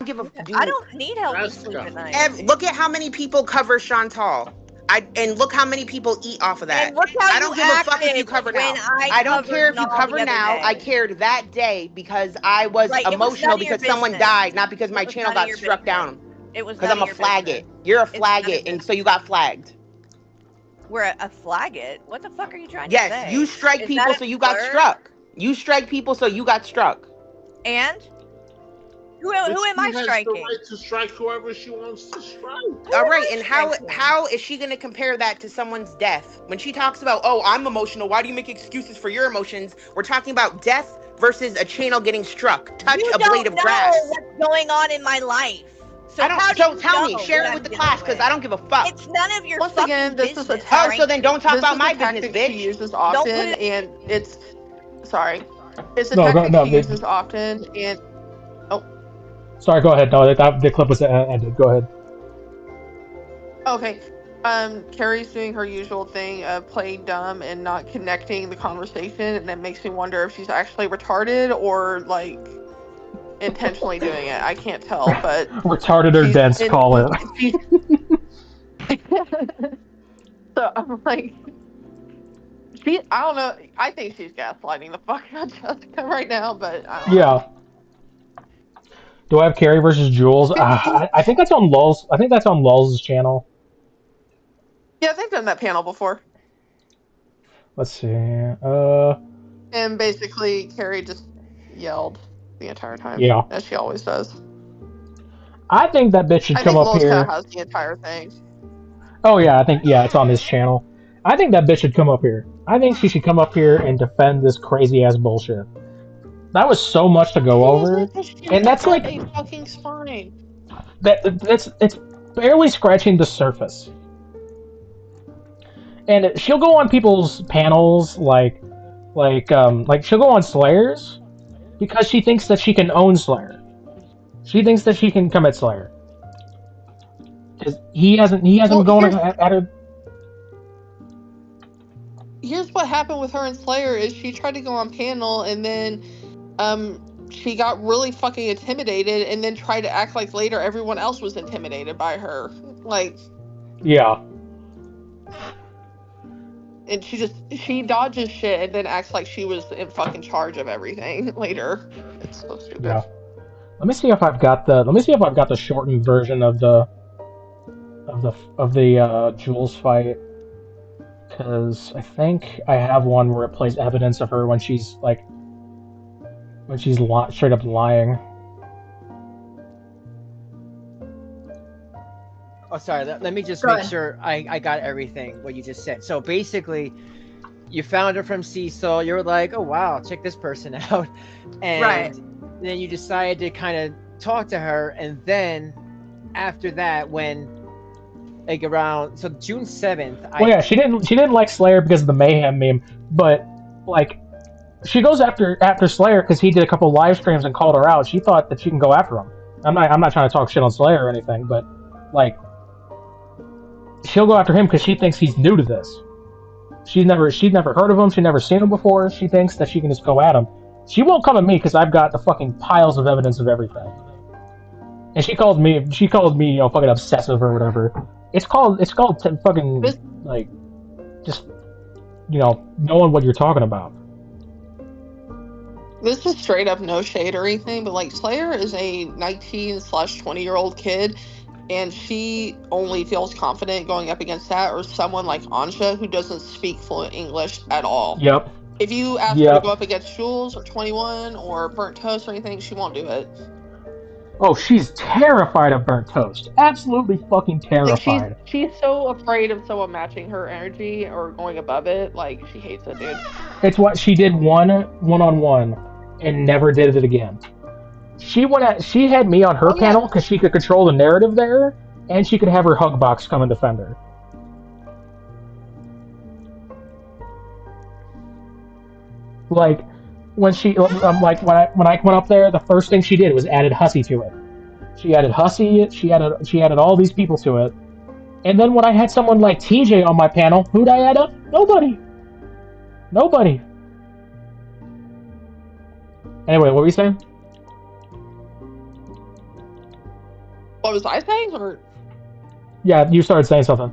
I don't need help to sleep at night. Look at how many people cover Chantal. And look how many people eat off of that. And look how I don't you give a fuck if you acted cover when now. I don't covered care if you Nall cover the other now. day. I cared that day because I was Right, it was emotional none of your because someone business. died, not because my It was channel none of got your struck business. down. It was Because none I'm of a your flagget. business. You're a It's none of flagget, your and so you got flagged. We're a flagget? What the fuck are you trying to Yes, say? you strike Is people, that so a you got slur? struck. You strike people, so you got struck. And? Who am I She has striking? the right to strike whoever she wants to strike. All right, and how is she going to compare that to someone's death? When she talks about, oh, I'm emotional, why do you make excuses for your emotions? We're talking about death versus a channel getting struck. Touch You a blade of grass. don't know what's going on in my life. So I don't. how do So you tell know me, share what it I'm with the dealing class, because with? I don't give a fuck. It's none of your Once fucking again, this is a business. tactic. Oh, so then don't talk This about is my a tactic business, she bitch. uses often, and it's sorry. It's a No, tactic no, she uses often, and sorry, go ahead. No, the clip was ended. Go ahead. okay. Carrie's doing her usual thing of playing dumb and not connecting the conversation, and it makes me wonder if she's actually retarded or like intentionally doing it. I can't tell, but Retarded or dense, call it. So I'm like, I don't know. I think she's gaslighting the fuck out of Jessica right now, but I don't know. Yeah. Do I have Carrie versus Jules? I think that's on Lulz. I think that's on Lulz's channel. Yeah, they've done that panel before. Let's see. And basically, Carrie just yelled the entire time. Yeah. As she always does. I think that bitch should I come think up Lil's kind here. of has the entire thing. Oh yeah, I think it's on his channel. I think that bitch should come up here. I think she should come up here and defend this crazy ass bullshit. That was so much to go over, and that's like a fucking spine. it's barely scratching the surface. And she'll go on people's panels like she'll go on Slayer's because she thinks that she can own Slayer. She thinks that she can commit Slayer. Because he hasn't gone at her. Here's what happened with her and Slayer is she tried to go on panel and then she got really fucking intimidated and then tried to act like later everyone else was intimidated by her. Like, yeah. And she dodges shit and then acts like she was in fucking charge of everything later. It's so stupid. Yeah. Let me see if I've got the shortened version of the Jules fight, because I think I have one where it plays evidence of her when she's straight up lying. Oh, sorry. Let me just make sure I got everything what you just said. So basically, you found her from Cecil. You were like, "Oh wow, check this person out," and then you decided to kind of talk to her. And then after that, when like around June 7th. Well, yeah, she didn't like Slayer because of the Mayhem meme, but like she goes after Slayer because he did a couple live streams and called her out. She thought that she can go after him. I'm not trying to talk shit on Slayer or anything, but like she'll go after him because she thinks he's new to this. She'd never heard of him. She'd never seen him before. She thinks that she can just go at him. She won't come at me because I've got the fucking piles of evidence of everything. And she called me, you know, fucking obsessive or whatever. It's called fucking, like, just, you know, knowing what you're talking about. This is straight up no shade or anything, but like Slayer is a 19/20-year-old kid, and she only feels confident going up against that or someone like Anja who doesn't speak fluent English at all. Yep. If you ask her to go up against Jules or 21 or Burnt Toast or anything, she won't do it. Oh, she's terrified of Burnt Toast. Absolutely fucking terrified. Like she's so afraid of someone matching her energy or going above it. Like she hates it, dude. It's what she did one-on-one and never did it again. She had me on her panel because she could control the narrative there, and she could have her hug box come and defend her. Like when I went up there, the first thing she did was added Hussy to it. She added Hussy. She added all these people to it. And then when I had someone like TJ on my panel, who'd I add up? Nobody. Anyway, what were you saying? What was I saying? Or yeah, you started saying something.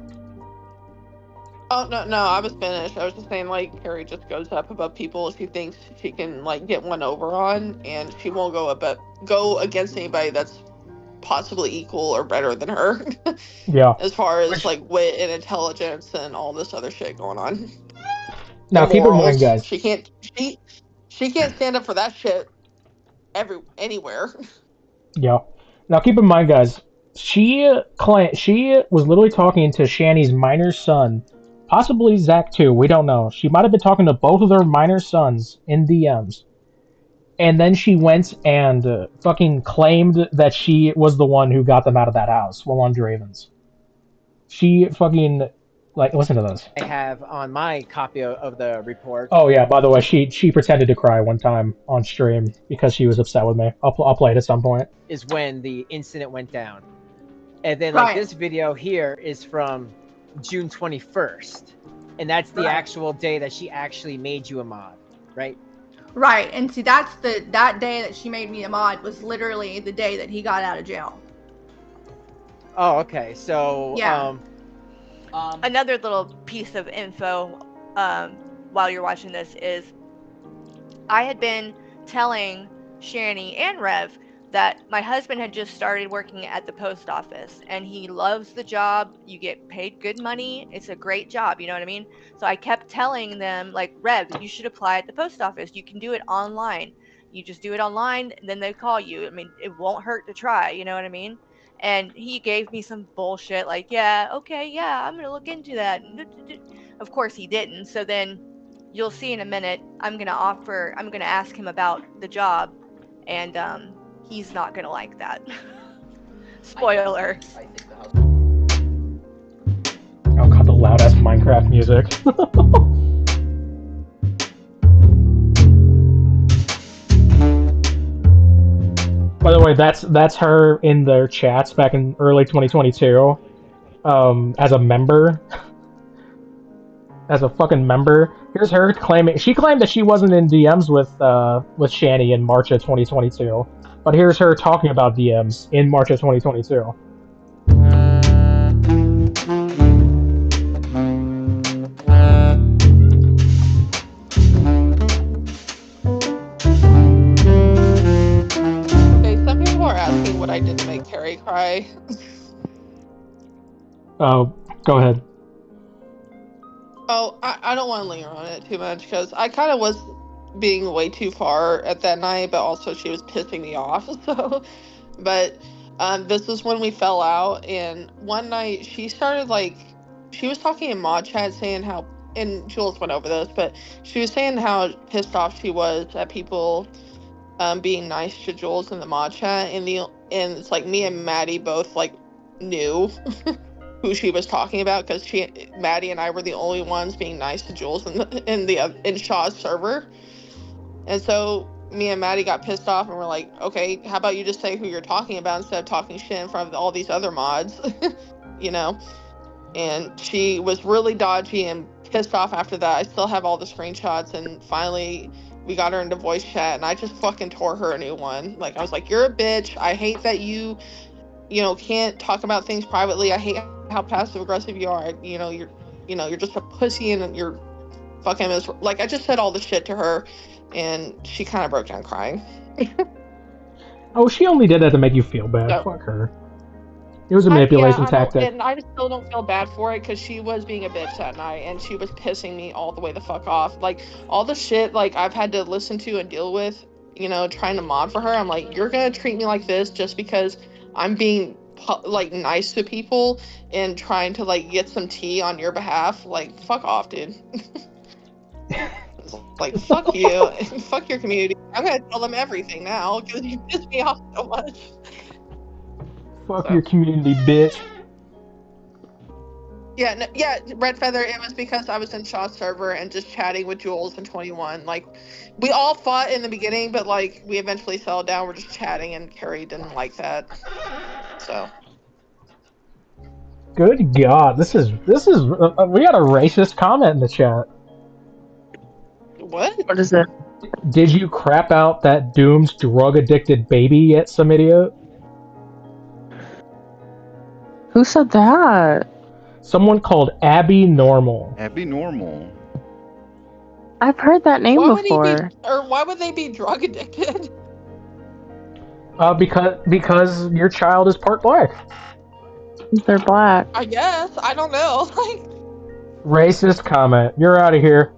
Oh no, I was finished. I was just saying like Carrie just goes up above people she thinks she can like get one over on, and she won't go against anybody that's possibly equal or better than her. Yeah. As far as like wit and intelligence and all this other shit going on. Now keep in mind, guys. She can't stand up for that shit anywhere. Yeah. Now keep in mind, guys. She was literally talking to Shanny's minor son, possibly Zach too. We don't know. She might have been talking to both of their minor sons in DMs, and then she went and fucking claimed that she was the one who got them out of that house while on Draven's. She fucking listen to this. I have on my copy of the report. Oh yeah, by the way, she pretended to cry one time on stream because she was upset with me. I'll play it at some point. Is when the incident went down. And then like this video here is from June 21st. And that's the actual day that she actually made you a mod, right? Right. And see, that's that day that she made me a mod was literally the day that he got out of jail. Oh, okay. So yeah. Another little piece of info while you're watching this is I had been telling Shanny and Rev that my husband had just started working at the post office and he loves the job. You get paid good money. It's a great job. You know what I mean? So I kept telling them, like, Rev, you should apply at the post office. You can do it online. You just do it online and then they call you. I mean, it won't hurt to try. You know what I mean? And he gave me some bullshit like, yeah, okay, yeah, I'm going to look into that. Of course he didn't. So then you'll see in a minute, I'm going to ask him about the job and he's not going to like that. Spoiler. Oh god, the loud ass Minecraft music. By the way, that's her in their chats back in early 2022, as a member, as a fucking member. Here's her claiming she claimed that she wasn't in DMs with Shanny in March of 2022, but here's her talking about DMs in March of 2022. What I did to make Carrie cry. Oh, go ahead. Oh, I don't want to linger on it too much because I kind of was being way too far at that night, but also she was pissing me off. So, but this is when we fell out, and one night she started she was talking in mod chat saying how, and Jules went over this, but she was saying how pissed off she was at people being nice to Jules in the mod chat, and it's like me and Maddie both knew who she was talking about because Maddie and I were the only ones being nice to Jules in Shaw's server, and so me and Maddie got pissed off and we're like, okay, how about you just say who you're talking about instead of talking shit in front of all these other mods, you know? And she was really dodgy and pissed off after that. I still have all the screenshots, and finally we got her into voice chat, and I just fucking tore her a new one. Like, I was like, you're a bitch. I hate that you can't talk about things privately. I hate how passive aggressive you are. You're just a pussy, and you're fucking miserable. Like, I just said all the shit to her, and she kind of broke down crying. Oh, she only did that to make you feel bad. So, Fuck her. It was a manipulation tactic. And I still don't feel bad for it, because she was being a bitch that night, and she was pissing me all the way the fuck off. Like, all the shit, like, I've had to listen to and deal with, trying to mod for her. I'm like, you're gonna treat me like this just because I'm being, like, nice to people and trying to, like, get some tea on your behalf? Like, fuck off, dude. Like, fuck you. Fuck your community. I'm gonna tell them everything now, because you piss me off so much. Fuck your community, bitch. Yeah, Red Feather, it was because I was in Shaw's server and just chatting with Jules and 21. Like, we all fought in the beginning, but, like, we eventually settled down. We're just chatting, and Carrie didn't like that. So. Good God, this is we got a racist comment in the chat. What? What is it? Did you crap out that Doom's drug-addicted baby yet, some idiot? Who said that? Someone called Abby Normal. Abby Normal. I've heard that name before. Why would they be drug addicted? Because your child is part black. They're black. I guess. I don't know. Like, Racist comment. You're out of here.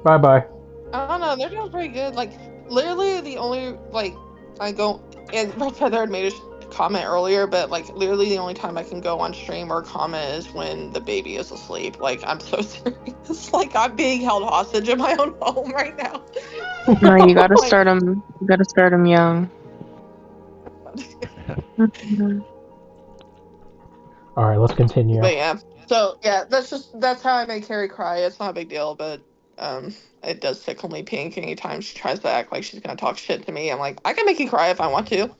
Bye bye. I don't know. They're doing pretty good. Like, literally the only, like, and Red Feather had made a comment earlier, but, like, literally the only time I can go on stream or comment is when the baby is asleep. Like, I'm so serious. Like, I'm being held hostage in my own home right now. No, you gotta start them. You gotta start them young. All right, let's continue. But yeah, so yeah, that's how I make Carrie cry. It's not a big deal, but it does tickle me pink anytime she tries to act like she's gonna talk shit to me. I'm like, I can make you cry if I want to.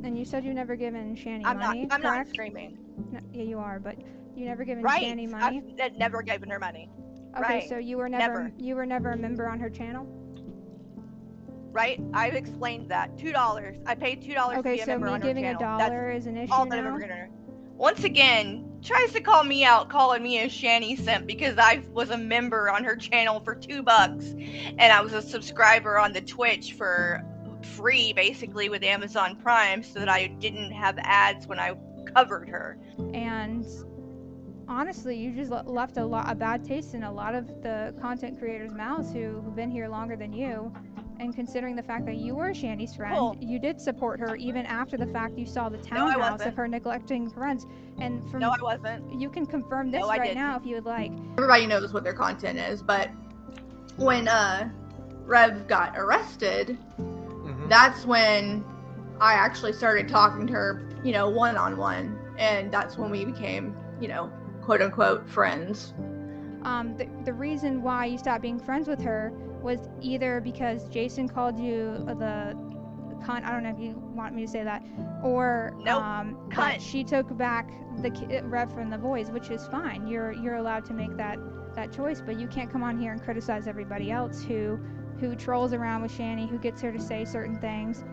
And you said you've never given Shanny money, I'm not correct? screaming. No, yeah, you are, but you never given Right. Shanny money. I've never given her money. Okay, Right. so you were never a member on her channel. Right? I've explained that. $2. I paid $2 to Okay, be a so member me on her giving channel. $1 is an issue all that I've now? ever given her. Once again, tries to call me out, calling me a Shanny simp because I was a member on her channel for $2, and I was a subscriber on the Twitch for free, basically, with Amazon Prime, so that I didn't have ads when I covered her. And honestly, you just left a bad taste in a lot of the content creators' mouths who've been here longer than you. And considering the fact that you were Shanny's friend, you did support her even after the fact you saw the townhouse of her neglecting friends. And from No, I wasn't. You can confirm this No, I right didn't. now if you would like. Everybody knows what their content is, but when Rev got arrested, that's when I actually started talking to her, one-on-one, and that's when we became, quote-unquote friends. The reason why you stopped being friends with her was either because Jason called you the cunt, I don't know if you want me to say that, or that she took back the Rev from the boys, which is fine. You're allowed to make that choice, but you can't come on here and criticize everybody else who trolls around with Shanny, who gets her to say certain things.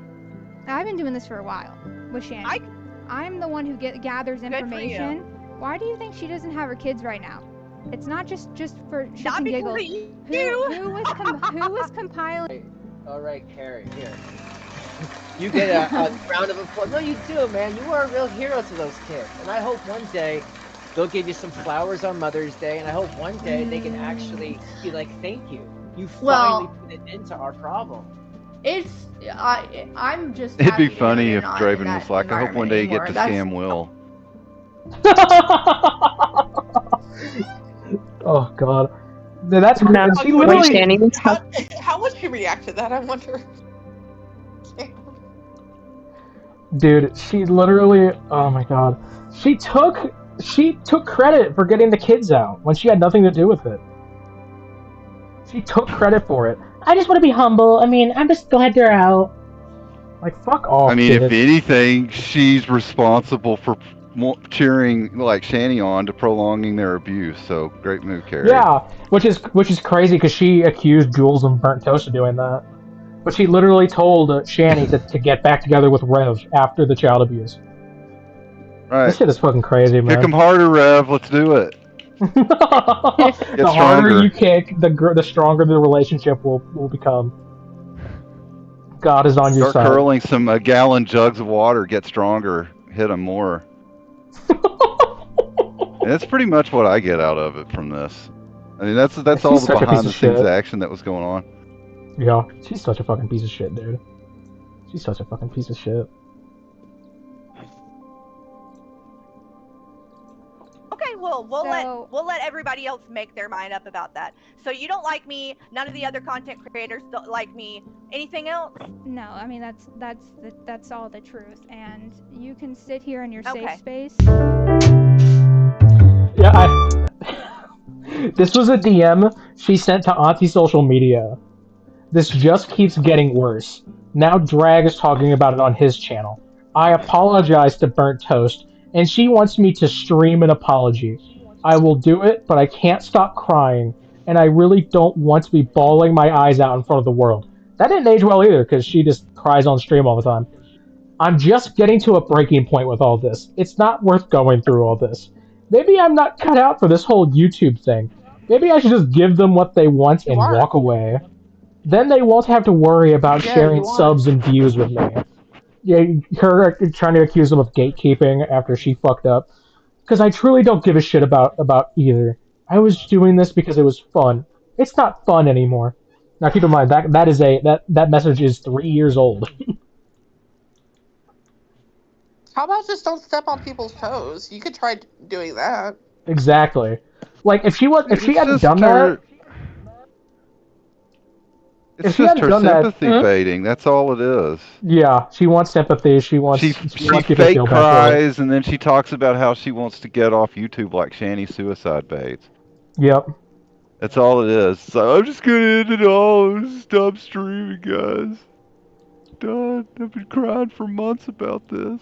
Now, I've been doing this for a while with Shanny. I'm the one who gathers information. Why do you think she doesn't have her kids right now? It's not just for shits and giggles. Who was compiling? All right, Carrie, here. You get a round of applause. No, you do, man. You are a real hero to those kids. And I hope one day they'll give you some flowers on Mother's Day. And I hope one day they can actually be like, thank you. You finally put an end to our problem. I'm just. It'd be funny if Draven was like, I hope one day you get to scam Will. Oh God, that's she literally. How would she react to that? I wonder. Dude, she literally. Oh my God, she took credit for getting the kids out when she had nothing to do with it. She took credit for it. I just want to be humble. I mean, I'm just glad they're out. Like, fuck off, I mean, bitch. if anything, she's responsible for cheering like Shanny on to prolonging their abuse. So great move, Carrie. Yeah, which is crazy because she accused Jules and Burnt Toast of doing that. But she literally told Shanny to get back together with Rev after the child abuse. Right. This shit is fucking crazy, man. Kick him harder, Rev. Let's do it. The harder you kick, the stronger the relationship will become. God is on your side. Start curling some gallon jugs of water. Get stronger. Hit him more. And that's pretty much what I get out of it from this. I mean, that's all the behind the scenes action that was going on. Yeah, she's such a fucking piece of shit, dude. She's such a fucking piece of shit. Okay, well, we'll let everybody else make their mind up about that. So you don't like me. None of the other content creators don't like me. Anything else? No, I mean that's all the truth, and you can sit here in your Okay. safe space. Yeah, this was a DM she sent to Auntie social media. This just keeps getting worse. Now Drag is talking about it on his channel. I apologize to Burnt Toast, and she wants me to stream an apology. I will do it, but I can't stop crying, and I really don't want to be bawling my eyes out in front of the world. That didn't age well either, because she just cries on stream all the time. I'm just getting to a breaking point with all this. It's not worth going through all this. Maybe I'm not cut out for this whole YouTube thing. Maybe I should just give them what they want and walk away. Then they won't have to worry about sharing subs and views with me. Yeah, her trying to accuse them of gatekeeping after she fucked up. Because I truly don't give a shit about either. I was doing this because it was fun. It's not fun anymore. Now keep in mind that message is 3 years old. How about just don't step on people's toes? You could try doing that. Exactly. Like if she hadn't done that. It's just her sympathy baiting. That's all it is. Yeah, she wants sympathy. She wants fake cries, and then she talks about how she wants to get off YouTube like Shanny suicide baits. Yep. That's all it is. So I'm just gonna end it all. Stop streaming, guys. Done. I've been crying for months about this.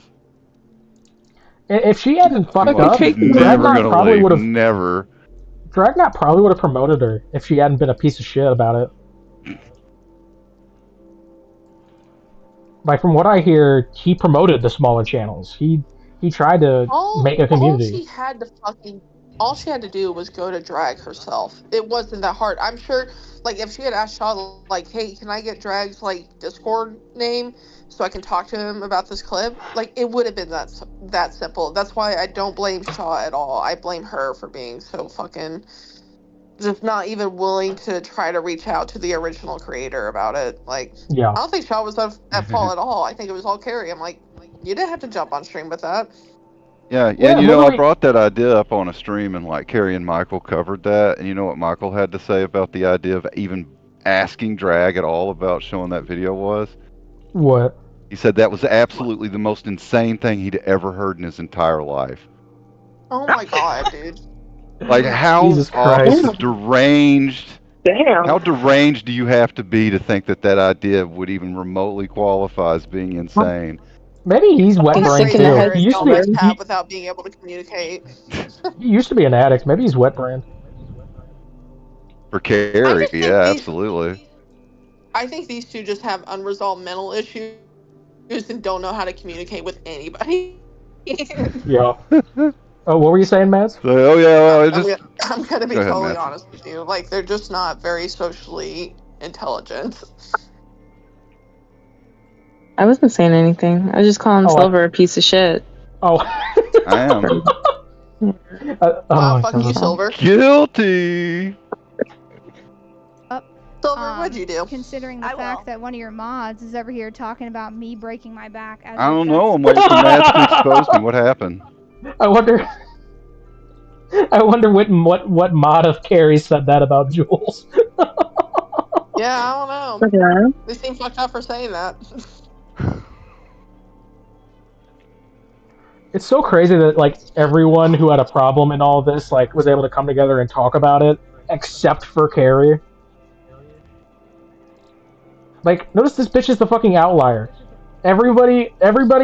If she hadn't fucked up, Dragnot probably would have never. Dragnot probably would have promoted her if she hadn't been a piece of shit about it. Like from what I hear, he promoted the smaller channels. He tried to make a community. All she had to do was go to Drag herself. It wasn't that hard. I'm sure, like, if she had asked Shaw, like, hey, can I get Drag's, like, Discord name so I can talk to him about this clip? Like, it would have been that simple. That's why I don't blame Shaw at all. I blame her for being so fucking just not even willing to try to reach out to the original creator about it. Like, yeah. I don't think Shaw was at fault at all. I think it was all Carrie. I'm like, you didn't have to jump on stream with that. Yeah, you know, I brought that idea up on a stream, and like Carrie and Michael covered that, and you know what Michael had to say about the idea of even asking Drag at all about showing that video was? What? He said that was absolutely the most insane thing he'd ever heard in his entire life. Oh my god, dude. Like, how deranged... Damn. How deranged do you have to be to think that idea would even remotely qualify as being insane? Maybe he's wet brain too. He used to be without being able to communicate. He used to be an addict. Maybe he's wet brain. For Carrie, yeah, absolutely. I think these two just have unresolved mental issues and don't know how to communicate with anybody. Yeah. Oh, what were you saying, Mads? Oh yeah, well, I'm gonna be Go ahead, totally Mads. honest with you. Like, they're just not very socially intelligent. I wasn't saying anything. I was just calling Silver a piece of shit. Oh. I am. Fuck you, Silver. Guilty. Silver, what'd you do? Considering the fact that one of your mods is over here talking about me breaking my back. As I don't know. I'm waiting for Mads to expose me. What happened? I wonder what mod of Carrie said that about Jules. Yeah, I don't know. They seem fucked up for saying that. It's so crazy that like everyone who had a problem in all this like was able to come together and talk about it, except for Carrie. Like, notice this bitch is the fucking outlier. Everybody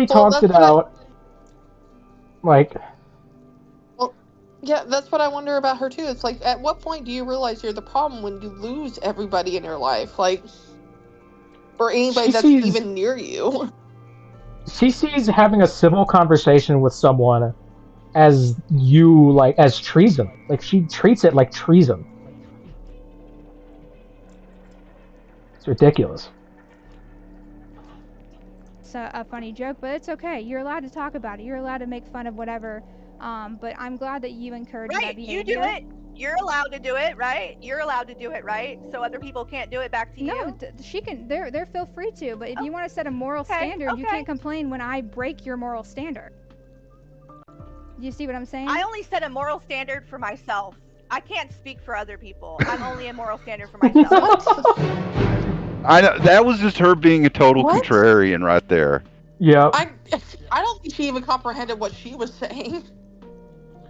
talked it out. Like, well, yeah, that's what I wonder about her too. It's like, at what point do you realize you're the problem when you lose everybody in your life, like, or anybody that's even near you? she sees having a civil conversation with someone as treason. Like, she treats it like treason. It's ridiculous. It's a funny joke, but it's okay. You're allowed to talk about it. You're allowed to make fun of whatever. But I'm glad that you encourage that behavior. You do it. You're allowed to do it, right? You're allowed to do it, right? So other people can't do it back to you. No, she can. They're feel free to. But if you want to set a moral standard, you can't complain when I break your moral standard. Do you see what I'm saying? I only set a moral standard for myself. I can't speak for other people. I'm only a moral standard for myself. I know that was just her being a total contrarian right there. Yeah. I don't think she even comprehended what she was saying.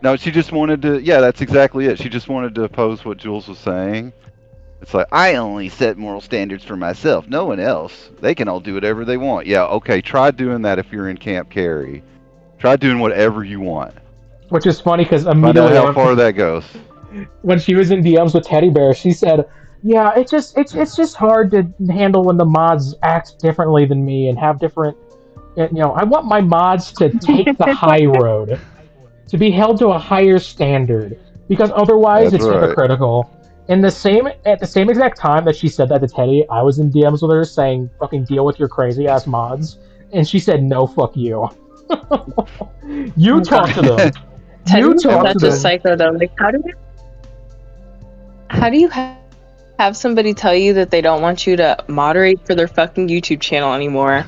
No, she just wanted to. Yeah, that's exactly it. She just wanted to oppose what Jules was saying. It's like, I only set moral standards for myself. No one else. They can all do whatever they want. Yeah, okay. Try doing that if you're in Camp Carrie. Try doing whatever you want. Which is funny because Find out how far that goes. When she was in DMs with Teddy Bear, she said, "Yeah, it's just hard to handle when the mods act differently than me and have different. I want my mods to take the high road, to be held to a higher standard, because otherwise it's hypocritical." At the same exact time that she said that to Teddy, I was in DMs with her saying, "Fucking deal with your crazy ass mods," and she said, "No, fuck you." You talk to them. You talk to them. Such a psycho though. Like, how do you have somebody tell you that they don't want you to moderate for their fucking YouTube channel anymore,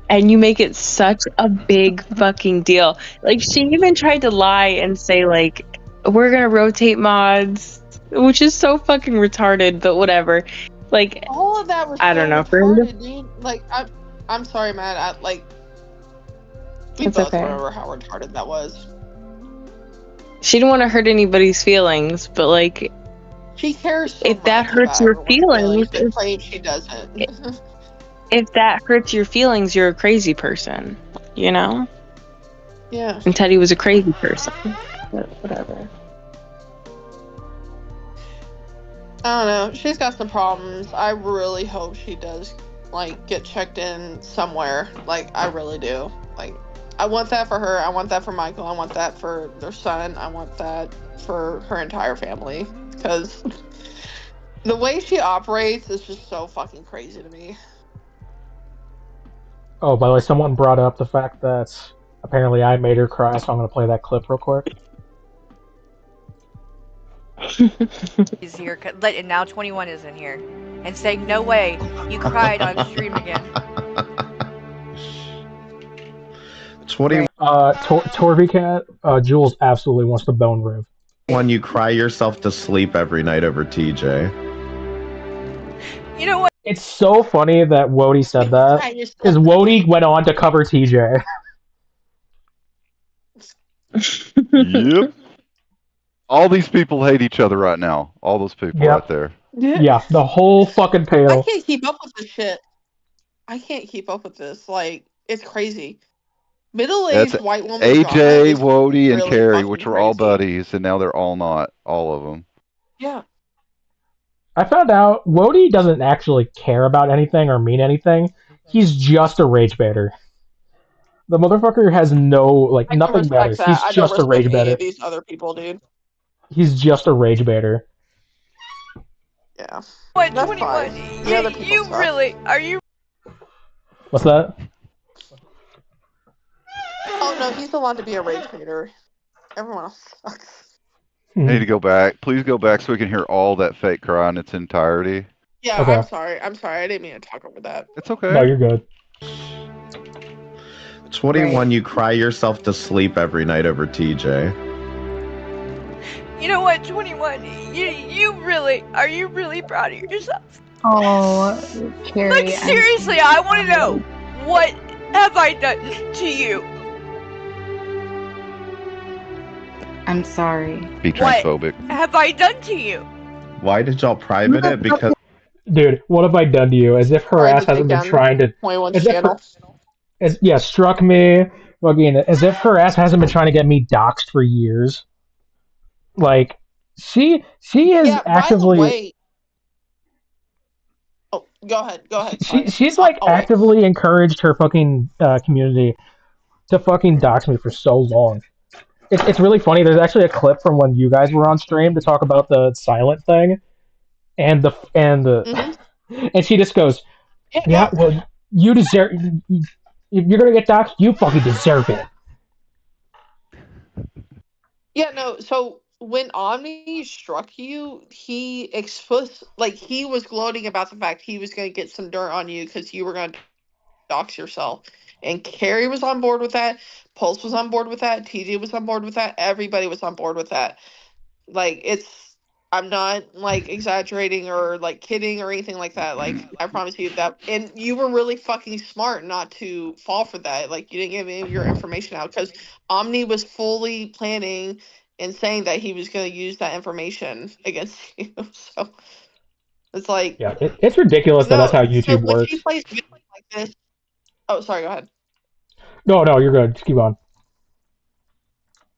and you make it such a big fucking deal? Like, she even tried to lie and say like, we're gonna rotate mods, which is so fucking retarded, but whatever. Like, all of that was I don't know, retarded, dude. Like, I'm sorry, man. We both remember how retarded that was. She didn't want to hurt anybody's feelings, but like, she cares so if that hurts your feelings, she doesn't. If that hurts your feelings, you're a crazy person, you know? Yeah. And Teddy was a crazy person. But whatever. I don't know. She's got some problems. I really hope she does, like, get checked in somewhere. Like, I really do. Like, I want that for her. I want that for Michael. I want that for their son. I want that for her entire family. Because the way she operates is just so fucking crazy to me. Oh, by the way, someone brought up the fact that apparently I made her cry, so I'm going to play that clip real quick. He's here, and now 21 is in here, and saying, "No way, you cried on stream again." 20. Torvicat, Jules absolutely wants to bone Riv. When you cry yourself to sleep every night over TJ. You know what? It's so funny that Wody said that, because Wody went on to cover TJ. Yep. All these people hate each other right now. All those people right there. Yeah, the whole fucking panel. I can't keep up with this shit. I can't keep up with this. Like, it's crazy. Middle-aged white woman. AJ, Wody, and Carrie, which were all buddies, and now they're all not. All of them. Yeah. I found out Wody doesn't actually care about anything or mean anything. He's just a rage baiter. The motherfucker has nothing matters. He's just a rage baiter. These other people, dude. He's just a rage baiter. Yeah. What, 21? You really? Are you? What's that? Oh no, he's allowed to be a rage baiter. Everyone else sucks. I need to go back. Please go back so we can hear all that fake cry in its entirety. Yeah, okay. I'm sorry. I didn't mean to talk over that. It's okay. No, you're good. 21, you cry yourself to sleep every night over TJ. You know what, 21? You really? Are you really proud of yourself? Oh, Carrie. Like, seriously, I want to know, what have I done to you? I'm sorry. Be transphobic. What have I done to you? Why did y'all private it? Because Dude, what have I done to you? As if her Tried ass to take hasn't been down trying to. 21's As if her. channel. Struck me. Fucking. As if her ass hasn't been trying to get me doxxed for years. Like, she is Yeah, by the actively. way. Oh, go ahead. Go ahead. Sorry. She's like I'll wait. actively encouraged her fucking community to fucking dox me for so long. It's really funny. There's actually a clip from when you guys were on stream to talk about the silent thing, and and she just goes, "Yeah, well, you deserve. If you're gonna get doxxed, you fucking deserve it." Yeah, no. So when Omni struck you, he he was gloating about the fact he was going to get some dirt on you because you were going to dox yourself. And Carrie was on board with that. Pulse was on board with that. TJ was on board with that. Everybody was on board with that. Like, I'm not like exaggerating or like kidding or anything like that. Like, I promise you that. And you were really fucking smart not to fall for that. Like, you didn't give any of your information out because Omni was fully planning and saying that he was going to use that information against you. So it's like, Yeah, it's ridiculous that that's how So YouTube when she works. plays videos like this, oh, sorry, go ahead. No, you're good. Just keep on.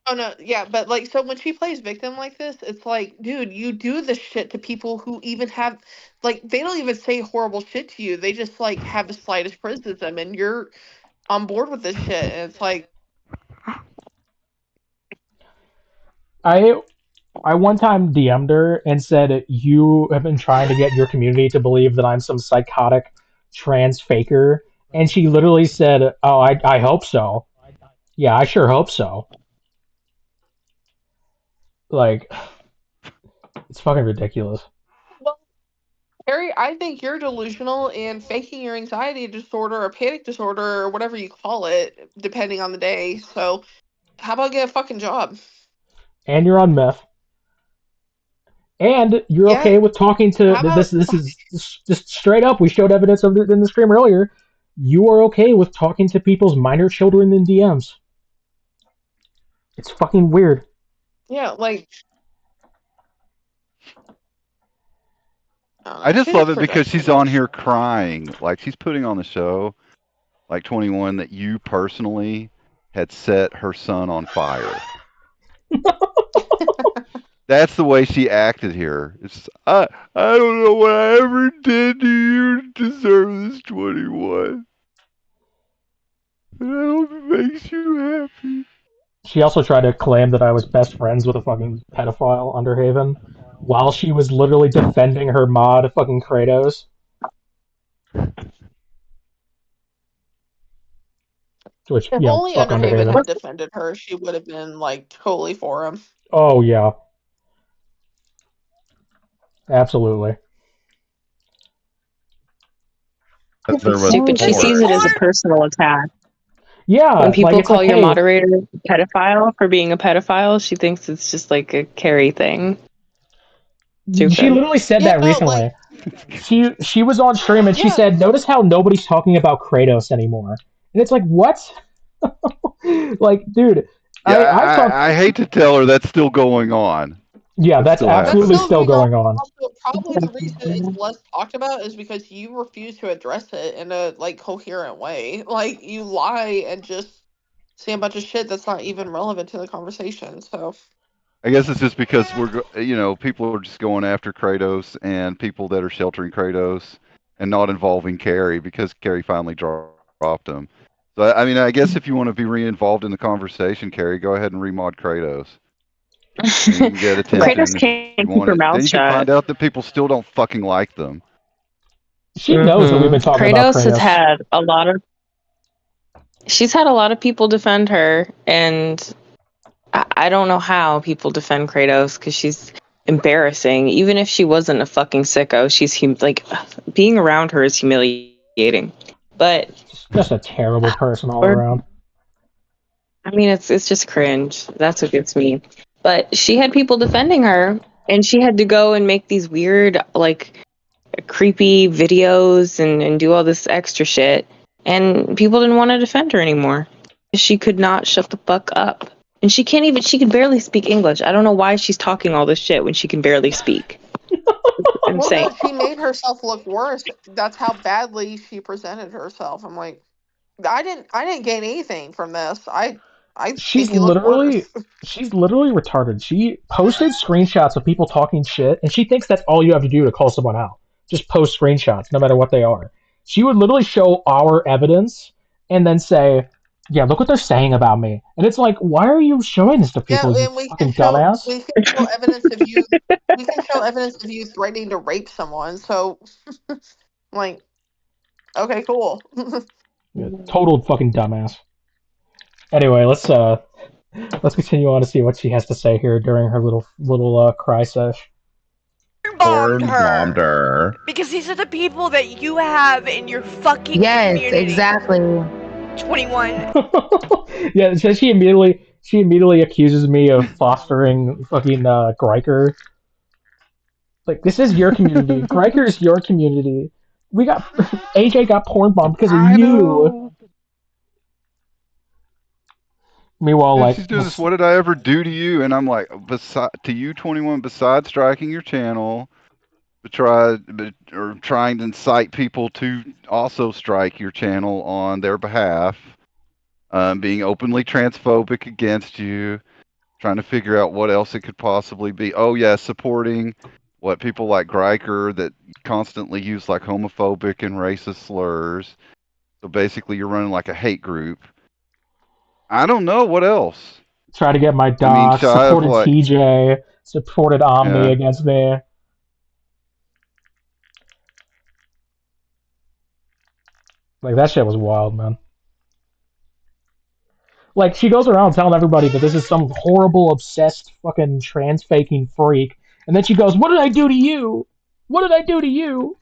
Oh no, yeah, but like, so when she plays victim like this, it's like, dude, you do this shit to people who even have, like, they don't even say horrible shit to you. They just like have the slightest criticism, and you're on board with this shit, and it's like, I one time DM'd her and said, "You have been trying to get your community to believe that I'm some psychotic trans faker," and she literally said, "Oh, I hope so. Yeah, I sure hope so." Like, it's fucking ridiculous. well, Harry, I think you're delusional and faking your anxiety disorder or panic disorder or whatever you call it, depending on the day. So, how about get a fucking job? And you're on meth. And you're Yeah. okay with talking to How about this is just straight up. We showed evidence of it in the stream earlier. You are okay with talking to people's minor children in DMs. It's fucking weird. Yeah, like, I just love it because she's on here crying. Like, she's putting on the show, like 21, that you personally had set her son on fire. That's the way she acted here. It's I don't know what I ever did to you to deserve this 21. And I hope it makes you happy. She also tried to claim that I was best friends with a fucking pedophile Underhaven, while she was literally defending her mod fucking Kratos. Which, if you know, only fuck Underhaven Underhaven. had defended her, she would have been like totally for him. Oh yeah. Absolutely. Stupid. She sees it as a personal attack. Yeah, When people like, it's call like, your hey, moderator a pedophile for being a pedophile, she thinks it's just like a Carrie thing. she Stupid. literally said Yeah, that no, recently. She was on stream and she Yeah. said, "Notice how nobody's talking about Kratos anymore." And it's like, what? Like, dude, Yeah, I hate to tell her that's still going on. Yeah, that's still absolutely happening. still going on. Also, probably the reason it's less talked about is because you refuse to address it in a like coherent way. Like, you lie and just say a bunch of shit that's not even relevant to the conversation. So I guess it's just because people are just going after Kratos and people that are sheltering Kratos and not involving Carrie because Carrie finally dropped him. So, I mean, I guess if you want to be re-involved in the conversation, Carrie, go ahead and remod Kratos. And you can get attention Kratos if can't you keep want her it. mouth Then you can shut. find out that people still don't fucking like them. She knows that we've been talking about Kratos has Kratos. had a lot of. She's had a lot of people defend her, and I don't know how people defend Kratos because she's embarrassing. Even if she wasn't a fucking sicko, she's like being around her is humiliating. But Just a terrible person all around. I mean, it's just cringe. That's what gets me. But she had people defending her, and she had to go and make these weird, like, creepy videos and do all this extra shit. And people didn't want to defend her anymore. She could not shut the fuck up. And she can barely speak English. I don't know why she's talking all this shit when she can barely speak. Well, no, she made herself look worse. That's how badly she presented herself. I'm like, I didn't gain anything from this. I She's think you look worse. literally retarded. She posted screenshots of people talking shit, and she thinks that's all you have to do to call someone out. Just post screenshots, no matter what they are. She would literally show our evidence and then say, "Yeah, look what they're saying about me." And it's like, why are you showing this to Yeah, people, you and fucking dumbass? we can show evidence of you. We can show evidence of you threatening to rape someone. So, like, okay, cool. Yeah, total fucking dumbass. Anyway, let's continue on to see what she has to say here during her little cry sesh. Bombed Porn her bombed her. because these are the people that you have in your fucking Yes, community. exactly. 21. Yeah, so she immediately accuses me of fostering fucking Greiker. Like, this is your community. Greiker is your community. AJ got porn bombed because of you. know. Meanwhile, Yeah, like, she's doing this. What did I ever do to you? And I'm like, to you, 21. Besides striking your channel, trying to incite people to also strike your channel on their behalf, being openly transphobic against you, trying to figure out what else it could possibly be. Oh yeah, supporting what people like Greiker that constantly use like homophobic and racist slurs. So basically, you're running like a hate group. I don't know what else. try to get my I mean, doc, shy of supported like, TJ, supported Omni yeah. against me. Like, that shit was wild, man. Like, she goes around telling everybody that this is some horrible, obsessed, fucking trans-faking freak. And then she goes, "What did I do to you? What did I do to you?"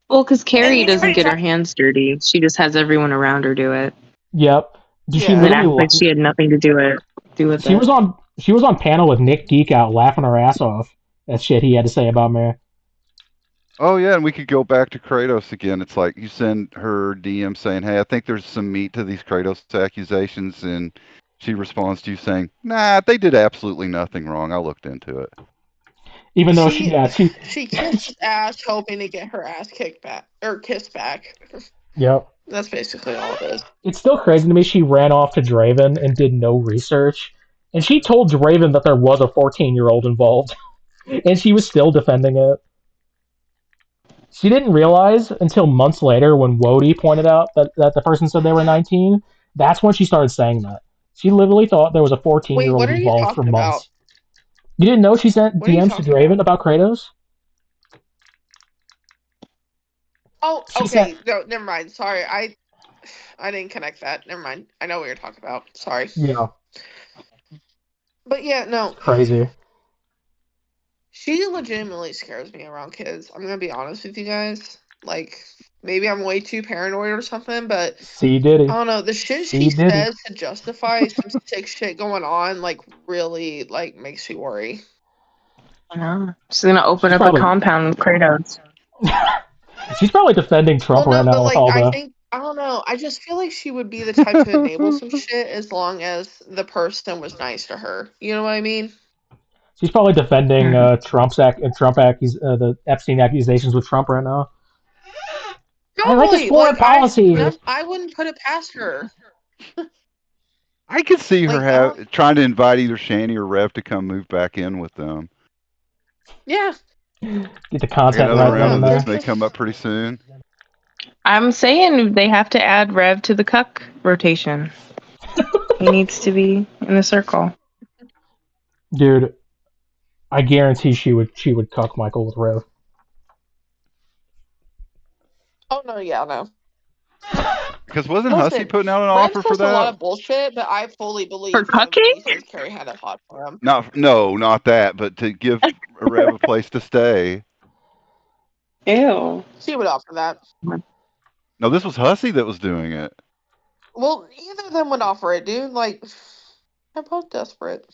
Well, because Carrie doesn't get her hands dirty. She just has everyone around her do it. Yep. She And literally act like she had nothing to do with She it. was on panel with Nick Geek Out laughing her ass off at shit he had to say about me. Oh yeah, and we could go back to Kratos again. It's like you send her DM saying, "Hey, I think there's some meat to these Kratos accusations," and she responds to you saying, "Nah, they did absolutely nothing wrong. I looked into it." Even though she kissed his ass, hoping to get her ass kicked back or kissed back. Yep. That's basically all it is. It's still crazy to me she ran off to Draven and did no research. And she told Draven that there was a 14-year-old involved. And she was still defending it. She didn't realize until months later when Wody pointed out that the person said they were 19. That's when she started saying that. She literally thought there was a 14-year-old what are you involved for talking months. about? You didn't know she sent What are you DMs to talking Draven about Kratos? Oh, She okay. sent- No, never mind. Sorry, I didn't connect that. Never mind. I know what you're talking about. Sorry. Yeah. But yeah, no. Crazy. She legitimately scares me around kids. I'm gonna be honest with you guys. Like, maybe I'm way too paranoid or something, but C. Diddy. I don't know. The shit C. she Diddy. says to justify some sick shit going on, like, really, like, makes me worry. I know. She's gonna open She's up probably- a compound with Kratos. She's probably defending Trump right now with all I the... think, I don't know. I just feel like she would be the type to enable some shit as long as the person was nice to her. You know what I mean? She's probably defending the Epstein accusations with Trump right now. I like his foreign policy. I wouldn't put it past her. I could see her trying to invite either Shanny or Rev to come move back in with them. Yeah. Get the content another right round of there. this may come up pretty soon. I'm saying they have to add Rev to the cuck rotation. He needs to be in the circle. Dude, I guarantee she would cuck Michael with Rev. Oh no, yeah, no. Because wasn't Hussey putting out an offer for that? A lot of bullshit, but I fully believe for cucking. Carrie had a thought for him. Not that, but to give Rev a place to stay. Ew. She would offer that. No, this was Hussey that was doing it. Well, either of them would offer it, dude. Like, they're both desperate.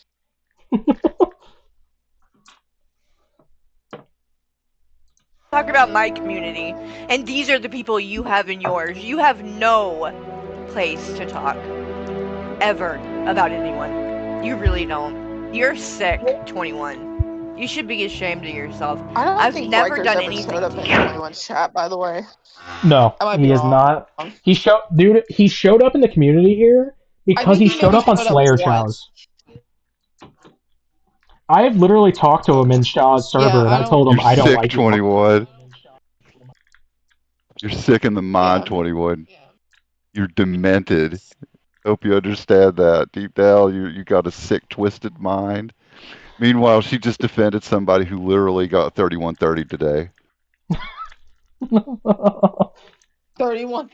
Talk about my community, and these are the people you have in yours. You have no place to talk ever about anyone. You really don't. You're sick, 21. You should be ashamed of yourself. I don't I've think never Riker's done ever anything showed up to in you. 21's chat, by the way. No, I might he be is wrong. not. He showed up in the community here I because think he he showed maybe up on showed up Slayer once. Chow's. I have literally talked to him in Shaw's server, and I told him You're I don't sick, like you. 21. You're sick in the mind, 21. You're demented. Hope you understand that. Deep down, you got a sick, twisted mind. Meanwhile, she just defended somebody who literally got 3130 today. 31.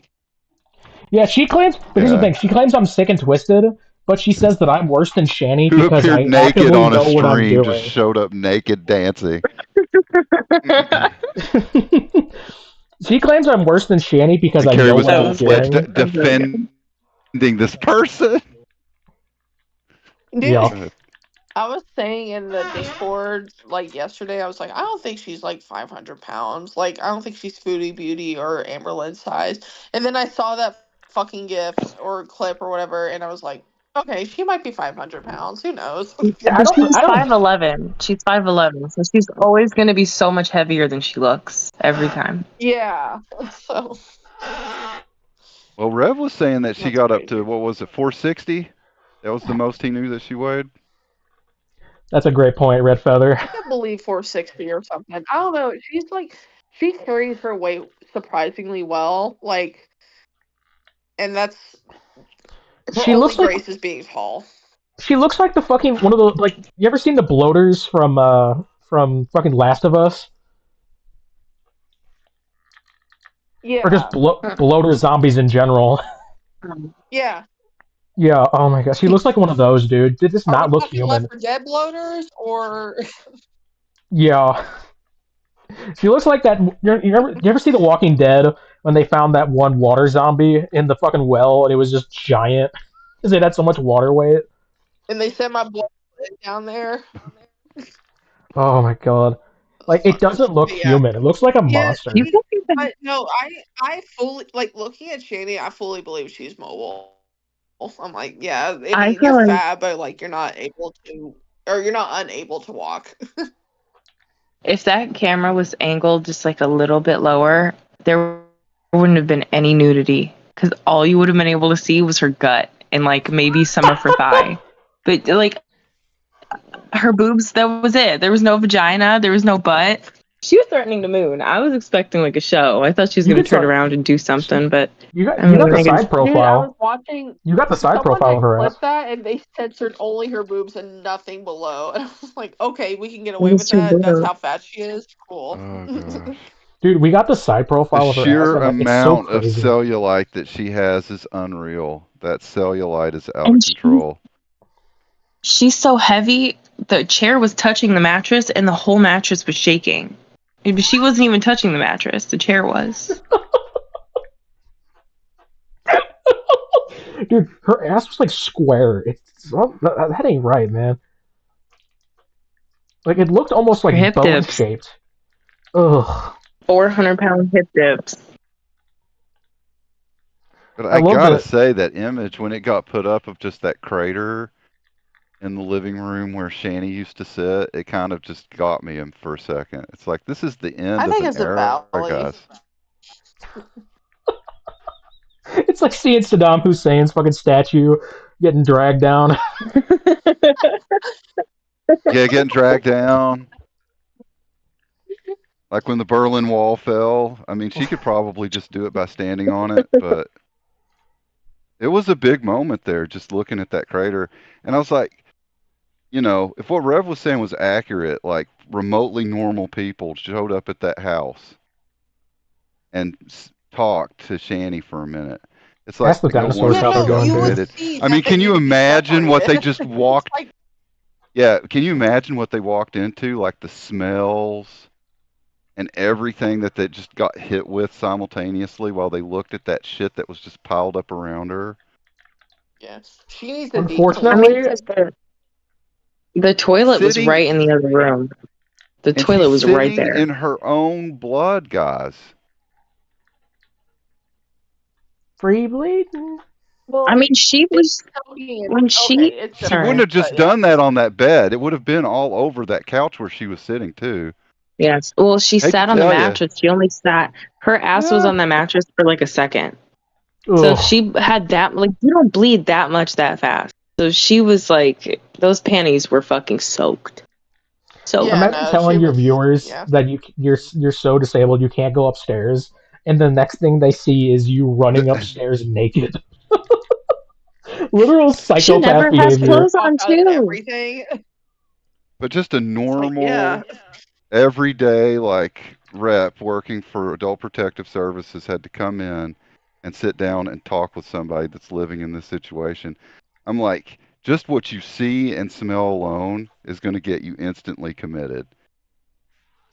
Yeah, she claims. But here's the thing: she claims I'm sick and twisted, but she says that I'm worse than Shanny Who because appeared I naked actively on a know what I'm stream, just doing. showed up naked dancing. She claims I'm worse than Shanny because And I Carrie know was what I'm full-fledged doing. defending this person. Dude, Yeah. I was saying in the Discord like yesterday, I was like, I don't think she's like 500 pounds. Like, I don't think she's Foodie Beauty or Amberlynn size. And then I saw that fucking gif or clip or whatever, and I was like, okay, she might be 500 pounds. Who knows? She's 5'11". She's 5'11", so she's always going to be so much heavier than she looks every time. Yeah. So. Well, Rev was saying that she That's got up crazy. to, what was it, 460? That was the most he knew that she weighed? That's a great point, Red Feather. I can believe 460 or something. I don't know. She's like, she carries her weight surprisingly well. Like, and that's her She only looks like grace is being tall. she looks like the fucking one of the like. You ever seen the bloaters from fucking Last of Us? Yeah. Or just bloater zombies in general? Yeah. Yeah. Oh my god, she looks like one of those, dude. Did this Are we not look talking human? Left 4 Dead bloaters or? Yeah. She looks like that. You ever see The Walking Dead when they found that one water zombie in the fucking well and it was just giant because it had so much water weight? And they sent my blood down there. Oh my god. Like, it doesn't look Yeah. human. It looks like a Yeah, monster. no, I fully like looking at Shanny. I fully believe she's mobile. I'm like, yeah, I mean, I you're feel like fat, but like you're not able to, or you're not unable to walk. if that camera was angled just like a little bit lower, there wouldn't have been any nudity because all you would have been able to see was her gut and like maybe some of her thigh. But like her boobs, that was it. There was no vagina. There was no butt. She was threatening the moon. I was expecting like a show. I thought she was You going could to turn start- around and do something, but You got I mean, the I guess- side profile. Dude, I was watching. You got the side someone profile had of her ass. clipped that, and they censored only her boobs and nothing below. And I was like, okay, we can get away That's with too that. That's bad. how fat she is. Cool. Oh, gosh. Dude, we got the side The profile of her ass, sheer and like it's so amount of crazy. cellulite that she has is unreal. That cellulite is out And of control. She's so heavy, the chair was touching the mattress and the whole mattress was shaking. But she wasn't even touching the mattress, the chair was. Dude, her ass was like square. That ain't right, man. Like, it looked almost Her like hip bone dips. shaped. Ugh. 400-pound hip dips. But I I love gotta that. say, that image, when it got put up of just that crater in the living room where Shanny used to sit, it kind of just got me for a second. It's like, this is the end I of think an it's a era, valley. guys. It's like seeing Saddam Hussein's fucking statue getting dragged down. Yeah, getting dragged down. Like when the Berlin Wall fell. I mean, she could probably just do it by standing on it, but it was a big moment there, just looking at that crater. And I was like, you know, if what Rev was saying was accurate, like remotely normal people showed up at that house and talked to Shanny for a minute. It's like, Ask the no dinosaurs wonder how she they're got doing, you would dude. committed. see I mean, that can they you need to be imagine what they separated. just walked? Like, Yeah, can you imagine what they walked into? Like the smells and everything that they just got hit with simultaneously while they looked at that shit that was just piled up around her. yeah, she needs a deep clean. I mean, Unfortunately, 'cause the toilet was Sitting, right in the other room. The and toilet she's was right sitting there. in her own blood, guys. free bleeding. I mean, she was when she. She wouldn't have just done that on that bed. It would have been all over that couch where she was sitting too. Yes. Well, she Hate to sat on the tell ya. mattress. She only sat. Her ass was on the mattress for like a second. So Ugh. she had that. Like, you don't bleed that much that fast. So she was like, those panties were fucking soaked. So Imagine telling your viewers that you're so disabled you can't go upstairs, and the next thing they see is you running upstairs naked. Literal she never psychopath has behavior. clothes on Out of too. everything. But just a normal, yeah. everyday like rep working for Adult Protective Services had to come in and sit down and talk with somebody that's living in this situation. I'm like, just what you see and smell alone is going to get you instantly committed.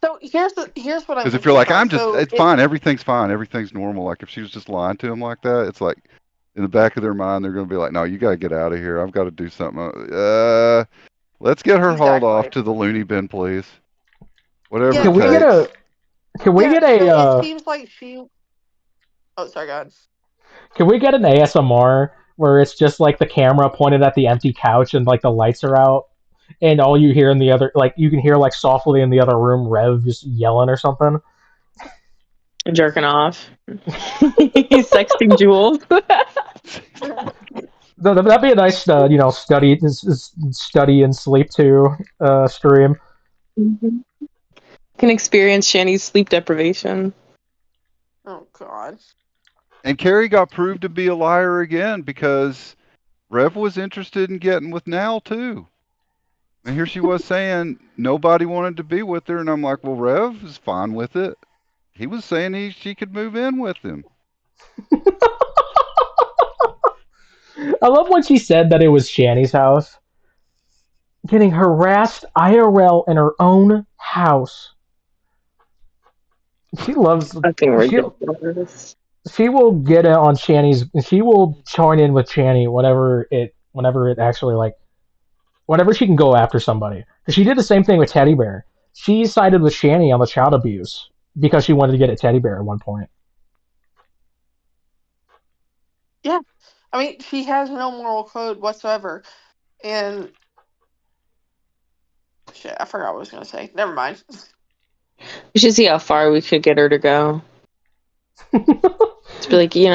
So here's what I'm Because if you're like, confused I'm about. just, it's fine, everything's fine, everything's normal. Like if she was just lying to him like that, it's like in the back of their mind, they're going to be like, no, you got to get out of here. I've got to do something. Let's get her hauled off to the loony bin, please. Whatever Yeah, Can it we get takes. a? Can we get a? So it seems like she. Oh, sorry, go ahead. Can we get an ASMR where it's just like the camera pointed at the empty couch and like the lights are out, and all you hear in the other, like you can hear like softly in the other room, Rev just yelling or something. Jerking off. He's sexting Jules. That'd be a nice, study and sleep too stream. Can experience Shanny's sleep deprivation. Oh God. And Carrie got proved to be a liar again because Rev was interested in getting with Nal too. And here she was saying nobody wanted to be with her, and I'm like, well, Rev is fine with it. He was saying she could move in with him. I love when she said that it was Shanny's house. Getting harassed IRL in her own house. She loves. Fucking ridiculous. She will get it on Shanny's. She will join in with Shanny whenever it actually like, whenever she can go after somebody. Because she did the same thing with Teddy Bear. She sided with Shanny on the child abuse because she wanted to get at Teddy Bear at one point. Yeah, I mean, she has no moral code whatsoever, and shit, I forgot what I was gonna say. Never mind. We should see how far we could get her to go. To be like, we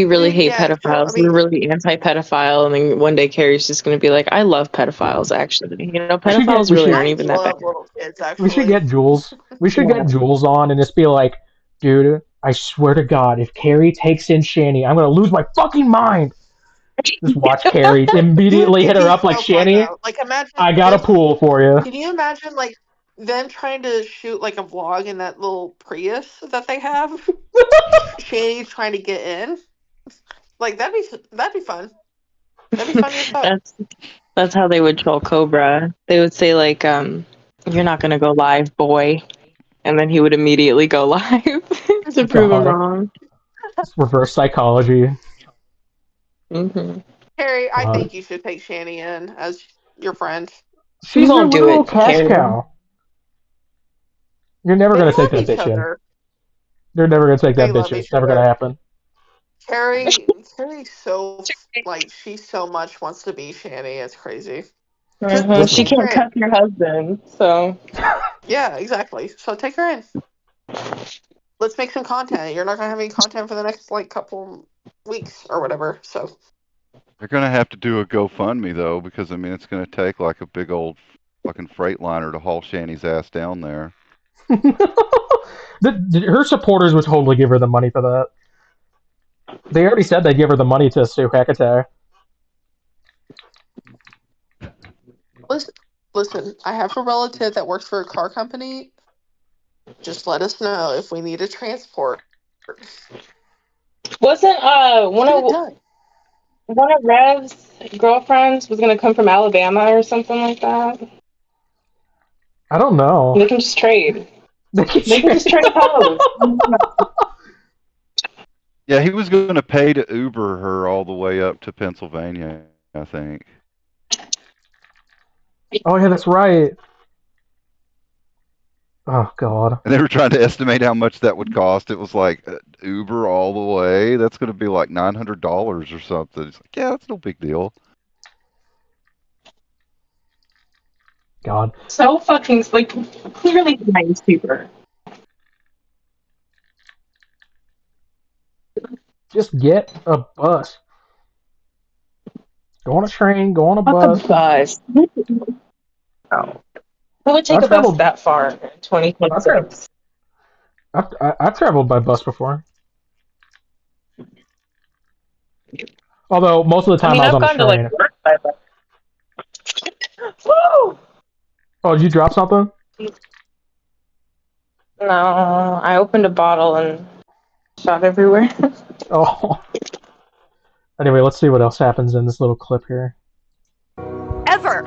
really hate pedophiles. We're really anti-pedophile, and then one day Carrie's just going to be like, I love pedophiles, actually. Pedophiles really aren't even that bad. Little kids, actually. We should get Jules. We should get Jules on and just be like, dude, I swear to God, if Carrie takes in Shanny, I'm gonna lose my fucking mind. Just watch Carrie immediately hit her up like, Shanny, Like, imagine I got a pool for you. Can you imagine like them trying to shoot like a vlog in that little Prius that they have? Shanny trying to get in. Like that'd be fun. That'd be funny as fuck. That's how they would troll Cobra. They would say like, you're not gonna go live, boy. And then he would immediately go live to prove him wrong. It's reverse psychology. Mm-hmm. Harry, I think you should take Shanny in as your friend. She's a little cash cow. You're never gonna take that bitch in. You're never gonna take that bitch in. It's never gonna happen. Carrie's so like she so much wants to be Shanny. It's crazy. She can't cuff your husband, so. Yeah, exactly. So take her in. Let's make some content. You're not gonna have any content for the next like couple weeks or whatever. So they're gonna have to do a GoFundMe though, because I mean it's gonna take like a big old fucking Freightliner to haul Shanny's ass down there. Her supporters would totally give her the money for that. They already said they'd give her the money to sue Hecate. Listen, I have a relative that works for a car company. Just let us know if we need a transport. Wasn't one of Rev's girlfriends was gonna come from Alabama or something like that? I don't know. They can just trade. They can just trade hoes. Yeah, he was going to pay to Uber her all the way up to Pennsylvania, I think. Oh yeah, that's right. Oh God. And they were trying to estimate how much that would cost. It was like Uber all the way. That's going to be like $900 or something. It's like, yeah, that's no big deal. God. So fucking like clearly nice people. Just get a bus. Go on a train. Go on a Fuck bus. a bus. No. Who would take I've a bus traveled that far in 2026? I've traveled by bus before. Although most of the I time mean, I was I've on the gone to like train. work by bus. Woo! Oh, did you drop something? No, I opened a bottle and shot everywhere. Oh. Anyway, let's see what else happens in this little clip here. Ever.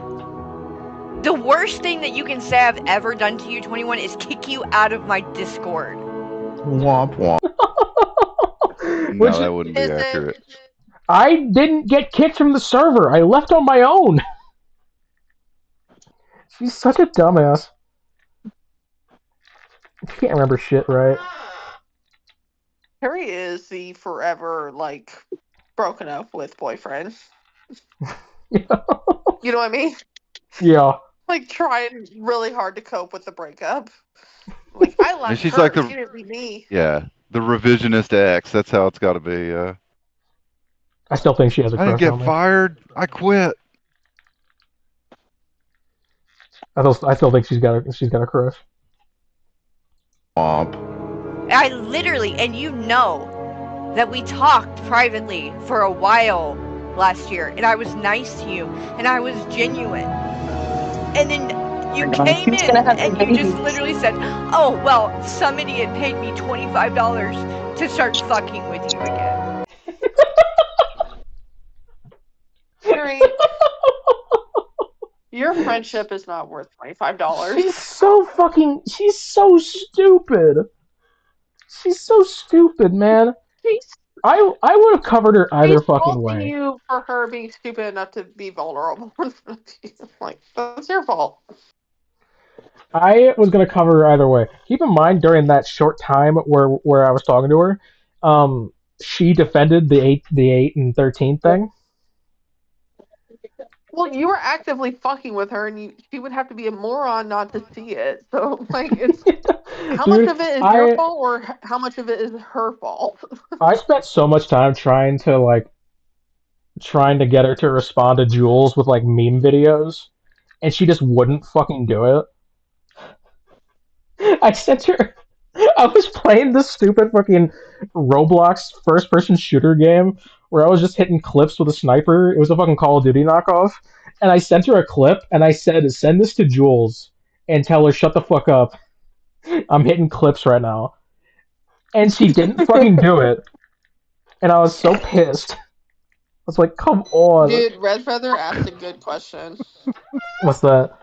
The worst thing that you can say I've ever done to you, 21, is kick you out of my Discord. Womp womp. No, that wouldn't be accurate. I didn't get kicked from the server. I left on my own. She's such a dumbass. She can't remember shit, right? Harry is the forever, like, broken up with boyfriend. You know what I mean? Yeah. Like, trying really hard to cope with the breakup. Like, I And left she's her. like She didn't leave me. Yeah, the revisionist ex. That's how it's got to be. I still think she has a I didn't crush on get me. fired. I quit. I still think she's got a crush. I literally, and you know, that we talked privately for a while last year, and I was nice to you, and I was genuine. And then you came in, and you just literally said, oh, well, some idiot paid me $25 to start fucking with you again. Harry, your friendship is not worth $25. She's so stupid. She's so stupid, man. I would have covered her either She's fucking faulting way. you for her being stupid enough to be vulnerable in front of you. Like, that's your fault. I was gonna cover her either way. Keep in mind, during that short time where I was talking to her, she defended the 8 and 13 thing. Well, you were actively fucking with her, and she would have to be a moron not to see it. So, like, it's how much of it is your fault, or how much of it is her fault? I spent so much time trying to get her to respond to Jules with like meme videos, and she just wouldn't fucking do it. I sent her. I was playing this stupid fucking Roblox first-person shooter game where I was just hitting clips with a sniper. It was a fucking Call of Duty knockoff, and I sent her a clip and I said, "Send this to Jules and tell her shut the fuck up. I'm hitting clips right now," and she didn't fucking do it, and I was so pissed. I was like, "Come on." Dude, Red Feather asked a good question. What's that?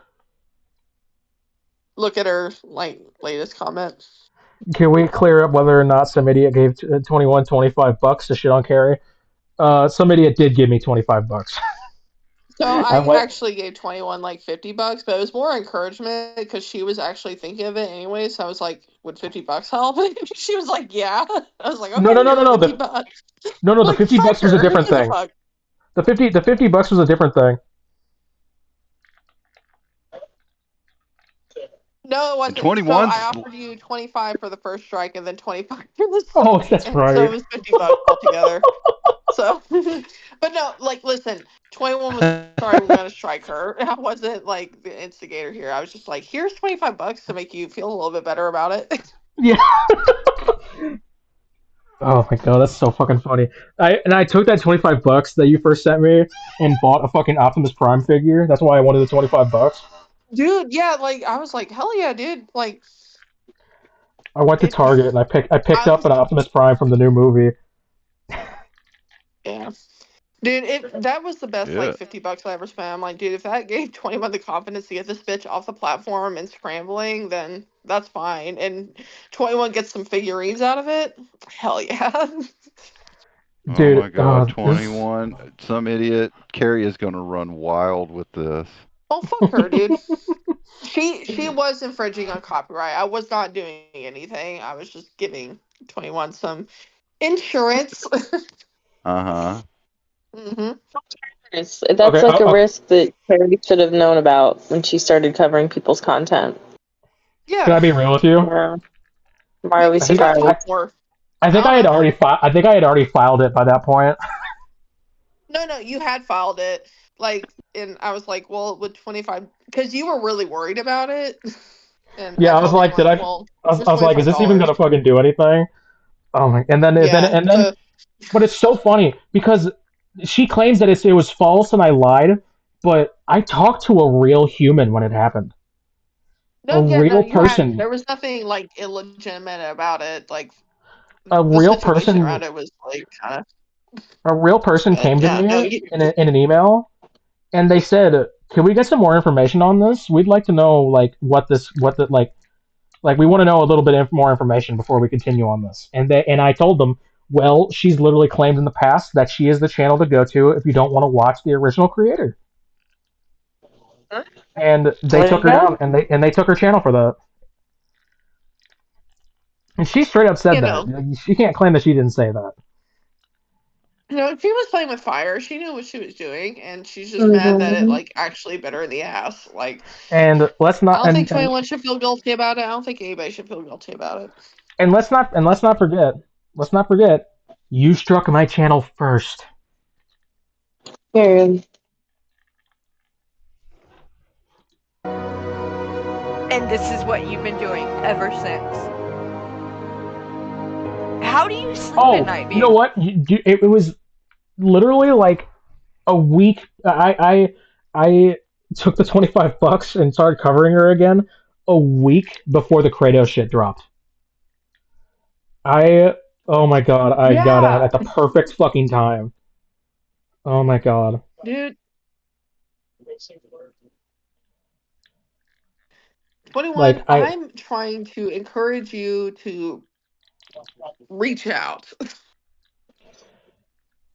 Look at her, like, latest comment. Can we clear up whether or not some idiot gave 21 $25 to shit on Carrie? Some idiot did give me $25. So I actually gave 21 like $50, but it was more encouragement because she was actually thinking of it anyway. So I was like, "Would $50 help?" She was like, "Yeah." I was like, "Okay, No. $50." No. The Like, $50 fuck was a her. different Who gives a thing. fuck? The $50 was a different thing. No, it wasn't. 21's So I offered you 25 for the first strike and then 25 for the second. Oh, that's right. So it was $50 altogether. So, but no, like, listen, 21 was sorry, we're gonna strike her. I wasn't like the instigator here. I was just like, here's $25 to make you feel a little bit better about it. Yeah. Oh my god, that's so fucking funny. I took that $25 that you first sent me and bought a fucking Optimus Prime figure. That's why I wanted the $25. Dude, yeah, like I was like, hell yeah, dude. Like, I went to Target and I picked up an Optimus Prime from the new movie. yeah. Dude, that was the best Yeah. like $50 I ever spent. I'm like, dude, if that gave 21 the confidence to get this bitch off the platform and scrambling, then that's fine. And 21 gets some figurines out of it. Hell yeah. Dude, oh my god, this- 21. Some idiot. Carrie is going to run wild with this. Oh, fuck her, dude. She was infringing on copyright. I was not doing anything. I was just giving 21 some insurance. Uh-huh. Mm-hmm. That's Okay, like a risk that Carrie should have known about when she started covering people's content. Yeah. Can I be real with you? Yeah. Why are we I think surprised? I think I had already I think I had already filed it by that point. No, you had filed it. Like, and I was like, well, with 25, because you were really worried about it. And Yeah, I I was told you, I'm like, like, well, I here's was like, is this even $25. gonna fucking do anything? Oh my, Yeah. So, but it's so funny because she claims that it was false and I lied, but I talked to a real human when it happened. A no, real you had, person, there was nothing like illegitimate about it. Like, a the real situation person, around it was like kind of, a real person but came to yeah, me no, in an email and they said, "Can we get some more information on this? We'd like to know like what the like we want to know a little bit more information before we continue on this." And I told them, well, she's literally claimed in the past that she is the channel to go to if you don't want to watch the original creator. And they took her down, and they took her channel for that. And she straight up said you that. know, She can't claim that she didn't say that. she was playing with fire. She knew what she was doing, and she's just mad that it Mhm. like actually bit her in the ass. Like, And let's I not don't think 21 should feel guilty about it. I don't think anybody should feel guilty about it. let's not forget. Let's not forget. You struck my channel first. Period. And this is what you've been doing ever since. How do you sleep at night, You know what? It was literally like a week. I took the $25 and started covering her again a week before the Kratos shit dropped. Oh my god, I got it Yeah, at the perfect fucking time. Oh my god. dude. 21, Like I I'm trying to encourage you to reach out.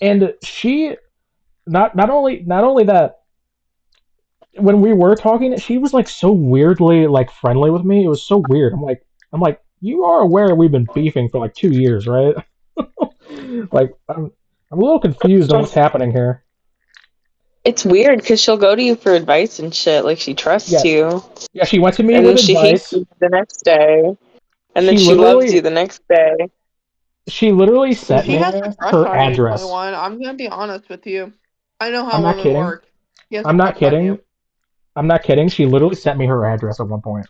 and she not only that when we were talking, she was like so weirdly like friendly with me. It was so weird. I'm like, you are aware we've been beefing for like 2 years, right? Like I'm a little confused on what's happening here. It's weird because she'll go to you for advice and shit. Like she trusts Yeah, you, yeah. She went to me and with then she hates advice. you the next day, and then She she loves you literally the next day. she literally sent He me has a crush her on you, address. 21. I'm gonna be honest with you. I know I'm how not women kidding. work. He has a I'm not crush on kidding. you. I'm not kidding. She literally sent me her address at one point.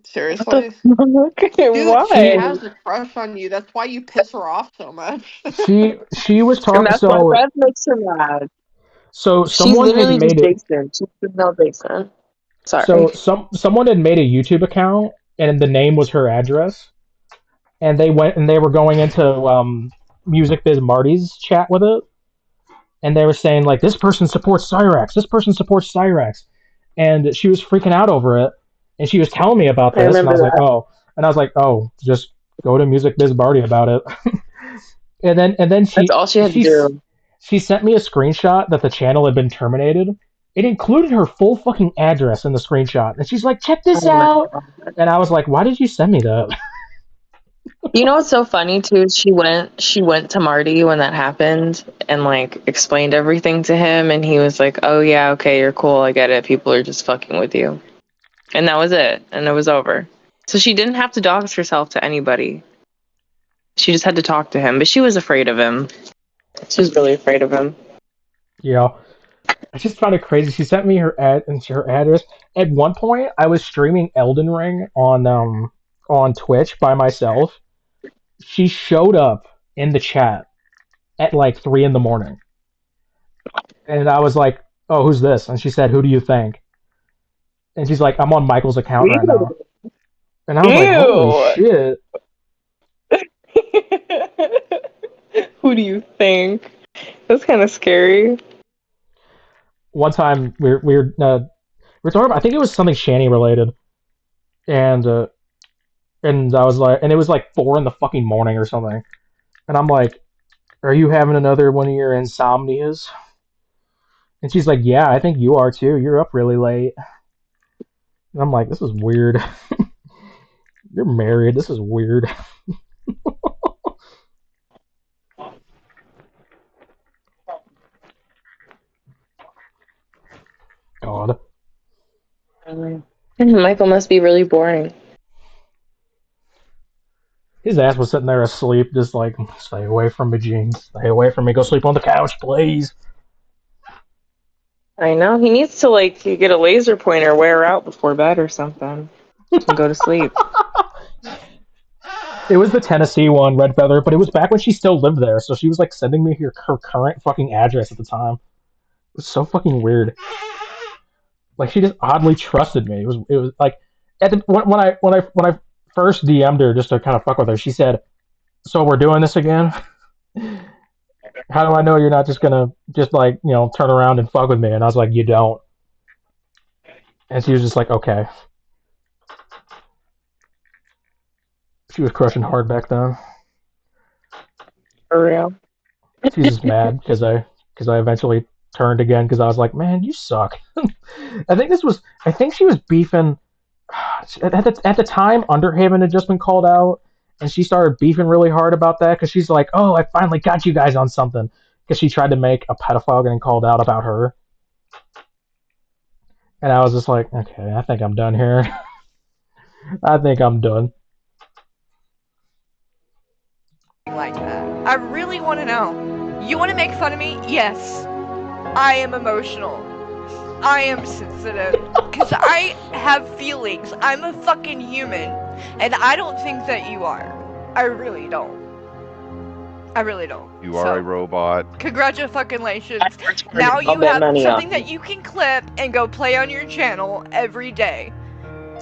Seriously? Dude, she Why? has a crush on you. That's why you piss her off so much. She was And talking that's why Rev makes her mad. so She's someone had literally just made it Jason. She's no Jason. Sorry. so someone had made a YouTube account and the name was her address and they were going into Music Biz Marty's chat with it and they were saying like this person supports Cyrax, this person supports Cyrax, and she was freaking out over it and she was telling me about I this and remember that. I was like, oh, just go to Music Biz Marty about it. And then That's all she had to do. she sent me a screenshot that the channel had been terminated. It included her full fucking address in the screenshot, and she's like, "Check this Oh my out." God. And I was like, "Why did you send me that?" You know what's so funny too? She went to Marty when that happened and like explained everything to him, and he was like, "Oh yeah, okay, you're cool. I get it. People are just fucking with you." And that was it. And it was over. So she didn't have to dox herself to anybody. She just had to talk to him, but she was afraid of him. She was really afraid of him. Yeah, I just found it crazy. She sent me her address. At one point, I was streaming Elden Ring on Twitch by myself. She showed up in the chat at like 3 in the morning, and I was like, "Oh, who's this?" And she said, "Who do you think?" And she's like, "I'm on Michael's account right now." And I was like, "Holy Ew. shit!" Who do you think? That's kind of scary. One time we were talking about, I think it was something Shanny related, and I was like, and it was like 4 in the morning or something, and I'm like, "Are you having another one of your insomnias?" And she's like, yeah, I think you are too. You're up really late. And I'm like, this is weird. You're married. This is weird. God. Michael must be really boring. His ass was sitting there asleep, just like, stay away from me, Gene. Stay away from me. Go sleep on the couch, please. I know. He needs to, like, get a laser pointer, wear out before bed or something, and go to sleep. It was the Tennessee one, Red Feather, but it was back when she still lived there, so she was, like, sending me her current fucking address at the time. It was so fucking weird. Like, she just oddly trusted me. It was like, when I first DM'd her just to kind of fuck with her, she said, so we're doing this again? How do I know you're not just gonna turn around and fuck with me? And I was like, you don't. And she was just like, okay. She was crushing hard back then. For real. She's just mad because I eventually turned again because I was like, man, you suck. I think she was beefing at the time. Underhaven had just been called out, and she started beefing really hard about that because she's like, oh, I finally got you guys on something, because she tried to make a pedophile getting called out about her. And I was just like, okay, I think I'm done here. I think I'm done. Like that. I really want to know. You want to make fun of me? Yes. I am emotional. I am sensitive. Because I have feelings. I'm a fucking human. And I don't think that you are. I really don't. I really don't. You are a robot. Congratulations. Now you have something that you can clip and go play on your channel every day.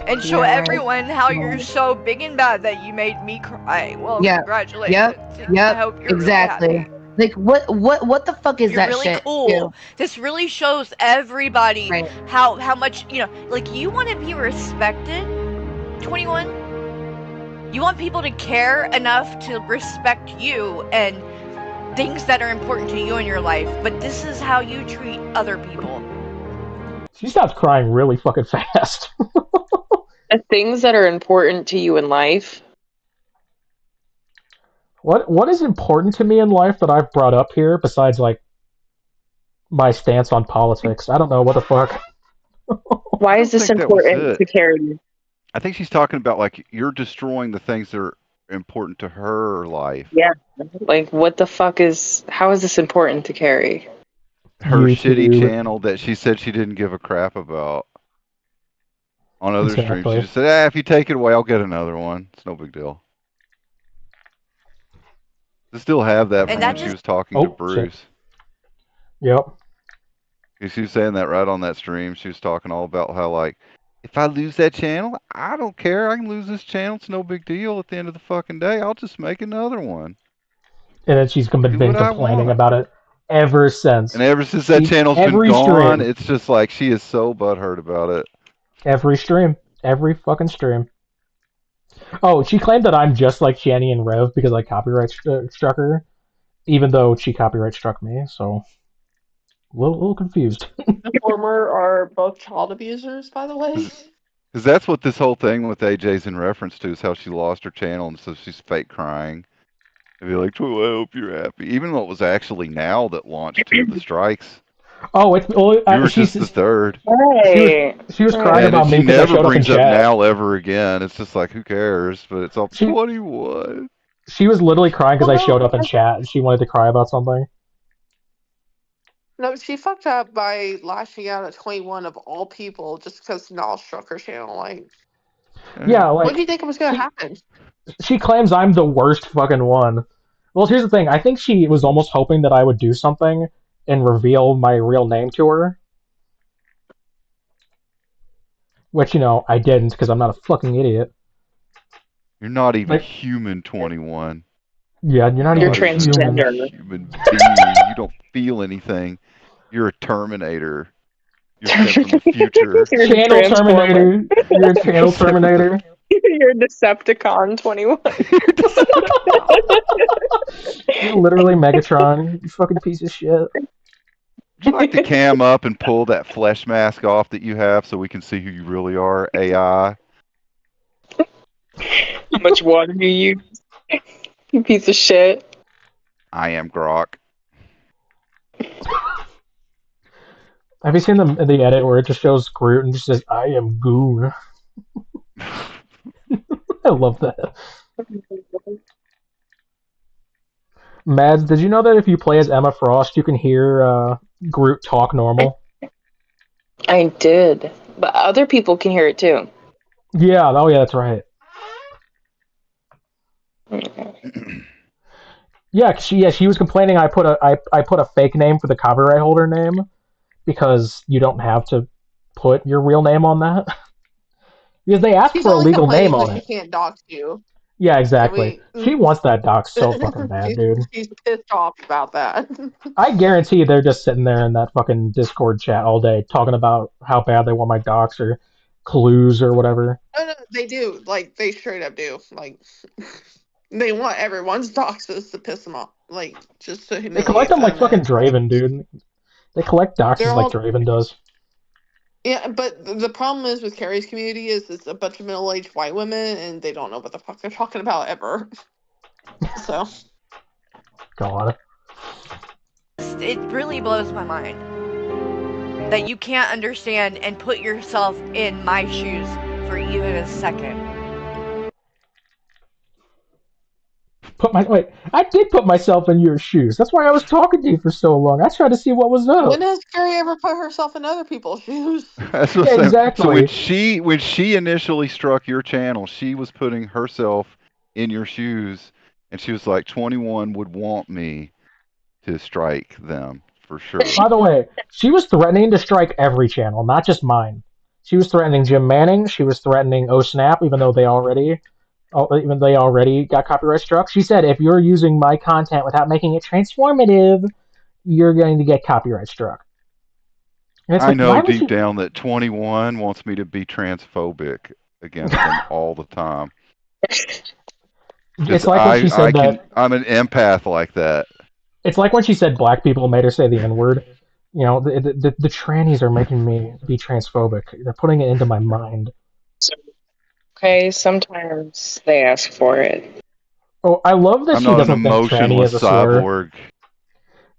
And show everyone how you're so big and bad that you made me cry. Well, congratulations. I hope you're exactly. really happy. Like what the fuck is You're that really shit? cool. Too? This really shows everybody how much, like, you want to be respected, 21? You want people to care enough to respect you and things that are important to you in your life, but this is how you treat other people. She stops crying really fucking fast. The things that are important to you in life. What is important to me in life that I've brought up here besides, like, my stance on politics? I don't know. What the fuck? Why is this important to Carrie? I think she's talking about, like, you're destroying the things that are important to her life. Yeah. Like, what the fuck how is this important to Carrie? Her shitty channel that she said she didn't give a crap about. On other streams, she just said, if you take it away, I'll get another one. It's no big deal. I still have that from when she was talking to Bruce. Shit. Yep. She was saying that right on that stream. She was talking all about how, like, if I lose that channel, I don't care. I can lose this channel. It's no big deal at the end of the fucking day. I'll just make another one. And then she's been complaining about it ever since. And ever since that channel's been gone, it's just like she is so butthurt about it. Every stream. Every fucking stream. Oh, she claimed that I'm just like Shanny and Rev because I copyright struck her, even though she copyright struck me, so a little confused. The former are both child abusers, by the way. Because that's what this whole thing with AJ's in reference to, is how she lost her channel, and so she's fake crying. And be like, well, I hope you're happy. Even though it was actually now that launched two of the strikes. Oh, it's you were just the third. She was crying about me because I showed up in chat. She never brings up now ever again. It's just like, who cares? But it's all 21. She was literally crying because I showed up in chat. She wanted to cry about something. No, she fucked up by lashing out at 21 of all people just because Nall struck her channel. Like, yeah, like, what do you think was going to happen? She claims I'm the worst fucking one. Well, here's the thing. I think she was almost hoping that I would do something and reveal my real name to her. Which, I didn't because I'm not a fucking idiot. You're not even human, 21. Yeah, you're not even transgender. Human being. You don't feel anything. You're a Terminator. You're sent from the future. Channel Terminator. You're a channel Terminator. You're Decepticon 21. You're literally Megatron. You fucking piece of shit. Would you like to cam up and pull that flesh mask off that you have so we can see who you really are, AI? How much water do you use? You piece of shit. I am Grok. Have you seen the edit where it just shows Groot and just says, "I am Goon"? I love that. Mads, did you know that if you play as Emma Frost, you can hear Groot talk normal? I did, but other people can hear it too. Yeah. Oh, yeah. That's right. Yeah. She was complaining. I put a fake name for the copyright holder name because you don't have to put your real name on that because they asked She's for a only legal name complaining on because she it. can't dox you. Yeah, Can exactly. we? She wants that doc so fucking bad, dude. She's pissed off about that. I guarantee they're just sitting there in that fucking Discord chat all day talking about how bad they want my docs or clues or whatever. No, they do. Like, they straight up do. Like, they want everyone's doxes to piss them off. Like, just to They humiliate collect them like them. fucking Draven, dude. They collect They're doxes like all. Draven does. Yeah, but the problem is with Carrie's community is it's a bunch of middle-aged white women and they don't know what the fuck they're talking about ever. So. God. It really blows my mind that you can't understand and put yourself in my shoes for even a second. I did put myself in your shoes. That's why I was talking to you for so long. I tried to see what was up. When has Carrie ever put herself in other people's shoes? That's what Yeah, I'm saying. exactly. So when she initially struck your channel, she was putting herself in your shoes, and she was like, 21 would want me to strike them for sure. By the way, she was threatening to strike every channel, not just mine. She was threatening Jim Manning. She was threatening Oh Snap, even they already got copyright struck. She said, if you're using my content without making it transformative, you're going to get copyright struck. And I know deep down that 21 wants me to be transphobic against them all the time. It's like when she said that. I'm an empath like that. It's like when she said black people made her say the N-word. You know, the trannies are making me be transphobic. They're putting it into my mind. Okay, sometimes they ask for it. Oh, I love that I'm she doesn't think tranny is a slur. Cyborg.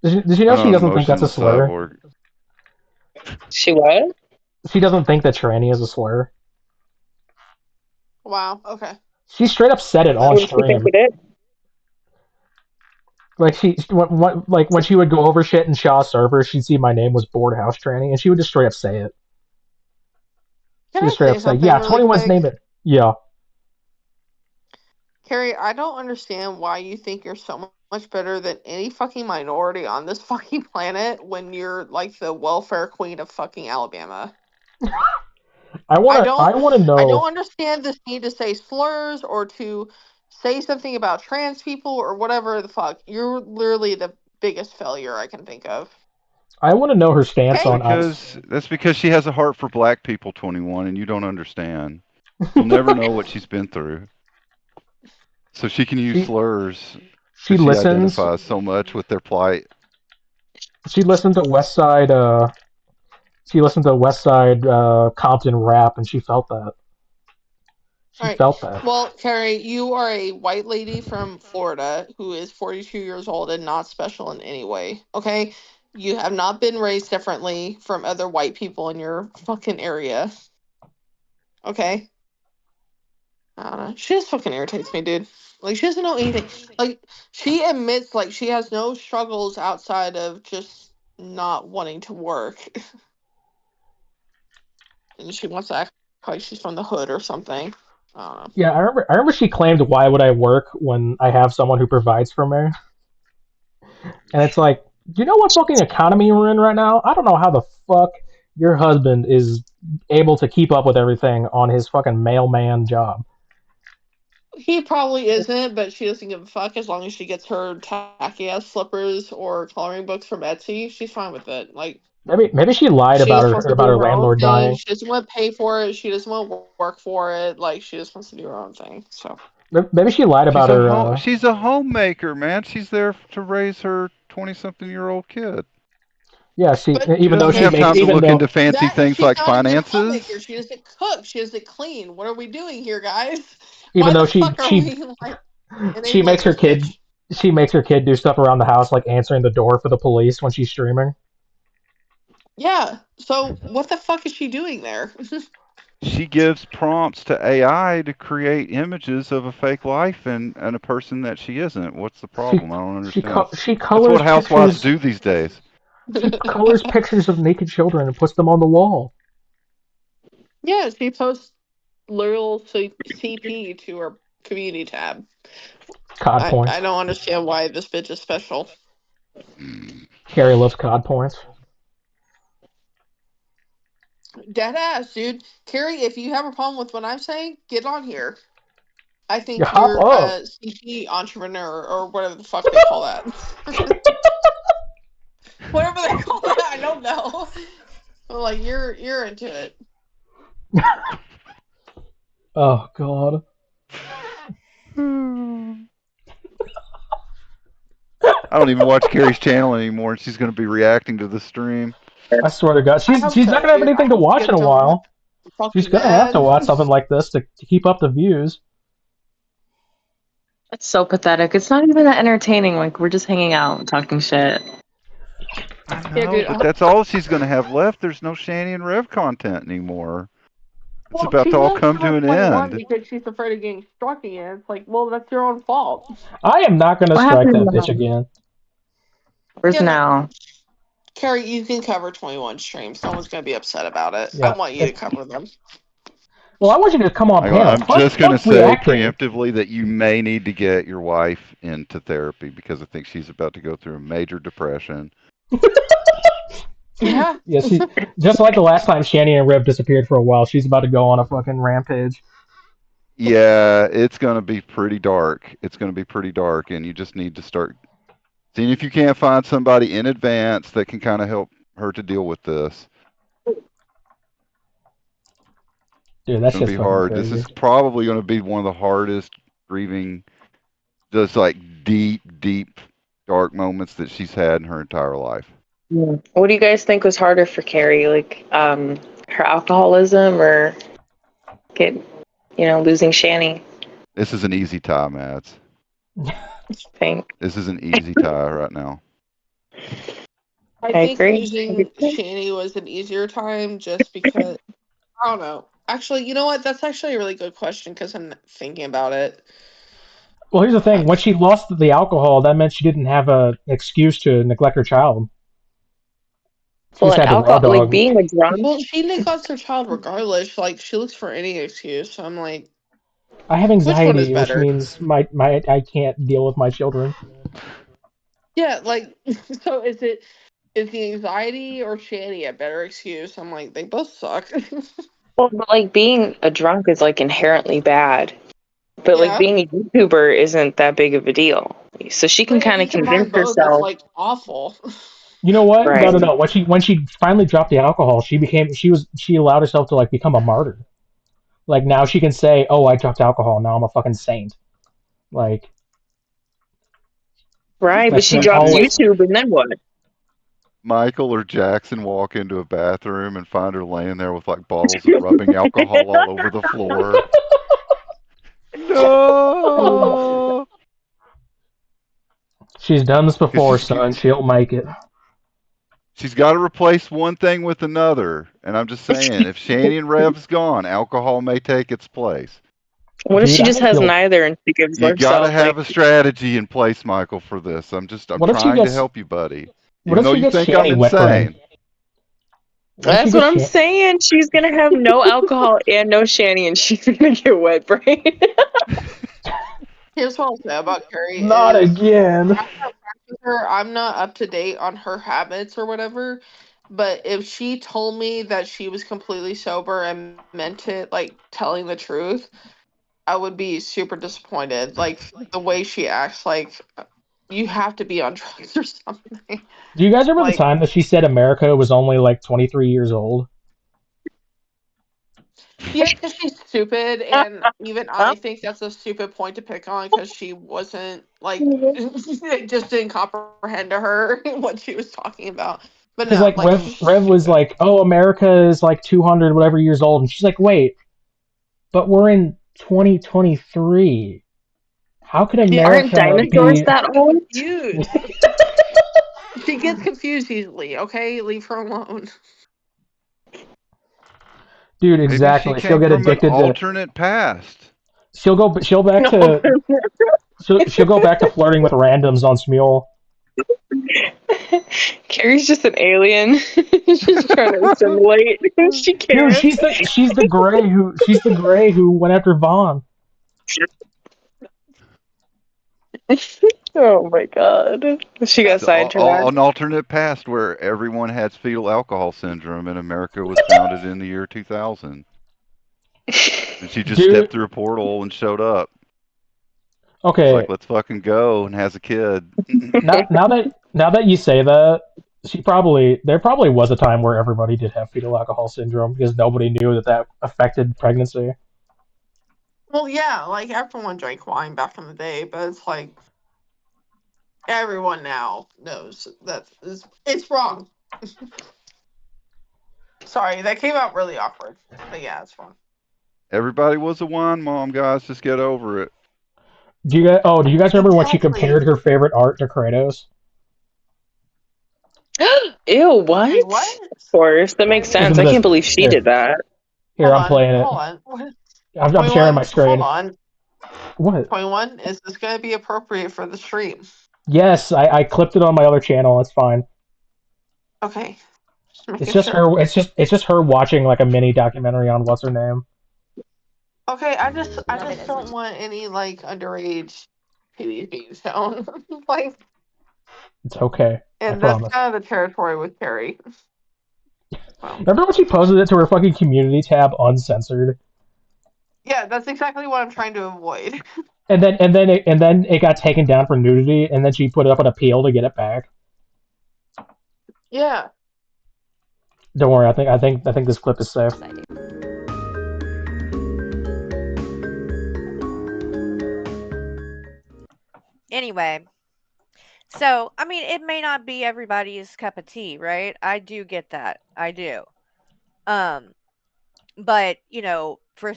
Does she know she doesn't think that's a slur? Cyborg. She what? She doesn't think that tranny is a slur. Wow, okay. She straight up said it on stream. Like when she would go over shit in Shaw's server, she'd see my name was Board House Tranny, and she would just straight up say it. She would straight up say, "Yeah, 21's name it." Yeah. Carrie, I don't understand why you think you're so much better than any fucking minority on this fucking planet when you're like the welfare queen of fucking Alabama. I want to know. I don't understand this need to say slurs or to say something about trans people or whatever the fuck. You're literally the biggest failure I can think of. I want to know her stance on us. That's because she has a heart for black people, 21, and you don't understand. You'll never know what she's been through. So she can use slurs. She listens. Identifies so much with their plight. She listened to West Side. She listened to West Side Compton rap, and she felt that. She felt that. Well, Carrie, you are a white lady from Florida who is 42 years old and not special in any way. Okay, you have not been raised differently from other white people in your fucking area. Okay. I don't know. She just fucking irritates me, dude. Like, she doesn't know anything. Like, she admits, like, she has no struggles outside of just not wanting to work. And she wants to act like she's from the hood or something. I don't know. Yeah, I remember she claimed, "Why would I work when I have someone who provides for me?" And it's like, do you know what fucking economy we're in right now? I don't know how the fuck your husband is able to keep up with everything on his fucking mailman job. He probably isn't, but she doesn't give a fuck as long as she gets her tacky ass slippers or coloring books from Etsy. She's fine with it. Like, maybe she lied about her landlord dying. She doesn't want to pay for it. She doesn't want to work for it. Like, she just wants to do her own thing. So maybe she lied about her. She's a homemaker, man. She's there to raise her 20-something-year-old kid. Yeah, She even though doesn't she have makes time to even look though into fancy things She's like not a good finances. homemaker. She doesn't cook. She doesn't clean. What are we doing here, guys? even Why though the fuck are we like she enabling makes her this kid bitch? she makes her kid do stuff around the house like answering the door for the police when she's streaming. Yeah. So what the fuck is she doing there? She gives prompts to AI to create images of a fake life and a person that she isn't. What's the problem? I don't understand. She That's what colors housewives pictures do these days. she colors pictures of naked children and puts them on the wall. Yeah, she posts literal CP to her community tab. COD points. I don't understand why this bitch is special. Carrie loves COD points. Dead ass, dude. Carrie, if you have a problem with what I'm saying, get on here. I You think hop you're up. a CP entrepreneur or whatever the fuck they call that. Whatever they call that, I don't know. But like you're into it. Oh god. I don't even watch Carrie's channel anymore, and she's going to be reacting to the stream. I swear to God, I hope she's so, not gonna have dude. I anything to hope she watch in gets a so while. She's fucking gonna have to mad. watch something like this to keep up the views. It's so pathetic. It's not even that entertaining. Like, we're just hanging out and talking shit. I Yeah, know, dude. but that's all she's going to have left. There's no Shanny and Rev content anymore. It's Well, about she to all won't come to turn an 21 end. because she's afraid of getting struck again. It's like, well, that's your own fault. I am not gonna What strike happened that bitch now? again. Where's Yeah, now? Carrie, you can cover 21 streams. No one's gonna be upset about it. I Yeah. want you to cover them. Well, I want you to come on panel. I'm just going to Fuck say reacting. preemptively that you may need to get your wife into therapy because I think she's about to go through a major depression. Yeah. Yeah, she just like the last time Shanny and Rib disappeared for a while. She's about to go on a fucking rampage. Yeah, it's going to be pretty dark. It's going to be pretty dark, and you just need to start seeing if you can't find somebody in advance that can kind of help her to deal with this. Dude, It's that's going to just be fucking hard. This crazy. is probably going to be one of the hardest grieving, just like deep, deep, dark moments that she's had in her entire life. What do you guys think was harder for Carrie? Like, her alcoholism or losing Shanny? This is an easy tie, Mads. This is an easy tie right now. I think agree. losing Shanny was an easier time just because I don't know. Actually, you know what? That's actually a really good question because I'm thinking about it. Well, here's the thing: when she lost the alcohol, that meant she didn't have an excuse to neglect her child. She Well, just an had the raw alcohol, like dog. being a drunk. Well, she neglects her child regardless. Like she looks for any excuse. So I'm like, I have which one is anxiety, which better? means my I can't deal with my children. Yeah, like so is the anxiety or Shanny a better excuse? I'm like, they both suck. Well, but like being a drunk is like inherently bad. But like Yeah. being a YouTuber isn't that big of a deal. So she can But if kind you of combine convince both, it's herself. like awful. You know what? Right. No. When she finally dropped the alcohol, she allowed herself to like become a martyr. Like now she can say, "Oh, I dropped alcohol. Now I'm a fucking saint." Like, Right, but like she she's drops always. YouTube and then what? Michael or Jackson walk into a bathroom and find her laying there with like bottles of rubbing alcohol all over the floor. No. She's done this before, son. She'll make it. She's got to replace one thing with another. And I'm just saying, if Shanny and Rev's gone, alcohol may take its place. What if she just has neither and she gives You got to herself have like? a strategy in place, Michael, for this. I'm What if she trying to gets- help you, buddy. What Even if though she you gets think I'm Shanny wet brain? insane. That's what I'm saying. She's gonna have no alcohol and no Shanny, and she's gonna get wet brain. Here's what I'll say about Carrie Not is again. after I practice her, I'm not up to date on her habits or whatever. But if she told me that she was completely sober and meant it, like telling the truth, I would be super disappointed. Like the way she acts, like you have to be on drugs or something. Do you guys remember Like- the time that she said America was only like 23 years old? Yeah, because she's stupid, and even I think that's a stupid point to pick on because she wasn't like it just didn't comprehend to her what she was talking about. But Because no, like Rev was like, oh, America is like 200 whatever years old, and she's like, wait, but we're in 2023. How could Aren't America dinosaurs be? that old? confused. She gets confused easily. Okay, leave her alone. Dude, Maybe she exactly. She'll came get from an addicted to. alternate past. She'll go back to. She'll go back to flirting with randoms on Smule. Carrie's just an alien. She's trying to assimilate. She Dude, can't. she's the gray who went after Vaughn. Oh my god. She got It's sidetracked. an alternate past where everyone has fetal alcohol syndrome and America was founded in the year 2000. And she just stepped through a portal and showed up. Okay. It's like, let's fucking go, and has a kid. now that you say that, there probably was a time where everybody did have fetal alcohol syndrome because nobody knew that affected pregnancy. Well, yeah, like everyone drank wine back in the day, but it's like everyone now knows that it's wrong. Sorry, that came out really awkward. But yeah, it's wrong. Everybody was a wine mom, guys. Just get over it. Do you guys remember when she compared her favorite art to Kratos? Ew, what? Wait, what? Of course, that makes sense. I can't believe she did that. Here, I'm playing it. Hold on. I'm sharing my screen. Hold on. What? 21, is this going to be appropriate for the stream? Yes, I clipped it on my other channel. It's fine. Okay. It's just her. It's just her watching like a mini documentary on what's her name. Okay, I just don't want any like underage PvP zone. Like, It's okay. and I that's promise. kind of the territory with Carrie. Remember when she posted it to her fucking community tab uncensored? Yeah, that's exactly what I'm trying to avoid. And then it got taken down for nudity, and then she put it up an appeal to get it back. Yeah. Don't worry, I think this clip is safe. Anyway, so I mean, it may not be everybody's cup of tea, right? I do get that. I do. But you know, for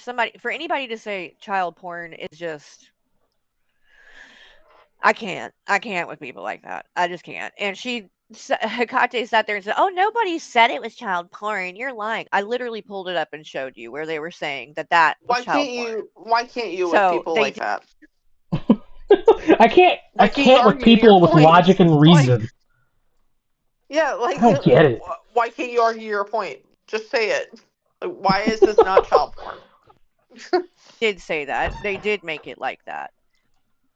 anybody to say child porn is just, I can't with people like that. I just can't. And Hecate sat there and said, "Oh, nobody said it was child porn. You're lying." I literally pulled it up and showed you where they were saying that was child porn. Why can't you So with people like that? I can't with people with logic and reason. Yeah, like, I don't get it. Why can't you argue your point? Just say it. Like, why is this not child porn? Did say that. They did make it like that.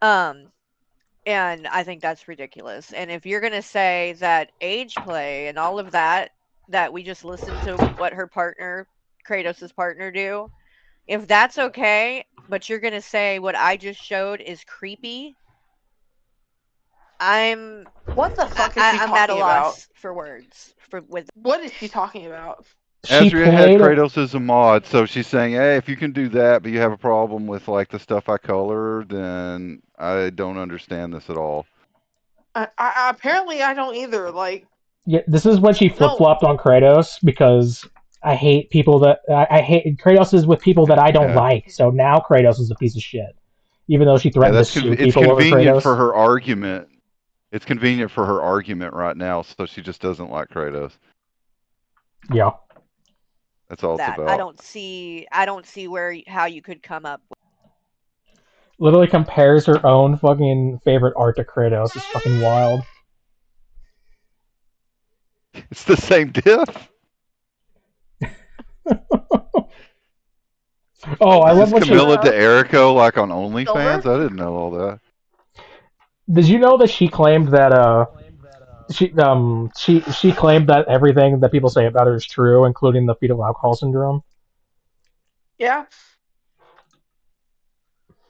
And I think that's ridiculous. And if you're gonna say that age play and all of that we just listened to what her partner, Kratos' partner, do, if that's okay, but you're gonna say what I just showed is creepy, what the fuck is she I'm talking at a loss about? for words with what is she talking about? Azria had Kratos as a mod, so she's saying, hey, if you can do that, but you have a problem with like the stuff I color, then I don't understand this at all. Apparently, I don't either. Like, yeah, this is when she flip flopped on Kratos because I hate people that I hate. Kratos is with people that I don't like, so now Kratos is a piece of shit, even though she threatened to sue people over Kratos. It's convenient for her argument. It's convenient for her argument right now, so she just doesn't like Kratos. Yeah. That's all it's about. I don't see how you could come up with. Literally compares her own fucking favorite art to Kratos. It's fucking wild. It's the same diff. Oh, I love Is what Camilla de Erico like on OnlyFans? I didn't know all that. Did you know that she claimed that she claimed that everything that people say about her is true, including the fetal alcohol syndrome? Yeah.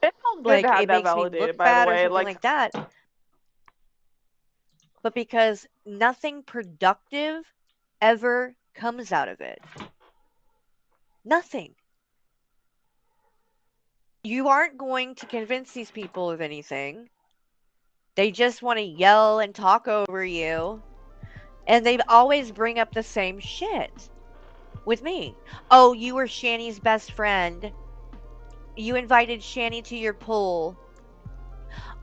It felt good to have it that makes me validated, look by bad the or way. something like that. But because nothing productive ever comes out of it. Nothing. You aren't going to convince these people of anything. They just want to yell and talk over you. And they always bring up the same shit with me. Oh, you were Shanny's best friend. You invited Shanny to your pool.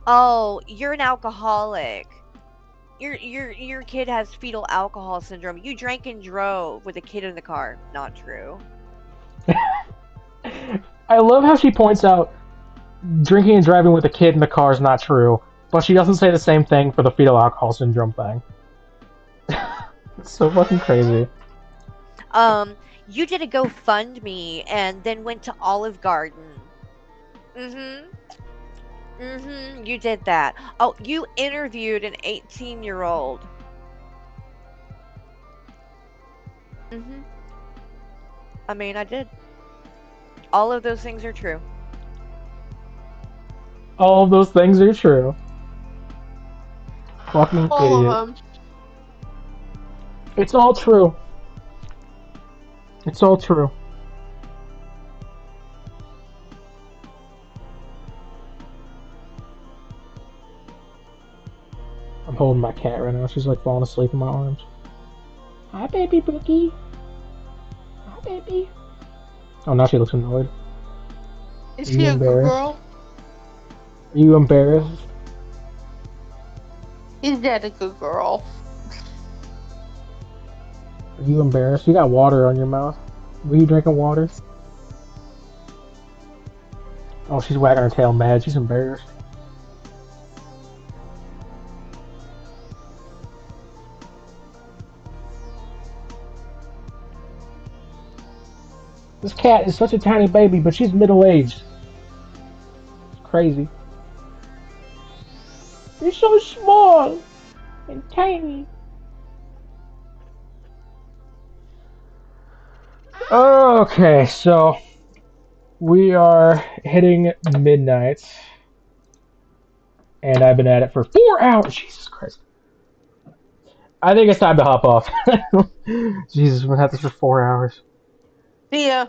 Oh, you're an alcoholic. Your kid has fetal alcohol syndrome. You drank and drove with a kid in the car. Not true. I love how she points out drinking and driving with a kid in the car is not true, but she doesn't say the same thing for the fetal alcohol syndrome thing. It's so fucking crazy. You did a GoFundMe and then went to Olive Garden. You did that. Oh, you interviewed an 18-year-old. I mean, I did. All of those things are true. All of those things are true. Fucking All idiot. of them. It's all true. It's all true. I'm holding my cat right now. She's like falling asleep in my arms. Hi, baby Brookie. Hi, baby. Oh, now she looks annoyed. Is Are she you a good embarrassed? girl? Are you embarrassed? Is that a good girl? Are you embarrassed? You got water on your mouth. Were you drinking water? Oh, she's wagging her tail mad. She's embarrassed. This cat is such a tiny baby, but she's middle-aged. It's crazy. You're so small and tiny. Okay, so we are hitting midnight, and I've been at it for 4 hours. Jesus Christ. I think it's time to hop off. Jesus, we've been at this for 4 hours. See ya.